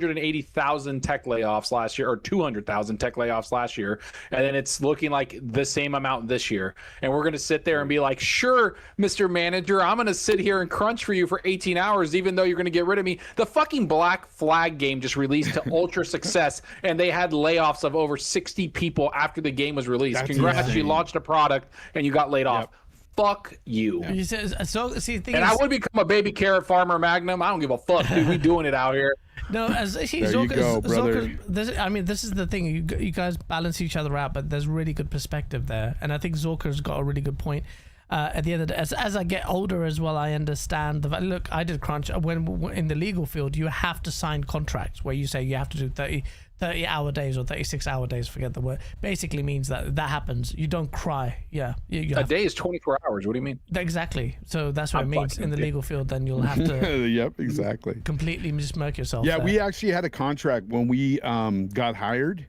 180,000 tech layoffs last year, or 200,000 tech layoffs last year, and then it's looking like the same amount this year. And we're gonna sit there and be like, sure, Mr. Manager, I'm gonna sit here and crunch for you for 18 hours, even though you're gonna get rid of me. The fucking Black Flag game just released to ultra success, and they had layoffs of over 60 people after the game was released. That's Congrats, insane. you launched a product and you got laid off. Fuck you. You said, so see, the thing And is, I would become a baby carrot farmer Magnum. I don't give a fuck, dude. We doing it out here. no, as see, There you go, brother. This is the thing. You guys balance each other out, but there's really good perspective there, and I think Zorker's got a really good point. At the end of the day, as I get older as well, I understand the look. I did crunch when in the legal field. You have to sign contracts where you say you have to do 30-hour days or 36-hour days. Forget the word. Basically means that happens. You don't cry. Yeah, you A have day is 24 hours. What do you mean? exactly. So that's what I'm it means fucking in the kidding. legal field. Then you'll have to Yep, exactly. completely mismark yourself. Yeah, there. we actually had a contract when we got hired.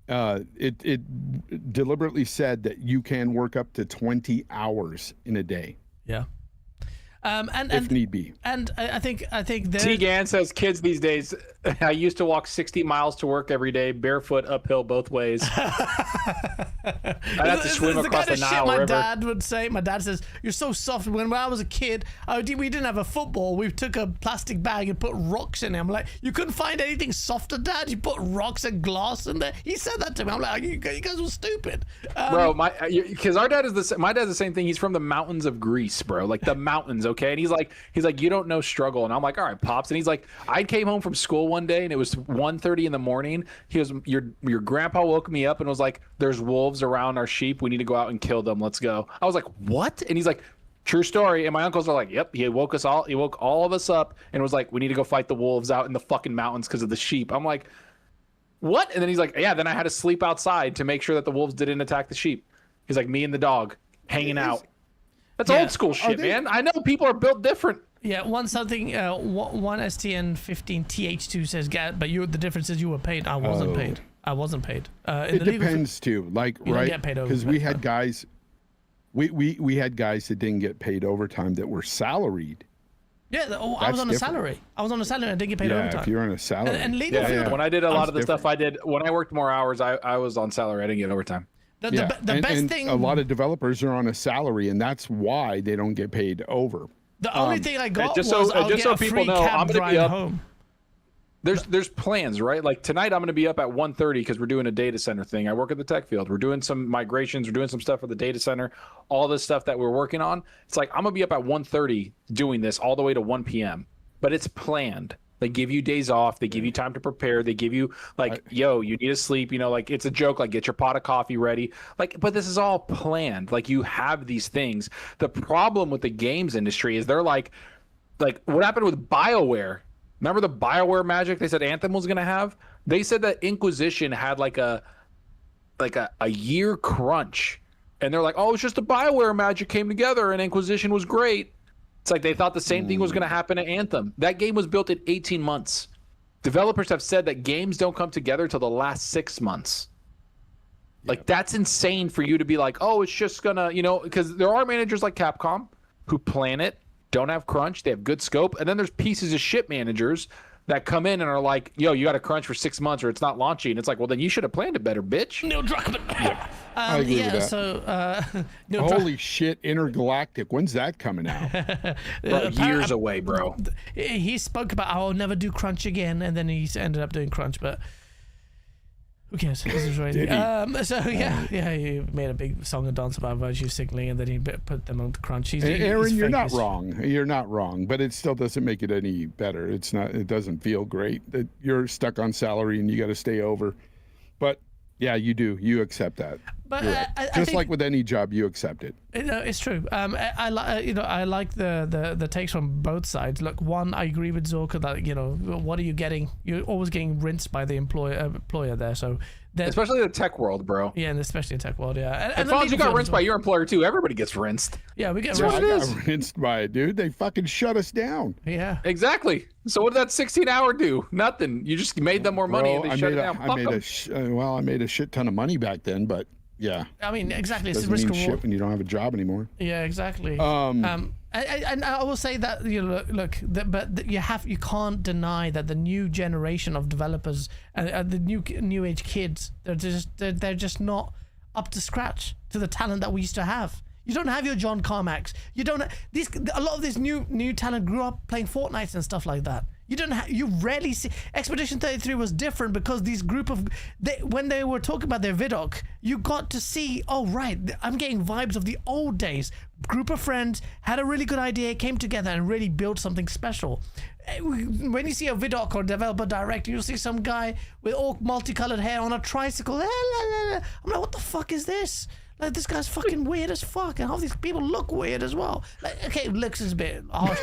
It deliberately said that you can work up to 20 hours in a day yeah. And if need be. and I think there. T. Gann says kids these days. I used to walk 60 miles to work every day, barefoot uphill both ways. I'd have to swim across the Nile my River. dad would say. My dad says, "You're so soft." When I was a kid, we didn't have a football. We took a plastic bag and put rocks in it. I'm like, you couldn't find anything softer, Dad. You put rocks and glass in there. He said that to me. I'm like, you guys were stupid. Bro, because our dad is my dad's the same thing. He's from the mountains of Greece, bro, like the mountains. Okay, and he's like, you don't know struggle, and I'm like, all right, pops, and he's like, I came home from school one day and it was 1:30 in the morning. He was, your grandpa woke me up and was like, there's wolves around our sheep. We need to go out and kill them. Let's go. I was like, what? And he's like, true story. And my uncles are like, yep. He woke all of us up and was like, we need to go fight the wolves out in the fucking mountains because of the sheep. I'm like, what? And then he's like, yeah, then I had to sleep outside to make sure that the wolves didn't attack the sheep. He's like, me and the dog hanging out. That's Yeah. old school shit, man. I know people are built different. Yeah, one STN15 TH2 says, but the difference is you were paid. I wasn't paid. I wasn't paid. It depends too. Like, You don't right? get paid Because we overtime. had guys, we had guys that didn't get paid overtime that were salaried, Yeah, I was That's on a different. salary. I was on a salary and I didn't get paid Yeah, overtime. if you're on a salary. And legal Yeah, field, when I did a lot of the different. stuff I did, when I worked more hours, I was on salary. I didn't get overtime. the and, best and thing. a lot of developers are on a salary, and that's why they don't get paid over. The only thing I got just was so- I'll just get so a people free know, cab I'm gonna be ride up- home. There's plans, right? Like tonight, I'm going to be up at 1:30 because we're doing a data center thing. I work at the tech field. We're doing some migrations. We're doing some stuff for the data center. All this stuff that we're working on. It's like I'm going to be up at 1:30 doing this all the way to 1 p.m. But it's planned. They give you days off. They give you time to prepare. They give you like, yo, you need to sleep. You know, like it's a joke. Like get your pot of coffee ready. Like, but this is all planned. Like you have these things. The problem with the games industry is they're like what happened with BioWare. Remember the BioWare magic they said Anthem was going to have? They said that Inquisition had like a year crunch. And they're like, oh, it's just the BioWare magic came together and Inquisition was great. It's like they thought the same thing was going to happen to Anthem. That game was built in 18 months. Developers have said that games don't come together till the last 6 months. Like that's insane for you to be like, oh, it's just going to, you know, because there are managers like Capcom who plan it, don't have crunch, they have good scope, and then there's pieces of shit managers that come in and are like, yo, you got to crunch for 6 months or it's not launching. It's like, well, then you should have planned it better, bitch. Neil Druckmann. I agree with that. So Neil Holy shit, Intergalactic. When's that coming out? Bro, years away, bro. he spoke about I'll never do crunch again, and then he ended up doing crunch, but who cares? This is right. Did he? So yeah, he made a big song and dance about virtue signaling, and then he put them on crunch. Aaron, you're not famous. wrong. You're not wrong, but it still doesn't make it any better. It's not. It doesn't feel great that you're stuck on salary and you got to stay over. But yeah, you do. You accept that. But You're right. I Just think, like with any job, you accept it. No, it's true. I like the takes from both sides. Look, one, I agree with Zorka that what are you getting? You're always getting rinsed by the employer there. So Especially the tech world, bro. yeah, and especially in tech world, yeah. And Fonz, you got rinsed by your employer too. Everybody gets rinsed. Yeah, we get Yeah, I rinsed. got rinsed by it, dude. They fucking shut us down. Yeah. Exactly. So what did that 16-hour do? Nothing. You just made them more money Bro, and they shut it down. I Fuck made them. I made a shit ton of money back then, but yeah, I mean, exactly. It's doesn't risk mean reward. shit when you don't have a job anymore. Yeah, exactly. Um, And I will say that you can't deny that the new generation of developers and the new age kids, they're just not up to scratch to the talent that we used to have. You don't have your John Carmacks. You don't. A lot of this new talent grew up playing Fortnite and stuff like that. You rarely see. Expedition 33 was different because these group of when they were talking about their vidoc, you got to see. Oh right, I'm getting vibes of the old days. Group of friends had a really good idea, came together and really built something special. When you see a vidoc or developer direct, you'll see some guy with all multicolored hair on a tricycle. I'm like, what the fuck is this? Like, this guy's fucking weird as fuck, and all these people look weird as well. Like, okay, looks is a bit harsh.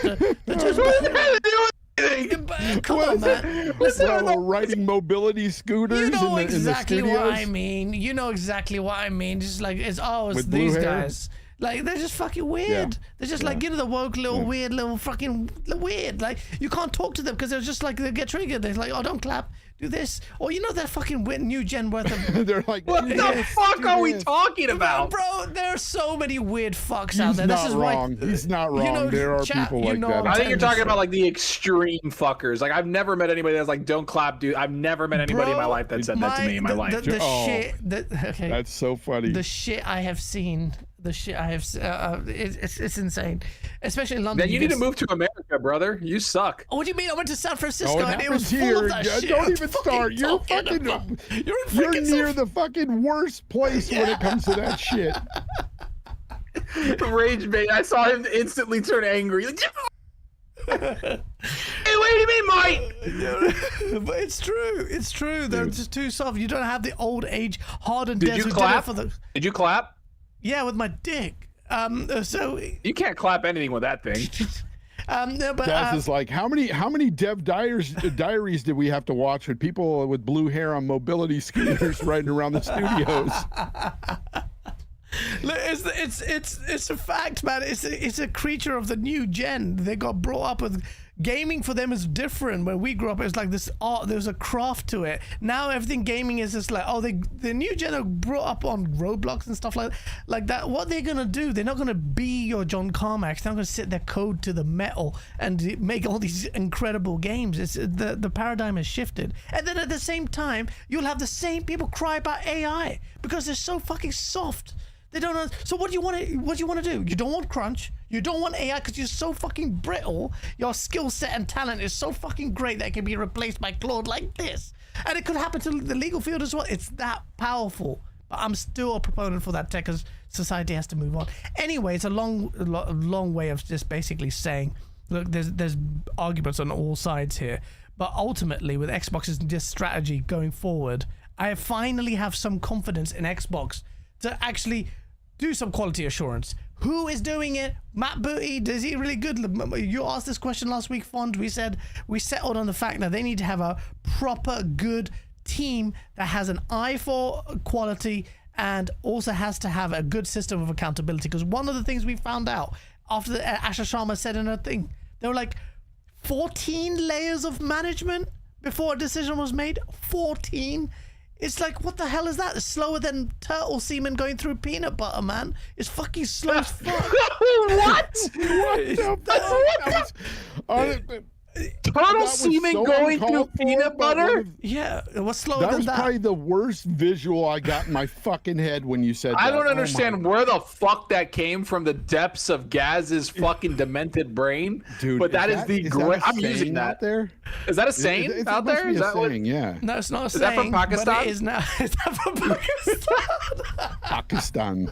Come on, man. Listen, well, they're riding mobility scooters you know in exactly the what studios. I mean. You know exactly what I mean. Just like it's With blue these hair? guys. Like they're just fucking weird. Yeah. They're just like the woke little weird little fucking weird. Like you can't talk to them because they're just like they get triggered. They're like, oh, don't clap, do this, or that fucking new gen worth of. They're like, What the fuck are we talking about? Bro, there are so many weird fucks out He's there. not This is wrong. right. He's not wrong. There are chat, people like that. I think you're talking Tell about like the extreme fuckers. Like I've never met anybody that's like, don't clap, dude. I've never met anybody in my life that said that to me in my life. The Oh, shit. Okay. That's so funny. The shit I have seen. The shit I have. It's insane, especially in London. Then you need to move to America, brother. You suck. Oh, what do you mean? I went to San Francisco Oh, it and it was happens full here. of that Yeah, shit. don't I'm even start. You're talking fucking. about- You're You're in near the fucking worst place when it comes to that shit. Rage bait. I saw him instantly turn angry. Like, hey, what do you mean, Mike? But it's true. It's true. They're just too soft. You don't have the old age hardened Did devs you who clap? did it for the. Did you clap? Yeah, with my dick. So. You can't clap anything with that thing. No, but. Daz is like, how many dev diaries did we have to watch with people with blue hair on mobility scooters riding around the studios? Look, it's a fact, man. It's a creature of the new gen. They got brought up with gaming. For them is different. When we grew up, it was like this art. There's a craft to it. Now everything gaming is just like, the new gen are brought up on Roblox and stuff like that. What they're gonna do? They're not gonna be your John Carmacks. They're not gonna sit their code to the metal and make all these incredible games. It's the paradigm has shifted. And then at the same time, you'll have the same people cry about AI because they're so fucking soft. They don't know. So what do you want to do? You don't want crunch. You don't want AI because you're so fucking brittle. Your skill set and talent is so fucking great that it can be replaced by Claude like this. And it could happen to the legal field as well. It's that powerful. But I'm still a proponent for that tech because society has to move on. Anyway, it's a long way of just basically saying, look, there's arguments on all sides here. But ultimately, with Xbox's just strategy going forward, I finally have some confidence in Xbox to actually do some quality assurance. Who is doing it? Matt Booty, is he really good? You asked this question last week, Fond. We said we settled on the fact that they need to have a proper good team that has an eye for quality and also has to have a good system of accountability. Because one of the things we found out after Asha Sharma said in her thing, there were like 14 layers of management before a decision was made. 14. It's like, what the hell is that? It's slower than turtle semen going through peanut butter, man. It's fucking slow as fuck. What? Turtle semen going through peanut butter? Yeah, it was slower That than was that. probably the worst visual I got in my fucking head when you said that. I don't Oh understand my- where the fuck that came from the depths of Gaz's fucking demented brain. Dude, but that is that the a great. I'm saying using out that. there. Is that a saying It out must there? be Is a that what? saying, yeah. No, it's not a Is that from saying, but Pakistan? it is now. Is that from Pakistan? Pakistan.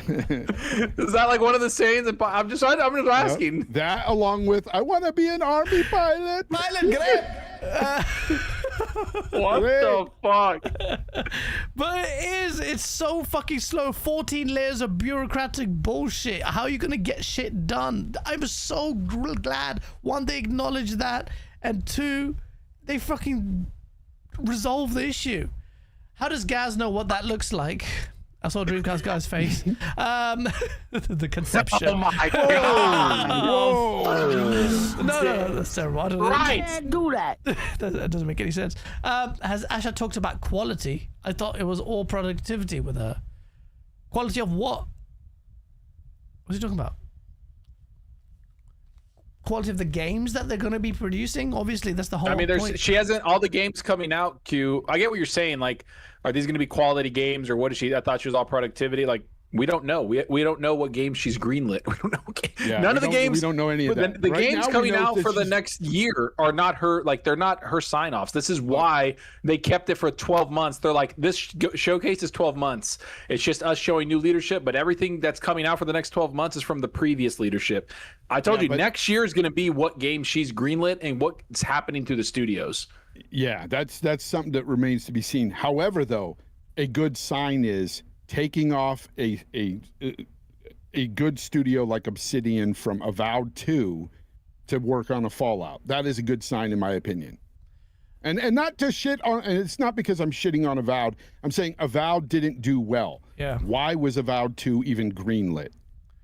Is that like one of the sayings? I'm just asking. That along with I want to be an army pilot. Pilot, great. What the fuck? But it's so fucking slow. 14 layers of bureaucratic bullshit. How are you gonna get shit done? I'm so glad, one, they acknowledge that, and two, they fucking resolve the issue. How does Gaz know what that looks like? I saw Dreamcast guy's face. The conception. Oh my god! No, that's terrible. I don't know. Right. Do that. That doesn't make any sense. Has Asha talked about quality? I thought it was all productivity with her. Quality of what? What's he talking about? Quality of the games that they're going to be producing? Obviously, that's the whole point. She hasn't all the games coming out. Q. I get what you're saying. Like, are these going to be quality games or what is she? I thought she was all productivity. Like, we don't know. We don't know what game she's greenlit. We don't know. What game. Yeah, None of the games. We don't know any of that. The Right games now, we coming know out that for the she's- next year are not her. Like, they're not her sign-offs. This is why they kept it for 12 months. They're like, this showcase is 12 months. It's just us showing new leadership, but everything that's coming out for the next 12 months is from the previous leadership. I told you, but next year is going to be what game she's greenlit and what's happening through the studios. Yeah, that's something that remains to be seen. However, though, a good sign is taking off a good studio like Obsidian from Avowed 2 to work on a Fallout. That is a good sign in my opinion. And not to shit on, and it's not because I'm shitting on Avowed. I'm saying Avowed didn't do well. Yeah. Why was Avowed 2 even greenlit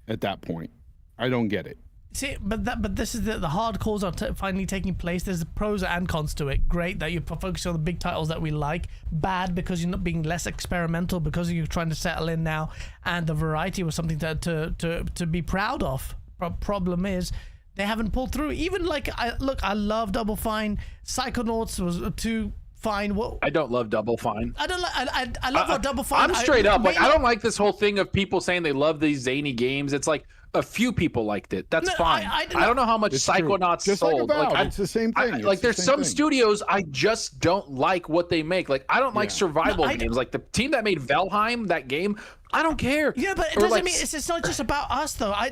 at that point? I don't get it. See, but this is the hard calls are finally taking place. There's the pros and cons to it. Great that you're focusing on the big titles that we like. Bad because you're not being less experimental because you're trying to settle in now. And the variety was something to be proud of. Problem is, they haven't pulled through. Even like I love Double Fine. Psychonauts was too fine. What I don't love Double Fine. I don't like. I love how Double Fine. I'm straight up. Like, I don't like this whole thing of people saying they love these zany games. It's like a few people liked it. That's No, fine. I don't know how much It's true. Psychonauts Just like sold. Avowed, it's the same thing. It's Like the there's same some thing. studios I just don't like what they make. Like I don't like survival No, I games. Like the team that made Valheim, that game, I don't care. Yeah, but it Or, doesn't like, mean it's not just about us though. I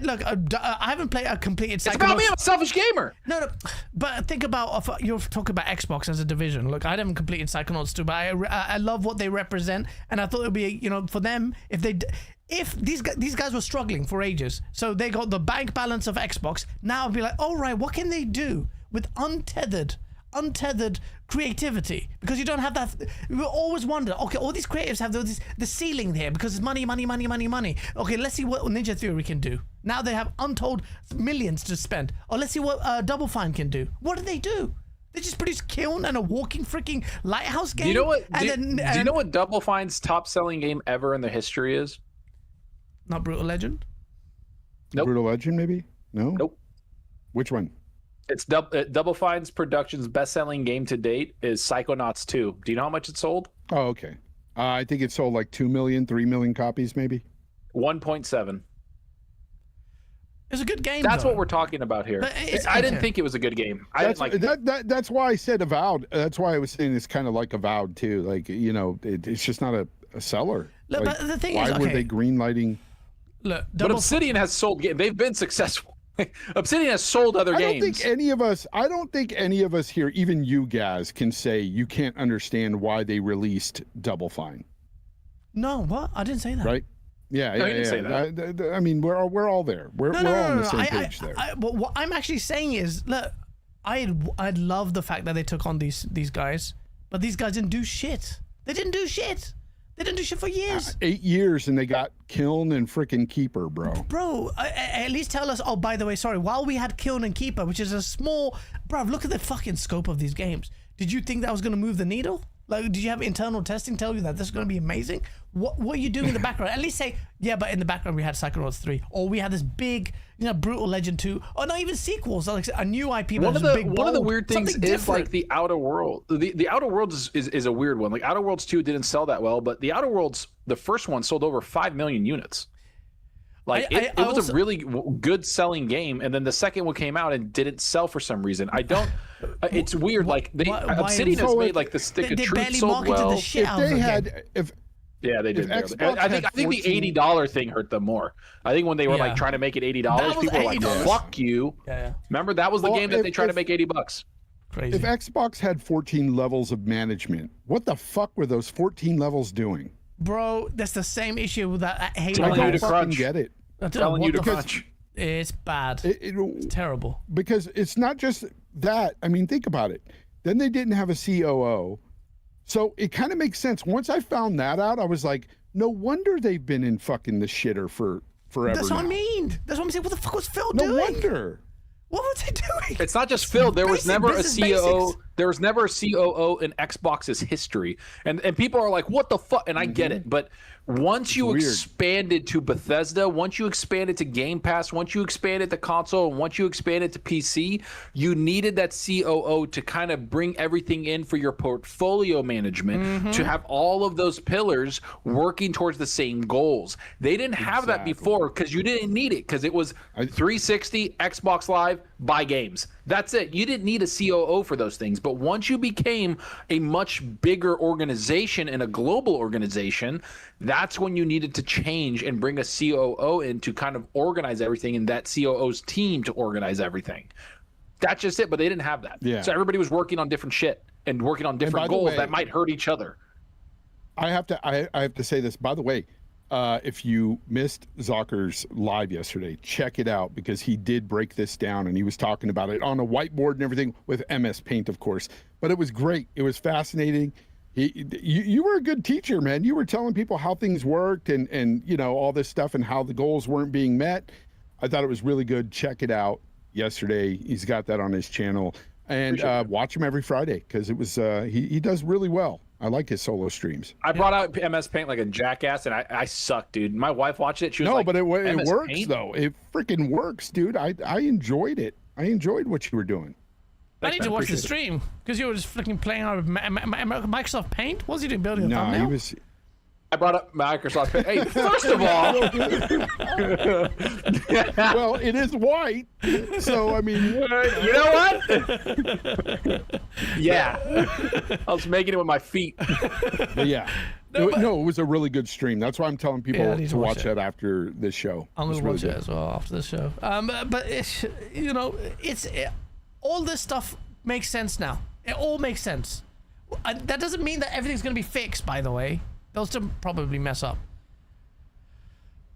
haven't played a completed. It's about me. I'm a selfish gamer. No, but think about you're talking about Xbox as a division. Look, I haven't completed Psychonauts 2, but I love what they represent, and I thought it'd be for them if these guys were struggling for ages, so they got the bank balance of Xbox. Now I'd be like, all right, what can they do with untethered? untethered creativity because you don't have that. We always wonder, okay, all these creatives have the ceiling there because it's money. Okay, let's see what Ninja Theory can do. Now they have untold millions to spend. Or let's see what Double Fine can do. What do? They just produce Kiln and a walking freaking lighthouse game. Do you know what? Do you know what Double Fine's top-selling game ever in the history is? Not Brutal Legend. Nope. Brutal Legend, maybe? No. Nope. Which one? It's Double Fine's Productions' best-selling game to date is Psychonauts 2. Do you know how much it sold? Oh, okay. I think it sold like 2 million, 3 million copies, maybe. 1.7. It's a good game. That's though. what we're talking about here. I didn't think it was a good game. That's why I said Avowed. That's why I was saying it's kind of like Avowed too. Like, you know, it's just not a seller. Look, like, but the thing why is, were they greenlighting? Look, but Obsidian has sold games. They've been successful. Obsidian has sold other games. I don't think any of us here, even you guys, can say you can't understand why they released Double Fine. No, what? I didn't say that. Right? Yeah, No, you didn't say that. I mean, we're all there. We're all on the same page there. But what I'm actually saying is, look, I'd love the fact that they took on these guys, but these guys didn't do shit. They didn't do shit. They didn't do shit for years. 8 years and they got Kiln and freaking Keeper, bro. Bro, at least tell us. Oh, by the way, sorry. While we had Kiln and Keeper, which is a small, bro, look at the fucking scope of these games. Did you think that was gonna move the needle? Like, did you have internal testing tell you that this is going to be amazing? What are you doing in the background? At least say, yeah, but in the background we had Psychonauts 3, or we had this big, Brutal Legend 2, or not even sequels, like a new IP. One of the weird things is like the Outer World. The Outer Worlds is a weird one. Like Outer Worlds 2 didn't sell that well, but the Outer Worlds, the first one sold over 5 million units. Like it was a really good selling game, and then the second one came out and didn't sell for some reason. I don't. It's weird. Like Obsidian has made like the Stick of Truth sold well. The shit out of yeah, they did. I think the $80 thing hurt them more. I think when they were like trying to make it $80, people were like, "Fuck you." Yeah. Remember that was the game that they tried to make $80. Crazy. If Xbox had 14 levels of management, what the fuck were those 14 levels doing? Bro, that's the same issue with that Halo. Telling you to crunch. Get it. Telling you to crunch. It's bad. It's terrible. Because it's not just that. I mean, think about it. Then they didn't have a COO. So it kind of makes sense. Once I found that out, I was like, no wonder they've been in fucking the shitter for forever. That's what I mean. That's what I'm saying. What the fuck was Phil doing? No wonder. What was he doing? It's not just Phil. There was never a COO. There was never a COO in Xbox's history. And people are like, what the fuck? And I get it. But once you expanded to Bethesda, once you expanded to Game Pass, once you expanded to console, and once you expanded to PC, you needed that COO to kind of bring everything in for your portfolio management, to have all of those pillars working towards the same goals. They didn't have that before because you didn't need it, because it was 360, Xbox Live, buy games. That's it. You didn't need a COO for those things. But once you became a much bigger organization and a global organization, that's when you needed to change and bring a COO in to kind of organize everything, and that COO's team to organize everything. That's just it. But they didn't have that. Yeah. So everybody was working on different shit and working on different goals that might hurt each other. I have to say this, by the way. If you missed Zucker's live yesterday, check it out, because he did break this down and he was talking about it on a whiteboard and everything with MS Paint, of course. But it was great. It was fascinating. You were a good teacher, man. You were telling people how things worked and all this stuff and how the goals weren't being met. I thought it was really good. Check it out yesterday. He's got that on his channel. And watch him every Friday, because it was he does really well. I like his solo streams. I brought out MS Paint like a jackass, and I suck, dude. My wife watched it. She was like, but it works, Paint? though. It freaking works, dude. I enjoyed it. I enjoyed what you were doing. I need to watch the stream, because you were just freaking playing out with Microsoft Paint. What was he doing, building a thumbnail? I brought up Microsoft Paint. Hey, first of all, well, it is white, so I mean, you know what? Yeah, I was making it with my feet. Yeah, no, it was a really good stream. That's why I'm telling people to watch that after this show. I'm gonna watch it as well after the show. But it's all this stuff makes sense now. It all makes sense. That doesn't mean that everything's gonna be fixed, by the way. They'll still probably mess up.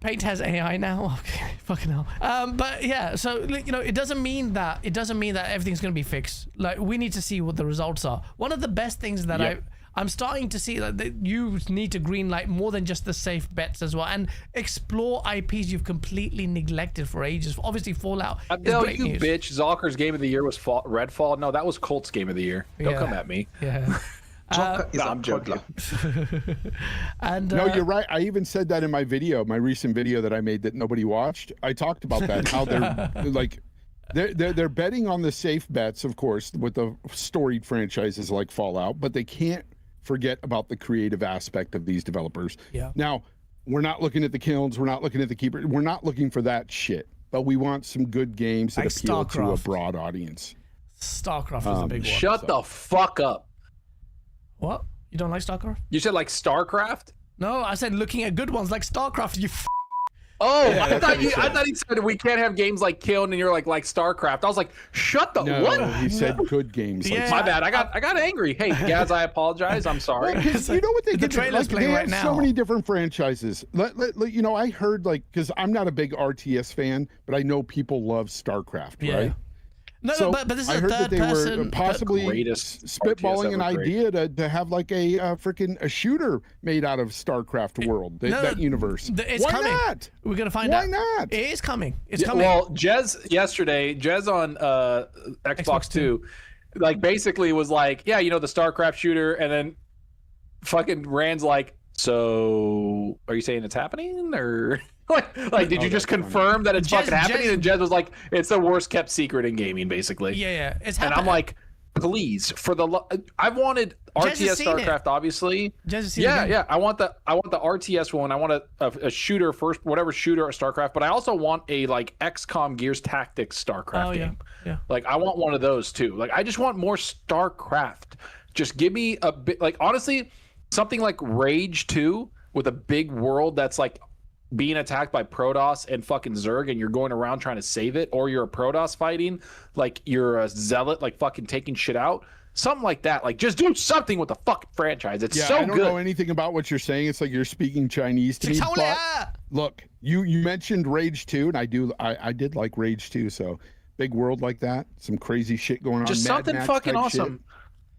Paint has AI now. Okay, fucking hell. But yeah, so it doesn't mean that everything's gonna be fixed. Like, we need to see what the results are. One of the best things that I'm starting to see that you need to greenlight more than just the safe bets as well, and explore IPs you've completely neglected for ages. Obviously, Fallout is great you news. bitch. Zocker's game of the year was Redfall. No, that was Colt's game of the year. Don't come at me. Yeah. No, I'm joking. And No, you're right. I even said that in my video, my recent video that I made that nobody watched. I talked about that, how they're like, they're betting on the safe bets, of course, with the storied franchises like Fallout, but they can't forget about the creative aspect of these developers. Yeah. Now, we're not looking at the kilns, we're not looking at the keepers, we're not looking for that shit, but we want some good games that Like appeal to a StarCraft. broad audience. StarCraft was a big one. Shut the fuck up. What? You don't like StarCraft? You said like StarCraft? No, I said looking at good ones like StarCraft. Oh, Yeah, I thought that's what he said. he said we can't have games like Kiln, and you're like StarCraft. I was like, shut the No, what? he said good games. Yeah. My bad. I got angry. Hey, Gaz, I apologize. I'm sorry. Well, 'cause you know what they The did? trailer's Like, playing they right have so now. many different franchises. I heard, like, because I'm not a big RTS fan, but I know people love StarCraft, Yeah. right? No, So but this is I a heard that third they person. were possibly Greatest spitballing RTS an ever idea to have like a freaking shooter made out of StarCraft world, that universe. It's Why coming. not? We're gonna find Why out. not? It is coming. It's Yeah, coming. well, Jez on Xbox 2, like basically was like, yeah, the StarCraft shooter, and then fucking Rand's like, so are you saying it's happening, or like did you just confirm that it's fucking happening? And Jez was like, it's the worst kept secret in gaming, basically. Yeah, it's And happening. I'm like, please, I've wanted Jez has RTS seen StarCraft, it. obviously. Jez has seen the game. Yeah. I want the RTS one. I want a shooter first, whatever shooter or StarCraft. But I also want a like XCOM Gears Tactics StarCraft game. Yeah. Like I want one of those too. Like I just want more StarCraft. Just give me a bit. Like honestly, something like Rage 2 with a big world that's like being attacked by Protoss and fucking Zerg, and you're going around trying to save it, or you're a Protoss fighting, like you're a zealot, like fucking taking shit out. Something like that. Like just do something with the fucking franchise. It's so I don't good. know anything about what you're saying. It's like you're speaking Chinese to me. But look, you mentioned Rage 2, and I did like Rage 2. So big world like that, some crazy shit going on. Just Mad something Max fucking type awesome. shit.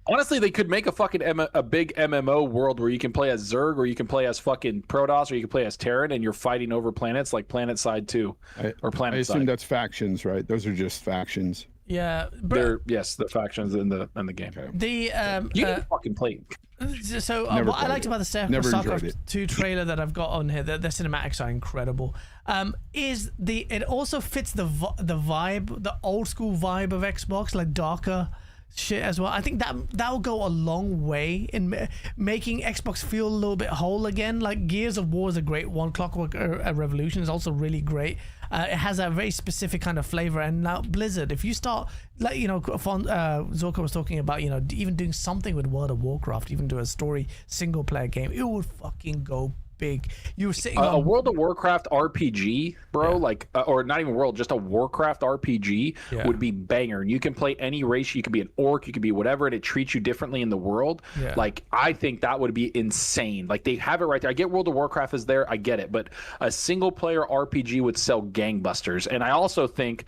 Honestly, they could make a fucking a big MMO world where you can play as Zerg, or you can play as fucking Protoss, or you can play as Terran, and you're fighting over planets like Planet Side 2 or I Planet assume Side. that's factions, right? Those are just factions. Yeah, They're the factions in the game. the You can fucking play. So Never what I played liked it. about the Never enjoyed StarCraft it. 2 trailer that I've got on here, the cinematics are incredible. Is it also fits the vibe, the old school vibe of Xbox, like darker shit as well. I think that will go a long way in making Xbox feel a little bit whole again. Like Gears of War is a great one. Clockwork Revolution is also really great. It has a very specific kind of flavor. And now Blizzard, if you start, like, Zorka was talking about, even doing something with World of Warcraft, even do a story single player game, it would fucking go big. You were sitting A on World of Warcraft RPG, bro, like, or not even World, just a Warcraft RPG would be banger. And you can play any race. You could be an orc, you could be whatever, and it treats you differently in the world. Yeah. Like, I think that would be insane. Like, they have it right there. I get World of Warcraft is there, I get it, but a single player RPG would sell gangbusters. And I also think,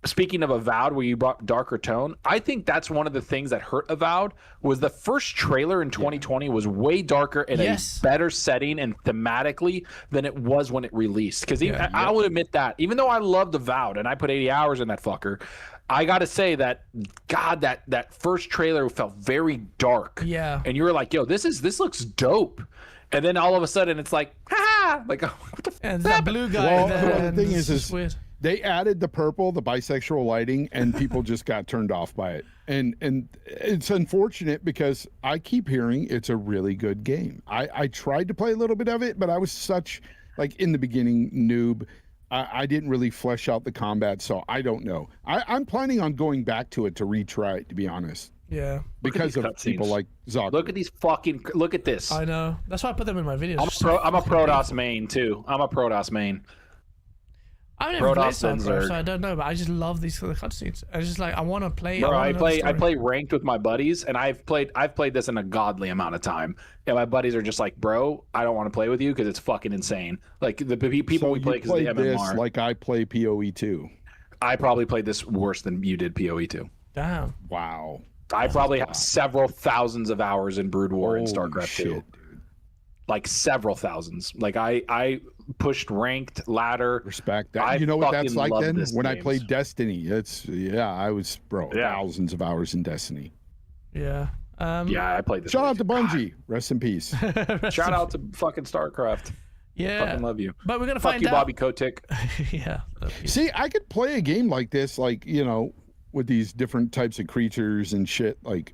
speaking of Avowed, where you brought darker tone, I think that's one of the things that hurt Avowed was the first trailer in 2020 was way darker in a better setting and thematically than it was when it released. Because I will admit that, even though I loved Avowed and I put 80 hours in that fucker, I got to say that, God, that first trailer felt very dark. Yeah. And you were like, yo, this looks dope. And then all of a sudden it's like, ha! Like, what the and that blue guy. Well, there, the thing it's is weird. they added the purple, the bisexual lighting, and people just got turned off by it. And it's unfortunate because I keep hearing it's a really good game. I tried to play a little bit of it, but I was such, like, in the beginning, noob. I didn't really flesh out the combat, so I don't know. I'm planning on going back to it to retry it, to be honest. Yeah. Because of people like Zog. Look at this. I know. That's why I put them in my videos. I'm a Protoss main too. I'm a Protoss main. I never played Protoss StarCraft, so I don't know, but I just love these sort of cutscenes. I just like, I want to play. Bro, I wanna know the play story. ranked with my buddies, and I've played this in a godly amount of time. And my buddies are just like, bro, I don't want to play with you because it's fucking insane. Like the people So we play you because the played MMR. this like I play PoE 2. I probably played this worse than you did PoE 2. Damn. Wow. I probably have several thousands of hours in Brood War and Holy StarCraft 2. shit, dude. Like several thousands. Like I pushed ranked ladder. Respect that. I You know what that's fucking like love then? this When I games. played Destiny, I was Yeah. thousands of hours in Destiny. Yeah. Yeah, I played this. Shout way out to too. Bungie. Rest in peace. Shout out to fucking StarCraft. Yeah. Fucking love you. But we're gonna Fuck find you, out. Bobby Kotick. Yeah. See, I could play a game like this, like, with these different types of creatures and shit. Like,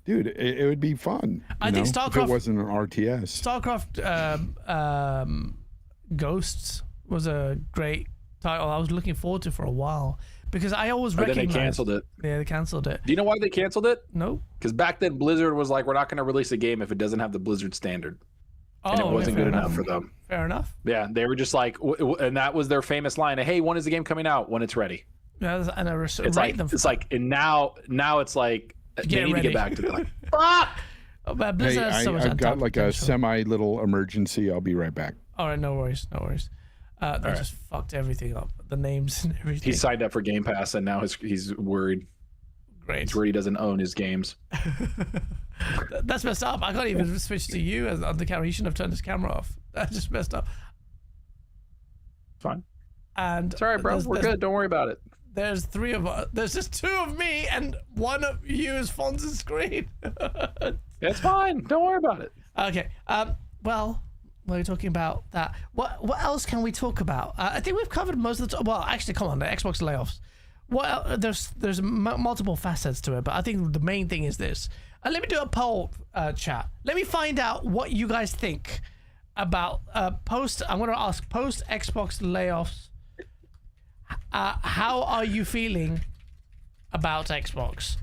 dude, it would be fun. I think if StarCraft- it wasn't an RTS. StarCraft Ghosts was a great title I was looking forward to for a while because I always But then recognized. they canceled it. Yeah, they cancelled it. Do you know why they canceled it? No. Because back then Blizzard was like, we're not going to release a game if it doesn't have the Blizzard standard, and it okay, wasn't fair good enough for them. Fair enough. Yeah, they were just like, and that was their famous line: "Hey, when is the game coming out? When it's ready." Yeah, and I It's rate like them. it's like, and now it's like they Get need ready. to get back to it. Like, fuck. Oh, but Hey, Blizzard has so much I've got untapped like a potential. semi little emergency. I'll be right back. All right, no worries, no worries. They just fucked everything up. The names and everything. He signed up for Game Pass, and now he's worried. Great. He's worried he doesn't own his games. That's messed up. I can't even switch to you as on the camera. He shouldn't have turned his camera off. That's just messed up. Fine. And It's all right, bro. We're good. Don't worry about it. There's three of us. There's just two of me, and one of you is Fonz's screen. It's fine. Don't worry about it. Okay. Well, we're talking about that. What else can we talk about? I think we've covered most of the. Well, actually, come on, the Xbox layoffs. Well, there's multiple facets to it, but I think the main thing is this. Let me do a poll, chat. Let me find out what you guys think about post. I'm going to ask post Xbox layoffs. How are you feeling about Xbox?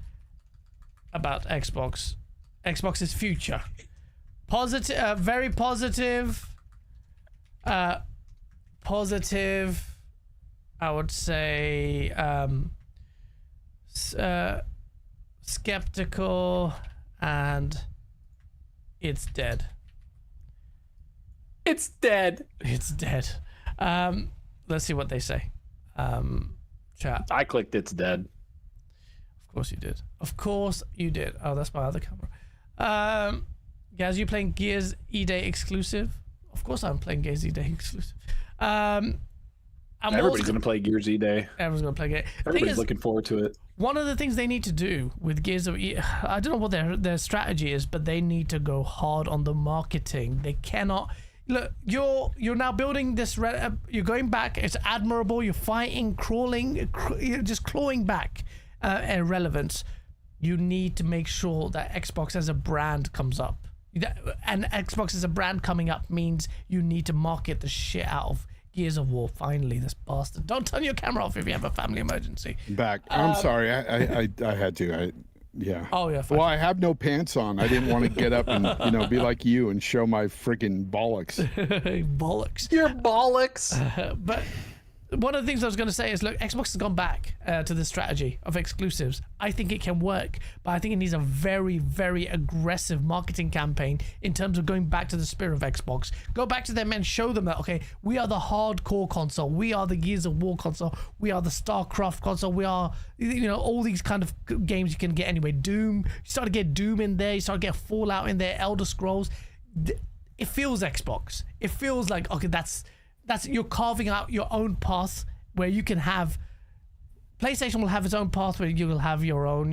About Xbox's future? Positive, very positive. Positive. I would say skeptical, and it's dead. It's dead. It's dead. Let's see what they say. Chat. I clicked it's dead. Of course you did. Of course you did. Oh, that's my other camera. Guys, you playing Gears E-Day exclusive? Of course I'm playing Gears E-Day exclusive. Everybody's going to play Gears E-Day. Everyone's going to play Gears. Everybody's looking forward to it. One of the things they need to do with Gears of I don't know what their strategy is, but they need to go hard on the marketing. They cannot look. You're now building this. You're going back. It's admirable. You're fighting, crawling, you're just clawing back relevance. You need to make sure that Xbox as a brand comes up. And Xbox as a brand coming up means you need to market the shit out of Gears of War. Finally, this bastard. Don't turn your camera off if you have a family emergency. Back. I'm sorry. I had to. Yeah. Oh yeah. Fine. Well, I have no pants on. I didn't want to get up and be like you and show my freaking bollocks. Bollocks. Your bollocks. But one of the things I was going to say is, look, Xbox has gone back to the strategy of exclusives. I think it can work, but I think it needs a very, very aggressive marketing campaign in terms of going back to the spirit of Xbox. Go back to them and show them that, okay, we are the hardcore console. We are the Gears of War console. We are the StarCraft console. We are, all these kind of games you can get anyway. Doom. You start to get Doom in there. You start to get Fallout in there. Elder Scrolls. It feels Xbox. It feels like, okay, that's you're carving out your own path where you can have PlayStation will have its own path where you will have your own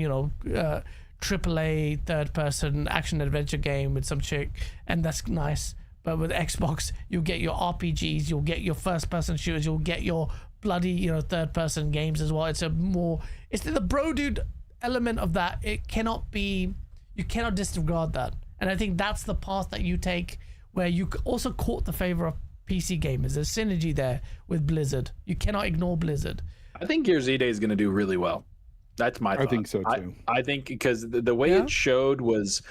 AAA third person action adventure game with some chick, and that's nice. But with Xbox you'll get your RPGs, you'll get your first person shooters, you'll get your bloody third person games as well. It's the bro dude element of that. You cannot disregard that, and I think that's the path that you take, where you also caught the favor of PC gamers. There's synergy there with Blizzard. You cannot ignore Blizzard. I think Gears E-Day is going to do really well. That's my thought. I think so too. I think because the way it showed was,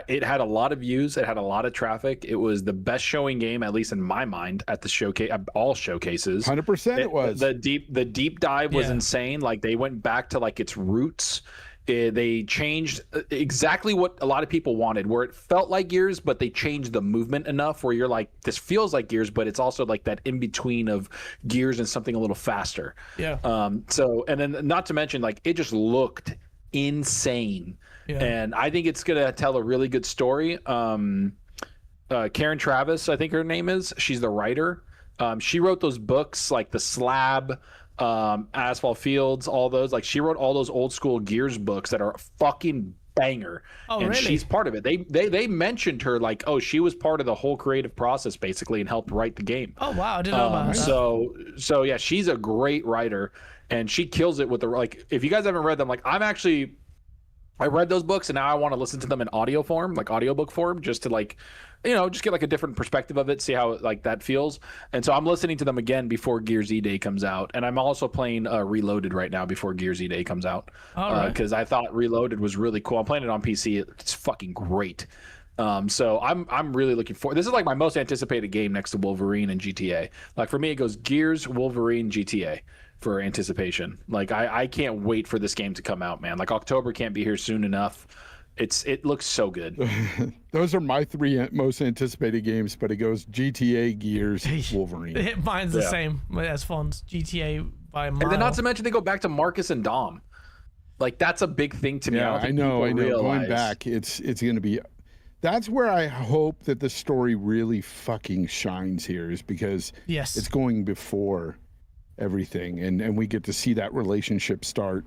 It had a lot of views. It had a lot of traffic. It was the best showing game, at least in my mind, at the showcase, all showcases. 100% it was. The deep dive was insane. Like they went back to like its roots. They changed exactly what a lot of people wanted, where it felt like Gears, but they changed the movement enough where you're like, this feels like Gears, but it's also like that in between of Gears and something a little faster. Yeah. So, and then not to mention, like it just looked insane. Yeah. And I think it's gonna tell a really good story. Karen Travis, I think her name is. She's the writer. She wrote those books like The Slab, Asphalt Fields, all those. Like she wrote all those old school Gears books that are fucking banger. Oh, and really? She's part of it. They mentioned her like, oh, she was part of the whole creative process basically and helped write the game. Oh wow, I didn't know about that. So yeah, she's a great writer and she kills it with the like. If you guys haven't read them, like I read those books and now I want to listen to them in audio form, like audiobook form, just to like, just get like a different perspective of it, see how like that feels. And so I'm listening to them again before Gears E-Day comes out. And I'm also playing Reloaded right now before Gears E-Day comes out. Because I thought Reloaded was really cool. I'm playing it on PC. It's fucking great. So I'm really looking forward. This is like my most anticipated game next to Wolverine and GTA. Like for me, it goes Gears, Wolverine, GTA. For anticipation. Like I can't wait for this game to come out, man. Like October can't be here soon enough. It looks so good. Those are my 3 most anticipated games, but it goes GTA, Gears, Wolverine. Mine's the same as Fonz. GTA by a mile. And then not to mention they go back to Marcus and Dom. Like that's a big thing to me. Yeah, I know. Realize. Going back, it's going to be. That's where I hope that the story really fucking shines here, is because it's going before everything, and we get to see that relationship start.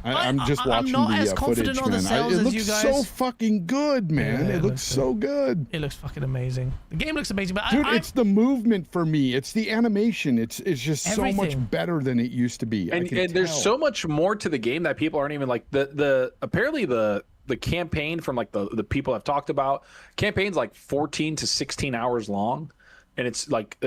I'm just watching the footage, man. It looks so fucking good, man. It looks so good. It looks fucking amazing. The game looks amazing, but dude, it's the movement for me. It's the animation. It's just everything. So much better than it used to be. And there's so much more to the game that people aren't even like. Apparently the campaign from like the people I've talked about, campaign's like 14 to 16 hours long. And it's like,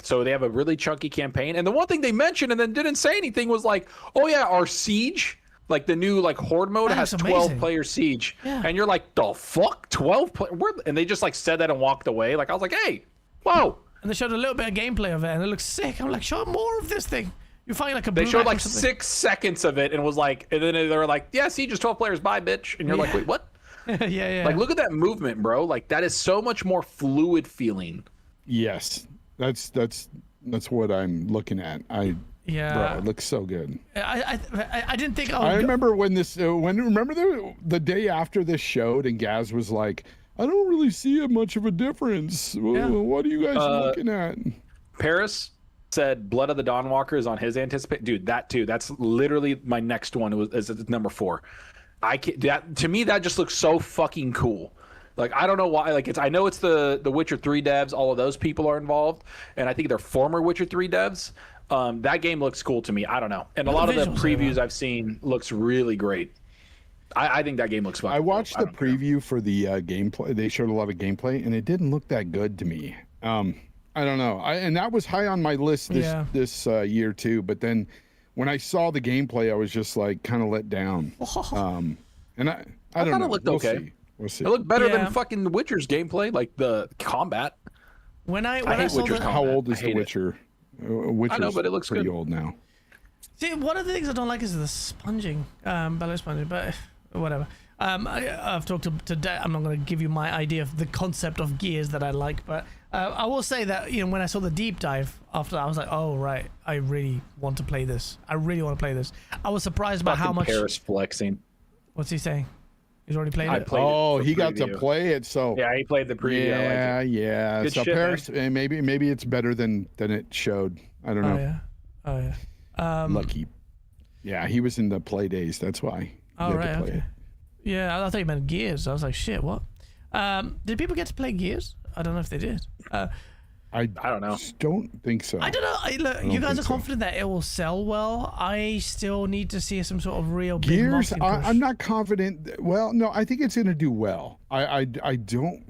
so they have a really chunky campaign. And the one thing they mentioned and then didn't say anything was like, oh yeah, our siege, like the new like horde mode has 12 player siege. Yeah. And you're like, the fuck, 12 player? And they just like said that and walked away. Like I was like, hey, whoa. And they showed a little bit of gameplay of it and it looks sick. I'm like, show more of this thing. You find like a They showed like 6 seconds of it and was like, and then they were like, yeah, siege is 12 players, bye bitch. And you're like, wait, what? yeah. Like look at that movement, bro. Like that is so much more fluid feeling. Yes, that's what I'm looking at. Bro, it looks so good. I didn't think. I remember when the day after this showed, and Gaz was like, "I don't really see much of a difference. What are you guys looking at?" Paris said, "Blood of the Dawnwalker" is on his anticipate. Dude, that too. That's literally my next one. Is number 4. To me, that just looks so fucking cool. Like I don't know why. Like I know it's the Witcher 3 devs. All of those people are involved, and I think they're former Witcher 3 devs. That game looks cool to me. I don't know, and a lot of the previews I've seen looks really great. I think that game looks fun. I watched the preview for the gameplay. They showed a lot of gameplay, and it didn't look that good to me. I don't know. And that was high on my list this year too. But then when I saw the gameplay, I was just like kind of let down. And I don't know. It looked okay. We'll see. It looked better than fucking The Witcher's gameplay, like the combat. When I hate saw Witcher's combat. How old is The Witcher? Witcher's I know, but it looks pretty good. old now. See, one of the things I don't like is the sponging, bellow sponging, but whatever. I've talked to Dad. I'm not going to give you my idea of the concept of Gears that I like, but I will say that when I saw the deep dive after that, I was like, oh right, I really want to play this. I was surprised by how much. Paris flexing. What's he saying? He's already played it. He got to play it. So yeah, he played the preview. Yeah. Good so shit, Paris, and maybe it's better than it showed. I don't know. Oh yeah. Lucky. Yeah, he was in the play days. That's why. Oh right. Okay. Yeah, I thought you meant Gears. I was like, shit, what? Did people get to play Gears? I don't know if they did. I don't know. Don't think so. I don't know. Look, you guys are confident that it will sell well. I still need to see some sort of real big Gears. marketing push. I'm not confident. Well, no, I think it's going to do well. I don't.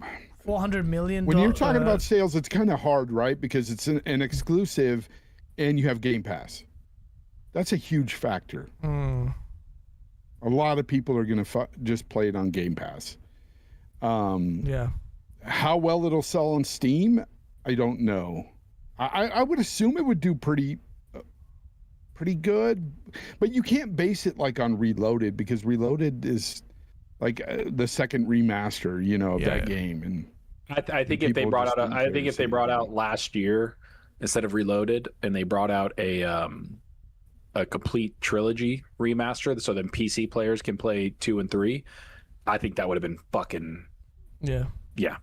$400 million. When you're talking about sales, it's kind of hard, right? Because it's an exclusive, and you have Game Pass. That's a huge factor. A lot of people are going to just play it on Game Pass. Yeah. How well it'll sell on Steam, I don't know. I would assume it would do pretty good, but you can't base it like on Reloaded, because Reloaded is like the second remaster, of that game. And I think if they brought out, if they brought out last year instead of Reloaded, and they brought out a complete trilogy remaster, so then PC players can play 2 and 3, I think that would have been fucking Yeah. yeah.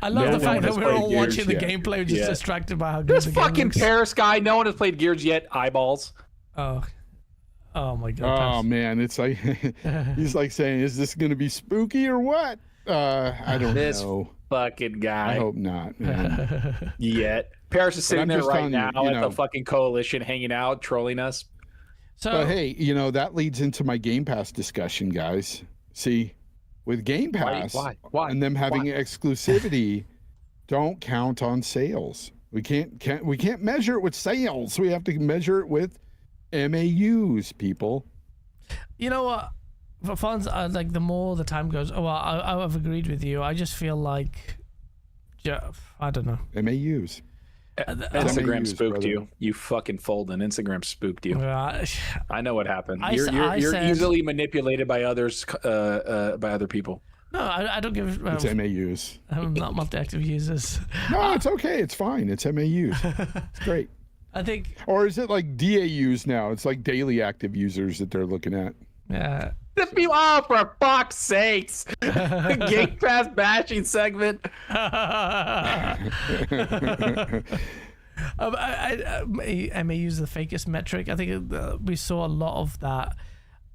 I love the fact that we're all watching the yet. gameplay, just Yeah. distracted by how good This the game fucking looks. Paris guy, no one has played Gears yet. Eyeballs. Oh my oh god. man, it's like he's like saying, is this going to be spooky or what? I don't This know. fucking guy. I hope not, man. Yet. Paris is sitting I'm there just right telling you, now you at know. the fucking coalition, hanging out, trolling us. So But hey, that leads into my Game Pass discussion, guys. See, with Game Pass Why? and them having exclusivity, don't count on sales. We can't measure it with sales. We have to measure it with MAUs, people. you know what? For fans, like the more the time goes, I've agreed with you. I just feel like, I don't know. MAUs. Instagram MAUs, spooked brother. you. You fucking folding. Instagram spooked you. Uh, I know what happened. I You're said- easily manipulated by others, by other people. No, I don't give. It's MAUs. I'm not multi-active users. No, it's okay. It's fine. It's MAUs. It's great. I think. Or is it like DAUs now? It's like daily active users that they're looking at. Yeah. For fuck's sakes! Game Pass bashing segment. I may use the fakest metric. I think we saw a lot of that.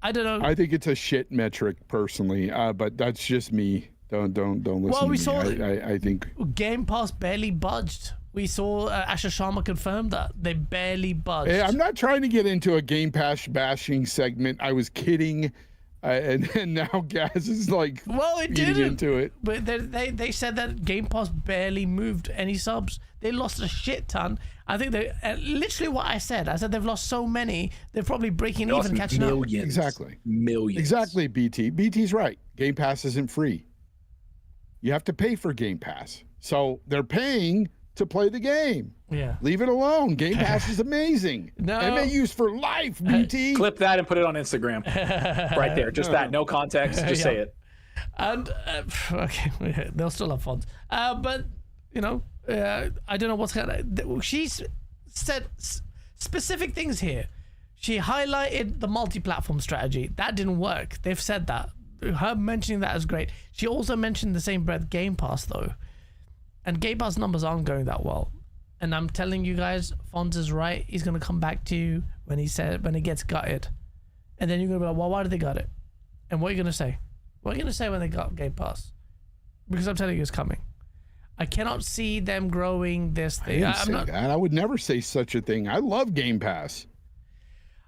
I don't know. I think it's a shit metric personally, but that's just me. Don't listen Well, to we me. saw I think Game Pass barely budged. We saw Asher Sharma confirm that they barely budged. Hey, I'm not trying to get into a Game Pass bashing segment. I was kidding, and now Gaz is like Well, it feeding didn't. into it. But they said that Game Pass barely moved any subs. They lost a shit ton. I think they literally what I said. I said they've lost so many. They're probably breaking even, catching up. Millions. Exactly. Millions. Exactly, BT. BT's right. Game Pass isn't free. You have to pay for Game Pass. So they're paying to play the game. Yeah. Leave it alone. Game Pass is amazing. No. MAUs for life, BT. Clip that and put it on Instagram. Right there. Just that. No context. Just say it. And okay, they'll still have fun. But I don't know what's gonna. She's said specific things here. She highlighted the multi-platform strategy. That didn't work. They've said that. Her mentioning that is great. She also mentioned the same breath Game Pass though, and Game Pass numbers aren't going that well. And I'm telling you guys, Fonz is right. He's gonna come back to you when it gets gutted, and then you're gonna be like, well, why did they gut it? And what are you gonna say? What are you gonna say when they got Game Pass? Because I'm telling you, it's coming. I cannot see them growing this I thing. didn't say that. I would never say such a thing. I love Game Pass.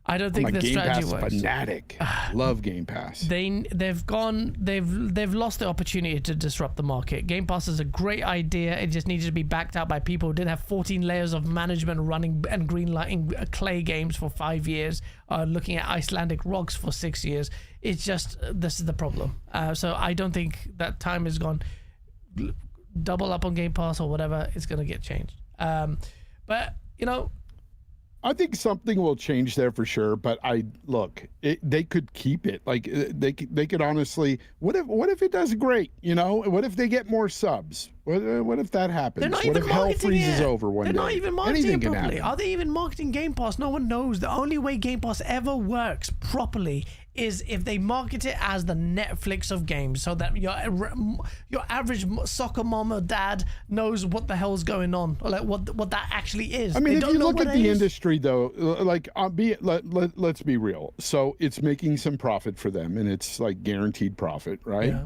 I don't I'm think a the Game strategy Pass works. fanatic. Love Game Pass. They've lost the opportunity to disrupt the market. Game Pass is a great idea. It just needed to be backed out by people who didn't have 14 layers of management running and greenlighting clay games for 5 years, looking at Icelandic rocks for 6 years. It's just this is the problem. So I don't think that time is gone. Double up on Game Pass or whatever. It's gonna get changed. But I think something will change there for sure, but they could keep it. Like they could honestly. What if it does great? What if they get more subs? What if that happens? They're not What even if hell marketing freezes it. over one They're day? not even marketing Anything it can properly. happen. Are they even marketing Game Pass? No one knows. The only way Game Pass ever works properly is if they market it as the Netflix of games, so that your average soccer mom or dad knows what the hell's going on, or like what that actually is. I mean, They if don't you know look what at it the is. industry, though, like let's be real. So it's making some profit for them, and it's like guaranteed profit, right? Yeah.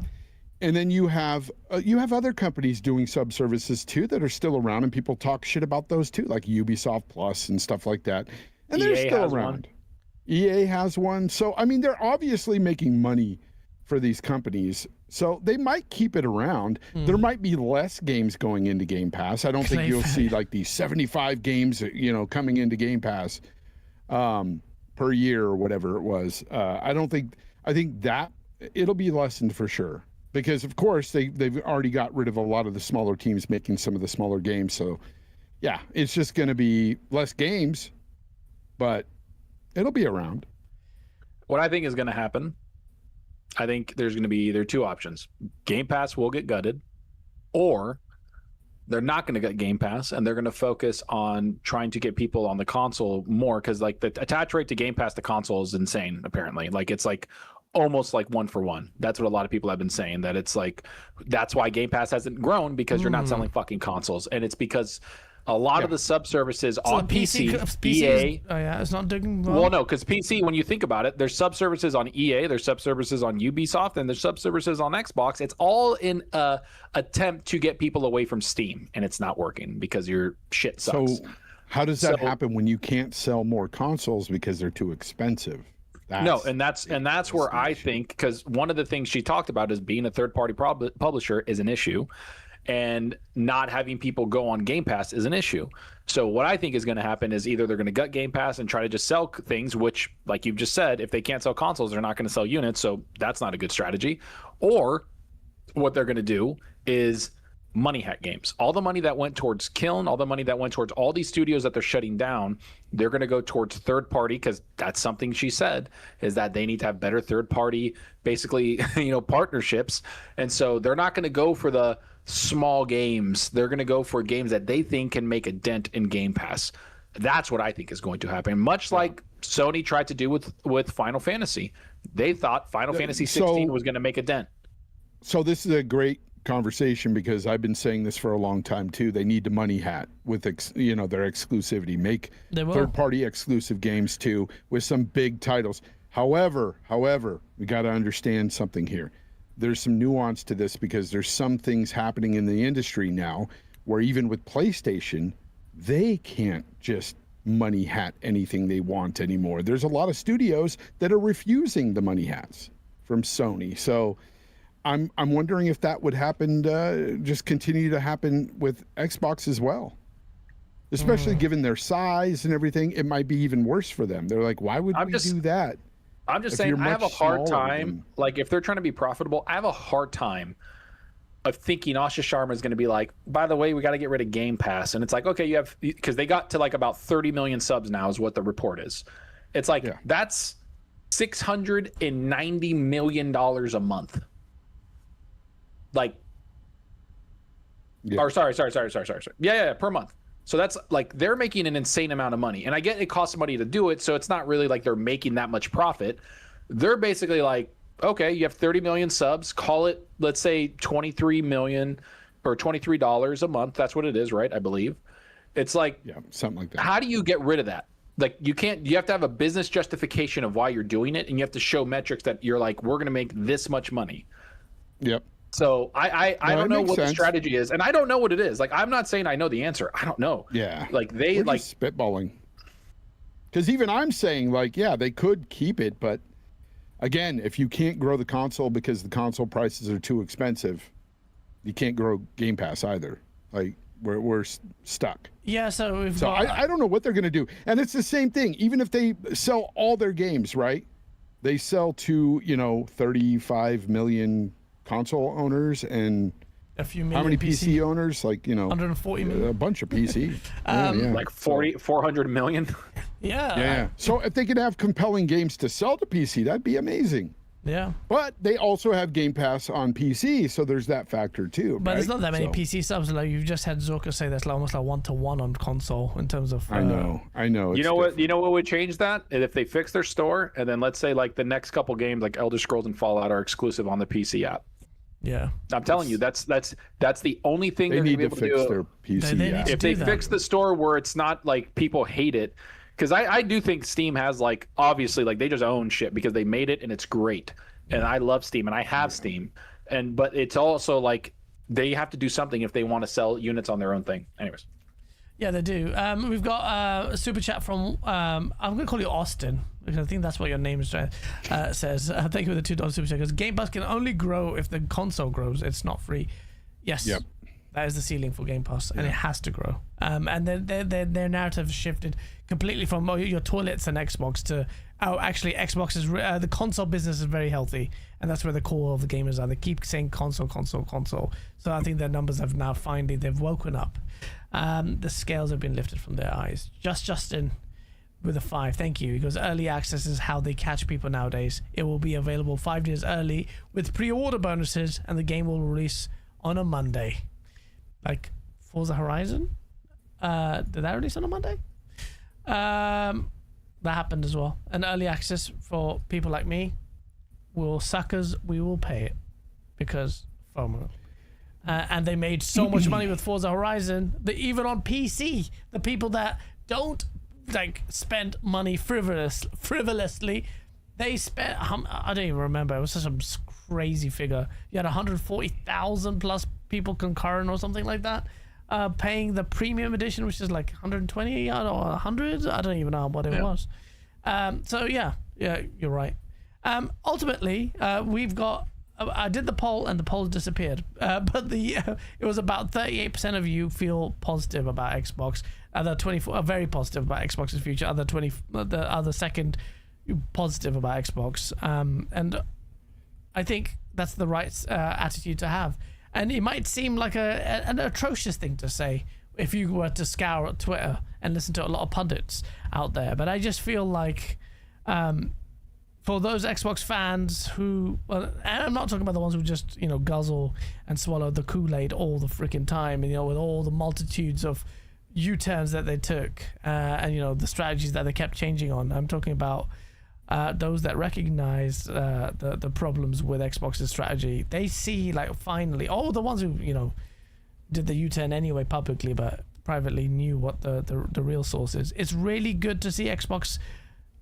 And then you have other companies doing sub services too that are still around, and people talk shit about those too, like Ubisoft Plus and stuff like that. And they're EA still has around. one. EA has one. So I mean, they're obviously making money for these companies. So they might keep it around. There might be less games going into Game Pass. I don't think you'll see like these 75 games, coming into Game Pass per year or whatever it was. I think that it'll be lessened for sure. because of course they've already got rid of a lot of the smaller teams making some of the smaller games. So yeah, it's just going to be less games, but it'll be around. What I think is going to happen, I think there are two options. Game Pass will get gutted, or they're not going to get Game Pass and they're going to focus on trying to get people on the console more, because like the attach rate to Game Pass to console is insane apparently. Like it's like almost like 1-for-1. That's what a lot of people have been saying, that it's like that's why Game Pass hasn't grown, because you're not selling fucking consoles, and it's because a lot of the sub services on PC, EA. Oh yeah, it's not doing well. Well, no, because PC, when you think about it, there's sub services on EA, there's sub services on Ubisoft, and there's sub services on Xbox. It's all in a attempt to get people away from Steam, and it's not working because your shit sucks. So how does that happen when you can't sell more consoles because they're too expensive? That's where I think, because one of the things she talked about is being a third-party publisher is an issue, and not having people go on Game Pass is an issue. So what I think is going to happen is either they're going to gut Game Pass and try to just sell things, which, like you've just said, if they can't sell consoles, they're not going to sell units, so that's not a good strategy. Or what they're going to do is money hack games. All the money that went towards Kiln, all the money that went towards all these studios that they're shutting down, they're going to go towards third party, because that's something she said, is that they need to have better third party, basically, partnerships. And so they're not going to go for the small games. They're going to go for games that they think can make a dent in Game Pass. That's what I think is going to happen. Much like Sony tried to do with Final Fantasy. They thought Final Fantasy 16 was going to make a dent. So this is a great conversation, because I've been saying this for a long time too. They need to money hat with their exclusivity, make third-party exclusive games too with some big titles. However, we got to understand something here. There's some nuance to this, because there's some things happening in the industry now where even with PlayStation, they can't just money hat anything they want anymore. There's a lot of studios that are refusing the money hats from Sony. So I'm wondering if that would happen, just continue to happen with Xbox as well. Especially given their size and everything, it might be even worse for them. They're like, why would we do that? I'm just saying, I have a hard time, like if they're trying to be profitable, I have a hard time of thinking Asha Sharma is going to be like, by the way, we got to get rid of Game Pass. And it's like, okay, because they got to like about 30 million subs now is what the report is. It's like, that's $690 million a month. Like, or sorry. Yeah, per month. So that's like, they're making an insane amount of money. And I get it costs money to do it, so it's not really like they're making that much profit. They're basically like, okay, you have 30 million subs, call it, let's say 23 million or $23 a month. That's what it is, right? I believe. It's like, something like that. How do you get rid of that? Like, you have to have a business justification of why you're doing it, and you have to show metrics that you're like, we're going to make this much money. Yep. So I don't know what the strategy is, and I don't know what it is. Like, I'm not saying I know the answer. I don't know. Yeah. Like we're like spitballing. Because even I'm saying, like, yeah, they could keep it, but again, if you can't grow the console because the console prices are too expensive, you can't grow Game Pass either. Like, we're stuck. Yeah, so I don't know what they're going to do. And it's the same thing. Even if they sell all their games, right? They sell to, 35 million console owners and a few million. How many PC owners? Like, 140 million. A bunch of PC. Like 400 million. Yeah. So if they could have compelling games to sell to PC, that'd be amazing. Yeah. But they also have Game Pass on PC, so there's that factor too. But there's not that many PC subs. Like, you've just had Zorka say that's like almost like 1-to-1 on console in terms of. I know. You know what? You know what would change that? If they fix their store, and then let's say like the next couple games, like Elder Scrolls and Fallout, are exclusive on the PC app. Yeah. I'm telling you, that's the only thing they they're going to be able fix to do. Their PC app. If they fix the store where it's not like people hate it, because I do think Steam has, like, obviously, like, they just own shit because they made it and it's great. And I love Steam and I have Steam, but it's also like they have to do something if they want to sell units on their own thing. Anyways. Yeah, they do. We've got a super chat from I'm going to call you Austin, because I think that's what your name is, says. Thank you for the $2 super chat. Because Game Pass can only grow if the console grows. It's not free. Yes. Yep. That is the ceiling for Game Pass, and it has to grow. And their narrative has shifted completely from your toilets and Xbox to actually Xbox is the console business is very healthy, and that's where the core of the gamers are. They keep saying console. So I think their numbers have now finally they've woken up. The scales have been lifted from their eyes. Justin with a 5, thank you. Because early access is how they catch people nowadays. It will be available 5 days early with pre-order bonuses, and the game will release on a Monday. Like Forza Horizon, did that release on a Monday? That happened as well. And early access for people like me, we will pay it because FOMO. And they made so much money with Forza Horizon that even on PC, the people that don't like spend money frivolously, they spent, I don't even remember, it was such a crazy figure. You had 140,000 plus people concurrent or something like that, paying the premium edition, which is like 120 or 100, I don't even know what it was. So yeah, you're right. Ultimately, we've got, I did the poll and the poll disappeared, but it was about 38% of you feel positive about Xbox, other 24 are very positive about Xbox's future, the other second positive about Xbox, and I think that's the right attitude to have. And it might seem like an atrocious thing to say if you were to scour Twitter and listen to a lot of pundits out there, but I just feel like for those Xbox fans who, and I'm not talking about the ones who just, guzzle and swallow the Kool-Aid all the freaking time, and, with all the multitudes of U-turns that they took, and, the strategies that they kept changing on. I'm talking about those that recognize the problems with Xbox's strategy. They see, like, finally, the ones who, did the U-turn anyway publicly, but privately knew what the real source is. It's really good to see Xbox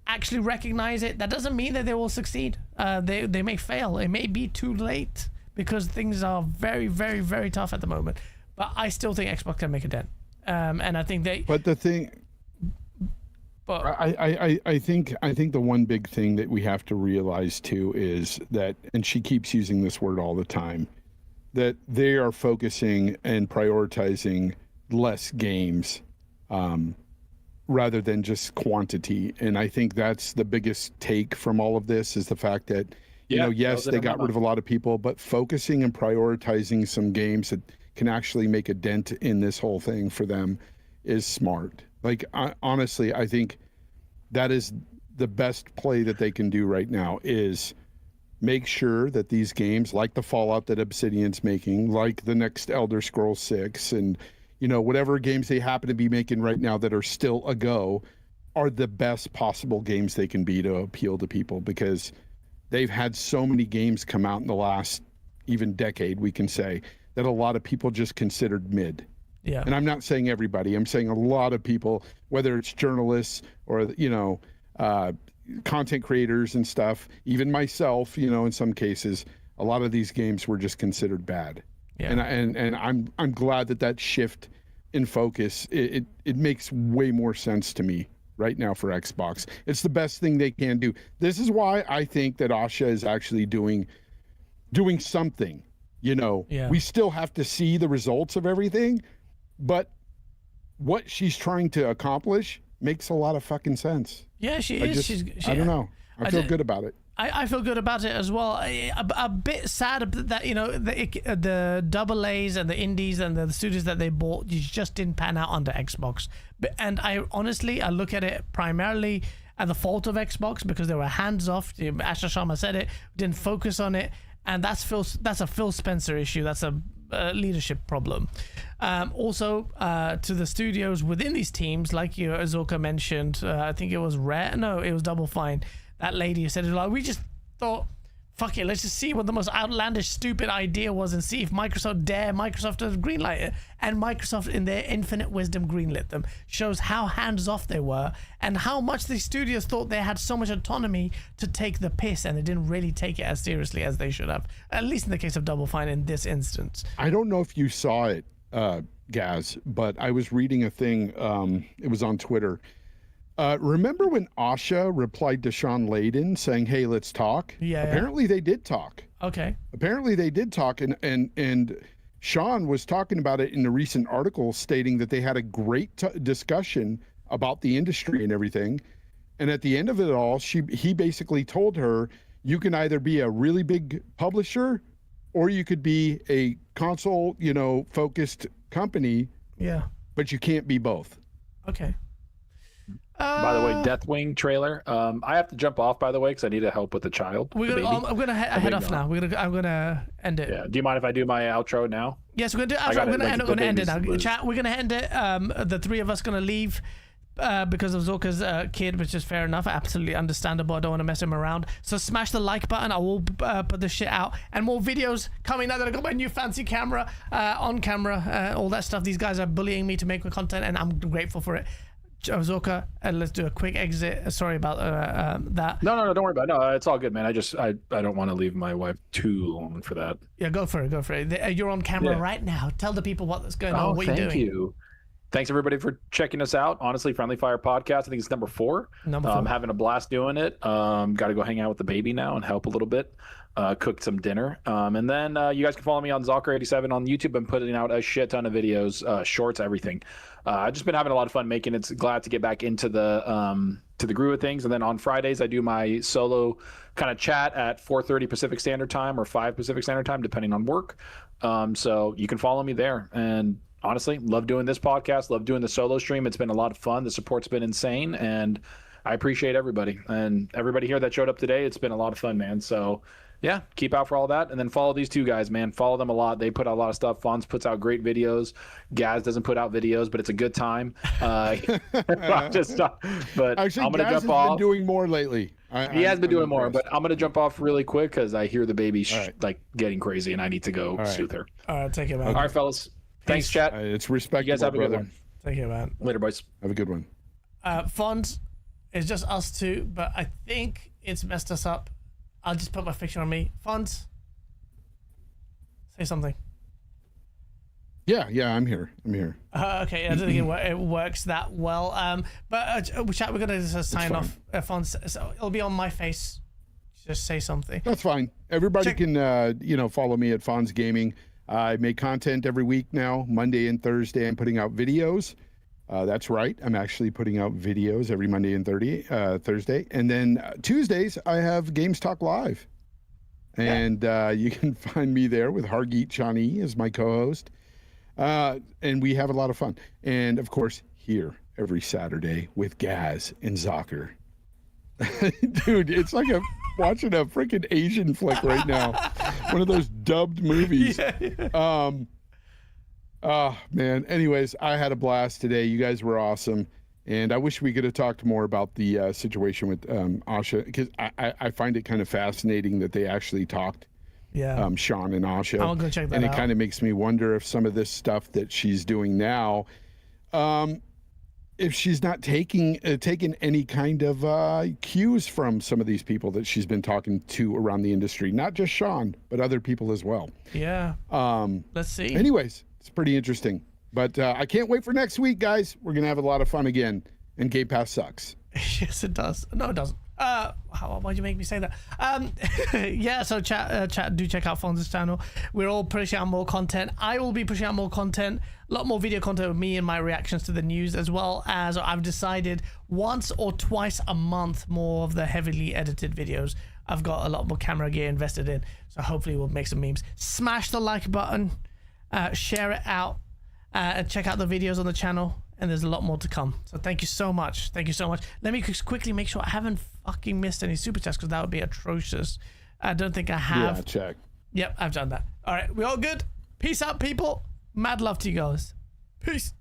actually recognize it. That doesn't mean that they will succeed. They may fail. It may be too late because things are very, very, very tough at the moment. But I still think Xbox can make a dent. And I think they. But the thing. But I think the one big thing that we have to realize too is that, and she keeps using this word all the time, that they are focusing and prioritizing less games rather than just quantity. And I think that's the biggest take from all of this is the fact that, yes, they got rid of a lot of people, but focusing and prioritizing some games that can actually make a dent in this whole thing for them is smart. Like, honestly, I think that is the best play that they can do right now is make sure that these games, like the Fallout that Obsidian's making, like the next Elder Scrolls 6, and whatever games they happen to be making right now that are still a go, are the best possible games they can be to appeal to people, because they've had so many games come out in the last even decade, we can say, that a lot of people just considered mid. Yeah. And I'm not saying everybody, I'm saying a lot of people, whether it's journalists or, content creators and stuff, even myself, in some cases, a lot of these games were just considered bad. Yeah. And I'm glad that shift in focus, it makes way more sense to me right now for Xbox. It's the best thing they can do. This is why I think that Asha is actually doing something. We still have to see the results of everything, but what she's trying to accomplish makes a lot of fucking sense. Yeah, she is. I don't know. I feel good about it. I feel good about it as well. A bit sad that the double A's and the indies and the studios that they bought just didn't pan out under Xbox. And I honestly look at it primarily at the fault of Xbox because they were hands off. Asha Sharma said it, didn't focus on it, and that's a Phil Spencer issue. That's a leadership problem. Also, to the studios within these teams, like Azorka mentioned, I think it was it was Double Fine. That lady who said it, like, we just thought, fuck it, let's just see what the most outlandish, stupid idea was and see if Microsoft to greenlight it. And Microsoft, in their infinite wisdom, greenlit them. Shows how hands-off they were and how much the studios thought they had so much autonomy to take the piss, and they didn't really take it as seriously as they should have. At least in the case of Double Fine in this instance. I don't know if you saw it, Gaz, but I was reading a thing, it was on Twitter. Remember when Asha replied to Sean Layden saying, "Hey, let's talk"? Yeah. Apparently they did talk. Okay. Apparently they did talk, and Sean was talking about it in a recent article, stating that they had a great discussion about the industry and everything. And at the end of it all, he basically told her, you can either be a really big publisher or you could be a console, focused company. Yeah. But you can't be both. Okay. By the way, Deathwing trailer. I have to jump off, by the way, because I need to help with the child. I'm gonna head off now. I'm gonna end it. Yeah. Do you mind if I do my outro now? Yes, we're gonna do. I'm gonna end it now. Chat. We're gonna end it. The three of us gonna leave. Because of Zorka's kid, which is fair enough, absolutely understandable. I don't want to mess him around. So smash the like button. I will put this shit out, and more videos coming now that I got my new fancy camera, on camera, all that stuff. These guys are bullying me to make my content, and I'm grateful for it. Zorka, let's do a quick exit. Sorry about that. No, don't worry about it. No, it's all good, man. I don't want to leave my wife too long for that. Yeah, go for it. You're on camera right now. Tell the people what's going on. What you're doing. Thank you. Thanks everybody for checking us out. Honestly, Friendly Fire Podcast. I think it's number 4. I'm having a blast doing it. Got to go hang out with the baby now and help a little bit. Cook some dinner. And then you guys can follow me on Zocker87 on YouTube. I'm putting out a shit ton of videos, shorts, everything. I've just been having a lot of fun making it. Glad to get back into the groove of things. And then on Fridays, I do my solo kind of chat at 4:30 Pacific Standard Time or 5 Pacific Standard Time, depending on work. So you can follow me there. And honestly, love doing this podcast, love doing the solo stream. It's been a lot of fun. The support's been insane, and I appreciate everybody. And everybody here that showed up today, it's been a lot of fun, man. So yeah, keep out for all that. And then follow these two guys, man. Follow them a lot. They put out a lot of stuff. Fonz puts out great videos. Gaz doesn't put out videos, but it's a good time. But actually, I'm going to jump off. Been doing more lately. He has been doing more, but I'm going to jump off really quick because I hear the baby like getting crazy, and I need to go soothe her. All right, take it, man. All right, fellas. Thanks, chat. It's respectable, you guys have a brother. good one. Take care, man. Later, boys. Have a good one. Fonz, it's just us two, but I think it's messed us up. I'll just put my fiction on me. Fonz, say something. Yeah, I'm here. Okay, I don't think it works that well. But chat, we're gonna just sign off. Fonz, so it'll be on my face. Just say something. That's fine. Everybody can, follow me at Fonz Gaming. I make content every week now. Monday and Thursday, I'm putting out videos. That's right. I'm actually putting out videos every Monday and Thursday. And then Tuesdays, I have Games Talk Live. And you can find me there with Hargeet Chani as my co-host. And we have a lot of fun. And, of course, here every Saturday with Gaz and Zocker. Dude, it's like watching a freaking Asian flick right now. One of those dubbed movies. Man. Anyways, I had a blast today. You guys were awesome. And I wish we could have talked more about the situation with Asha, because I find it kind of fascinating that they actually talked. Yeah. Sean and Asha. I'll go check that out. And it kind of makes me wonder if some of this stuff that she's doing now, if she's not taking any kind of cues from some of these people that she's been talking to around the industry, not just Sean, but other people as well. Yeah. Let's see. Anyways, it's pretty interesting. But I can't wait for next week, guys. We're going to have a lot of fun again. And Game Pass sucks. Yes, it does. No, it doesn't. Why'd you make me say that? Yeah, so chat, do check out Fonz's channel. We're all pushing out more content. I will be pushing out more content, a lot more video content with me and my reactions to the news, as well as I've decided once or twice a month more of the heavily edited videos. I've got a lot more camera gear invested in, so hopefully we'll make some memes. Smash the like button, share it out, and check out the videos on the channel. And there's a lot more to come. So thank you so much. Thank you so much. Let me quickly make sure I haven't fucking missed any super chats, because that would be atrocious. I don't think I have. Yeah, check. Yep, I've done that. All right, we all good? Peace out, people. Mad love to you guys. Peace.